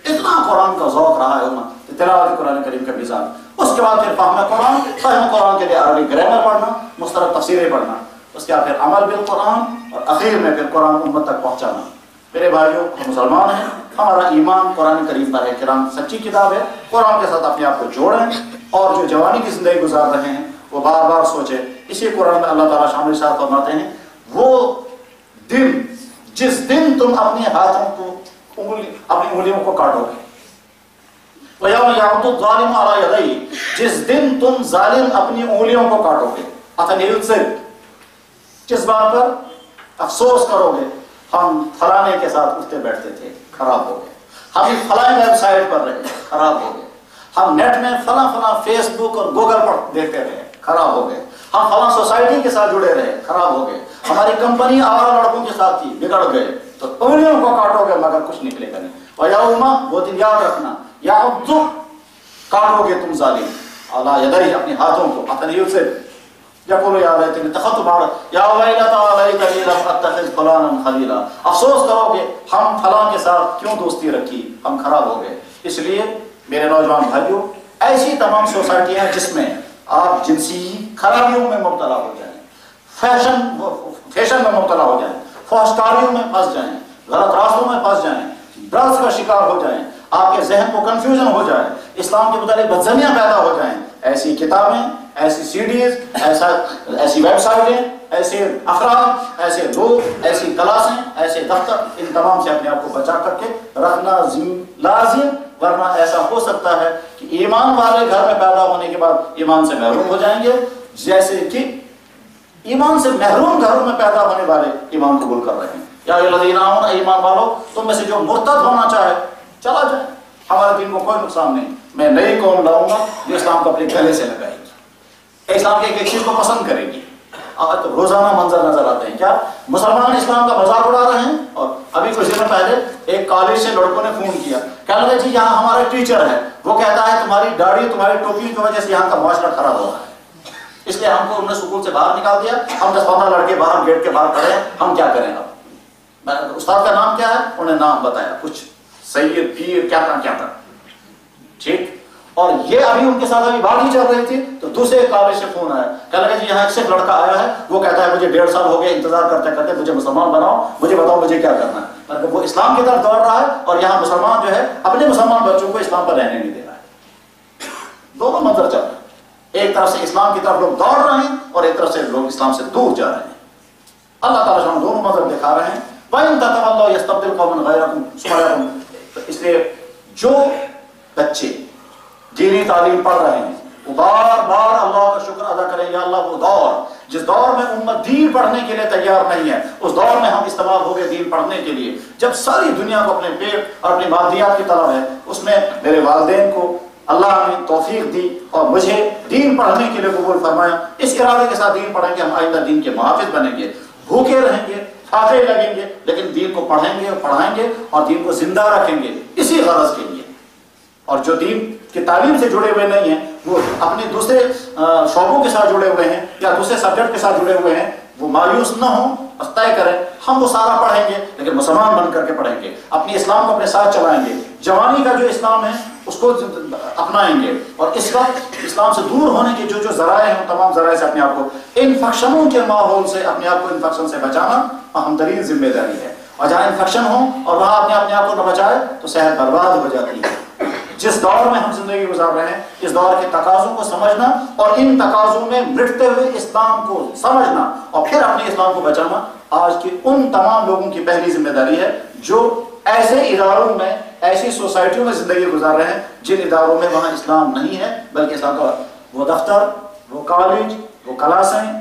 [SPEAKER 1] اتنا قرآن کا ذوق رہا ہے امت. تلاوت قرآن کریم کا نظام. اس کے بعد پھر فہم قرآن کے لیے عربی گرامر پڑھنا، مختلف تفسیریں پڑھنا، اس کے بعد پھر عمل بالقرآن اور اخیر میں پھر قرآن امت تک پہنچانا. میرے بھائیوں، ہم مسلمان ہیں، ہمارا ایمان قرآن کریم پر ہے. کرام سچی کتاب ہے. قرآن کے ساتھ اپنے آپ کو جوڑیں اور جو جوانی کی زندگی گزار رہے ہیں وہ بار بار سوچیں. اسی قرآن میں اللہ تعالیٰ شامل صاحب فرماتے ہیں وہ دن جس دن تم اپنے ہاتھوں کو اپنی انگلیوں کو کاٹو گے، وَيَوْمَ يَعُضُّ الظَّالِمُ عَلَىٰ يَدَيْهِ، جس دن تم ظالم اپنی انگلیوں کو کاٹو گے. کس بات پر افسوس کرو گے؟ ہم فلانے کے ساتھ اٹھتے بیٹھتے تھے، خراب ہو گئے. ہم فلاں ویب سائٹ پر رہے، خراب ہو گئے. ہم نیٹ میں فلاں فیس بک اور گوگل پر دیکھتے رہے، خراب ہو گئے. ہم فلاں سوسائٹی کے ساتھ جڑے رہے، خراب ہو گئے. ہماری کمپنی آوارہ لڑکوں کے ساتھ تھی، بگڑ گئے. تو انگلیوں کو کاٹو گے مگر کچھ نکلے گا نہیں. اور یوم، وہ دن یاد رکھنا، یعض، کاٹو گے تم ظالم، علی یدیہ، اپنے ہاتھوں کو. اتنیل سے یقول یا لیتنی اتخذت مع یا ویلتی لیتنی لم اتخذ فلانا خلیلا. افسوس کرو گے ہم فلاں کے ساتھ کیوں دوستی رکھی، ہم خراب ہو گئے. اس لیے میرے نوجوان بھائیوں، ایسی تمام سوسائٹیاں جس میں آپ جنسی خرابیوں میں مبتلا ہو جائیں، فیشن میں مبتلا ہو جائیں، فحشکاریوں میں پھنس جائیں، غلط راستوں میں پھنس جائیں، ڈرگس کا شکار ہو جائیں، آپ کے ذہن کو کنفیوژن ہو جائے، اسلام کے متعلق بدظنیاں پیدا ہو جائیں، ایسی کتابیں، ایسی CDs، ایسی ویب سائٹیں، ایسے افراد، ایسے لوگ، ایسی کلاسیں، ایسے دفتر، ان تمام سے اپنے آپ کو بچا کر کے رکھنا لازم، ورنہ ایسا ہو سکتا ہے کہ ایمان والے گھر میں پیدا ہونے کے بعد ایمان سے محروم ہو جائیں گے، جیسے کہ ایمان سے محروم گھروں میں پیدا ہونے والے ایمان قبول کر رہے ہیں۔ یا الذین آمنوا، ایمان والو، تم میں سے جو مرتد ہونا چاہے چلا جائے، ہمارے دین کو کوئی نقصان نہیں، میں نئی قوم لاؤں گا جو اسلام کو اپنے گلے سے لگائے گی، اسلام کی ایک چیز کو پسند کرے گی۔ تو روزانہ منظر نظر آتے ہیں، کیا مسلمان اسلام کا مذاق اڑا رہے ہیں؟ اور ابھی کچھ دنوں پہلے ایک کالج سے لڑکوں نے فون کیا، کہنے لگے جی یہاں ہمارا ٹیچر ہے، وہ کہتا ہے تمہاری داڑھی تمہاری ٹوپی کی وجہ سے یہاں کا معاشرہ خراب ہو رہا ہے، اس لیے ہم کو انہوں نے اسکول سے باہر نکال دیا، ہم 10-15 لڑکے باہر گیٹ کے باہر کھڑے ہیں، ہم کیا کریں اب؟ استاد کا نام کیا ہے؟ انہوں نے نام بتایا، کچھ سید پیر کیا تھا، ٹھیک۔ اور یہ ابھی ان کے ساتھ ابھی بات ہی چل رہی تھی تو دوسرے کالج سے فون آیا، کہنے لگے جی یہاں ایک صرف لڑکا آیا ہے، وہ کہتا ہے مجھے 1.5 سال ہو گئے انتظار کرتے کرتے، مجھے مسلمان بناؤ، مجھے بتاؤ مجھے کیا کرنا ہے۔ مطلب وہ اسلام کی طرف دوڑ رہا ہے اور یہاں مسلمان جو ہے اپنے مسلمان بچوں کو اسلام پر رہنے نہیں دے رہا ہے۔ دونوں منظر چل رہے ہیں، ایک طرف سے اسلام کی طرف لوگ دوڑ رہے ہیں اور ایک طرف سے لوگ اسلام سے دور جا رہے ہیں۔ اللہ تعالیٰ ہم دونوں منظر دکھا رہے ہیں۔ وَإِن تَتَوَلَّوْا يَسْتَبْدِلْ قَوْمًا غَيْرَكُمْ ثُمَّ لَا يَكُونُوا، اس لیے جو بچے دینی تعلیم پڑھ رہے ہیں وہ بار بار اللہ کا شکر ادا کریں، یا اللہ وہ دور جس دور میں امت دین پڑھنے کے لیے تیار نہیں ہے، اس دور میں ہم استعمال ہو گئے دین پڑھنے کے لیے، جب ساری دنیا کو اپنے پیٹ اور اپنی مادیات کی طلب ہے، اس میں میرے والدین کو اللہ نے توفیق دی اور مجھے دین پڑھنے کے لیے قبول فرمایا، اس ارادے کے ساتھ دین پڑھیں گے، ہم آئندہ دین کے محافظ بنیں گے، بھوکے رہیں گے، فاتح لگیں گے، لیکن دین کو پڑھیں گے اور پڑھائیں گے اور دین کو زندہ رکھیں گے اسی غرض کے لیے۔ اور جو دین کی تعلیم سے جڑے ہوئے نہیں ہیں، وہ اپنے دوسرے شعبوں کے ساتھ جڑے ہوئے ہیں یا دوسرے سبجیکٹ کے ساتھ جڑے ہوئے ہیں، وہ مایوس نہ ہوں، طے کریں ہم وہ سارا پڑھیں گے لیکن مسلمان بن کر کے پڑھیں گے، اپنی اسلام کو اپنے ساتھ چلائیں گے، جوانی کا جو اسلام ہے اس کو اپنائیں گے، اور اس وقت اسلام سے دور ہونے کے جو ذرائع ہیں ان تمام ذرائع سے اپنے آپ کو، انفیکشنوں کے ماحول سے اپنے آپ کو انفیکشن سے بچانا اہم ترین ذمہ داری ہے۔ اور جہاں انفیکشن ہو اور وہاں اپنے آپ کو نہ بچائے تو صحت برباد ہو جاتی ہے۔ جس دور میں ہم زندگی گزار رہے ہیں، اس دور کے تقاضوں کو سمجھنا اور ان تقاضوں میں مٹتے ہوئے اسلام کو سمجھنا اور پھر اپنے اسلام کو بچانا آج کے ان تمام لوگوں کی پہلی ذمہ داری ہے جو ایسے اداروں میں، ایسی سوسائٹیوں میں زندگی گزار رہے ہیں جن اداروں میں وہاں اسلام نہیں ہے، بلکہ اسلام کا وہ دفتر، وہ کالج، وہ کلاسیں،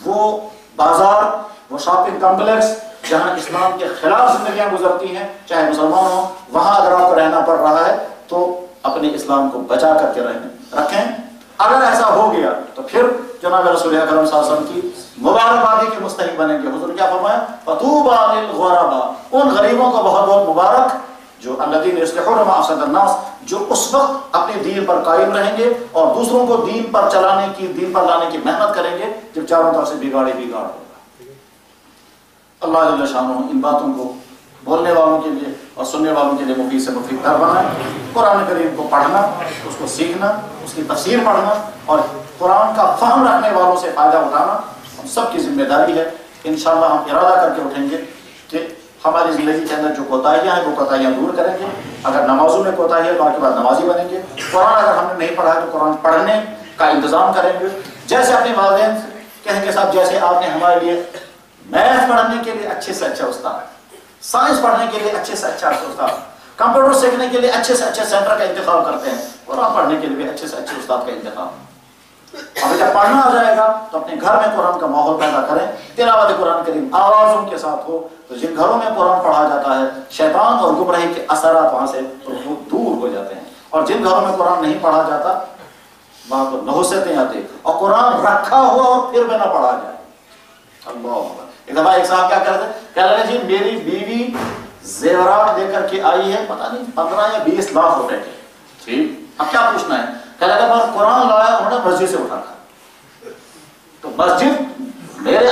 [SPEAKER 1] وہ بازار، وہ شاپنگ کمپلیکس جہاں اسلام کے خلاف زندگیاں گزرتی ہیں، چاہے مسلمان ہوں، وہاں اگر آپ کو رہنا پڑ رہا ہے تو اپنے اسلام کو بچا کر کے رکھیں۔ اگر ایسا ہو گیا تو پھر جناب رسول اکرم صلی اللہ علیہ وسلم کی مبارکبادی کے مستحق بنیں گے۔ حضور کیا فرمایا؟ فطوبى للغرباء، ان غریبوں کو بہت بہت مبارک جو الذین یصلحون ما افسد الناس، جو اس وقت اپنے دین پر قائم رہیں گے اور دوسروں کو دین پر چلانے کی، دین پر لانے کی محنت کریں گے جب چاروں طرف سے بگاڑ ہوگا۔ اللہ جل شانہ ان باتوں کو بولنے والوں کے لیے اور سننے والوں کے لیے مفید سے مفید تر بنائیں۔ قرآن کریم کو پڑھنا، اس کو سیکھنا، اس کی تفسیر پڑھنا اور قرآن کا فہم رکھنے والوں سے فائدہ اٹھانا ہم سب کی ذمہ داری ہے۔ انشاءاللہ ہم ارادہ کر کے اٹھیں گے کہ ہماری زندگی کے اندر جو کوتاہیاں ہیں وہ کوتاہیاں دور کریں گے۔ اگر نمازوں میں کوتاہی ہے تو آج کے بعد نمازی بنیں گے۔ قرآن اگر ہم نے نہیں پڑھا ہے تو قرآن پڑھنے کا انتظام کریں گے، جیسے اپنے والدین کہیں گے صاحب جیسے آپ نے ہمارے لیے میتھ پڑھنے کے لیے اچھے سے اچھا استاد، سائنس پڑھنے کے لیے اچھے سے اچھا استاد، کمپیوٹر سیکھنے کے لیے اچھے سے اچھے سینٹر کا انتخاب کرتے ہیں، قرآن پڑھنے کے لیے بھی اچھے سے اچھے استاد کا انتخاب۔ اب جب پڑھنا آ جائے گا تو اپنے گھر میں قرآن کا ماحول پیدا کریں، تلاوت قرآن کریم آوازوں کے ساتھ ہو، تو جن گھروں میں قرآن پڑھا جاتا ہے شیطان اور گمراہی کے اثرات وہاں سے دور ہو جاتے ہیں، اور جن گھروں میں قرآن نہیں پڑھا جاتا وہاں پر نحوستیں آتے اور قرآن رکھا ہوا اور پھر بھی نہ پڑھا جائے۔ اللہ ایک دفعہ ایک صاحب کیا کرتے کہہ رہے جی میری بیوی زیورات لے کر کے آئی ہے، پتہ نہیں 15 یا 20 لاکھ روپے کے، ٹھیک، اب کیا پوچھنا ہے؟ کہہ رہا میں قرآن لایا انہوں نے مسجد سے اٹھا کر، تو مسجد میرے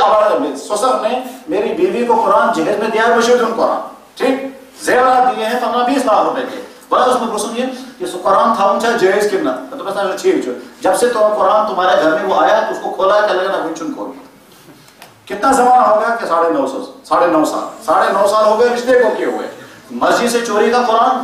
[SPEAKER 1] سسر نے میری بیوی کو قرآن جہیز میں دیا ہے، مشہور قرآن، ٹھیک، زیورات دیے ہیں 15-20 لاکھ روپے کے، بڑا اس میں پوچھوں یہ کہ قرآن تھا ان سے جہیز کرنا، تو بس ٹھیک، جب سے تو قرآن تمہارے گھر میں وہ آیا تو اس کو کھولا ہے کہ لگا نہ کنچن کھول، کتنا زمانہ ہو گیا کہ 9.5 سال ہو گئے رشتے کو کیے ہوئے، مسجد سے چوری کا قرآن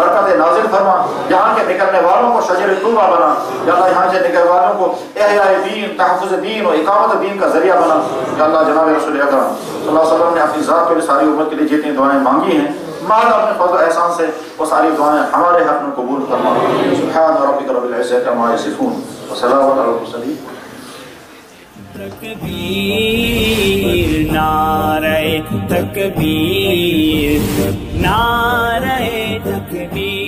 [SPEAKER 1] برکت نازل فرما، یہاں کے نکلنے والوں کو شجر طوبہ بنا، یا اللہ یہاں سے نکلنے والوں کو احیاء دین، تحفظ دین و اقامت دین کا ذریعہ بنا، یا اللہ جناب رسول اکرم صلی اللہ علیہ وسلم نے اپنی ذات کے لیے ساری امت کے لیے جتنی دعائیں مانگی ہیں، مالا اپنے فضل و احسان سے وہ ساری دعائیں ہمارے حق میں قبول فرما۔ سبحان ربک رب العزت عما یصفون وسلام علی المرسلین۔
[SPEAKER 2] تکبیر نعرہ تکبیر، نعرہ تکبیر۔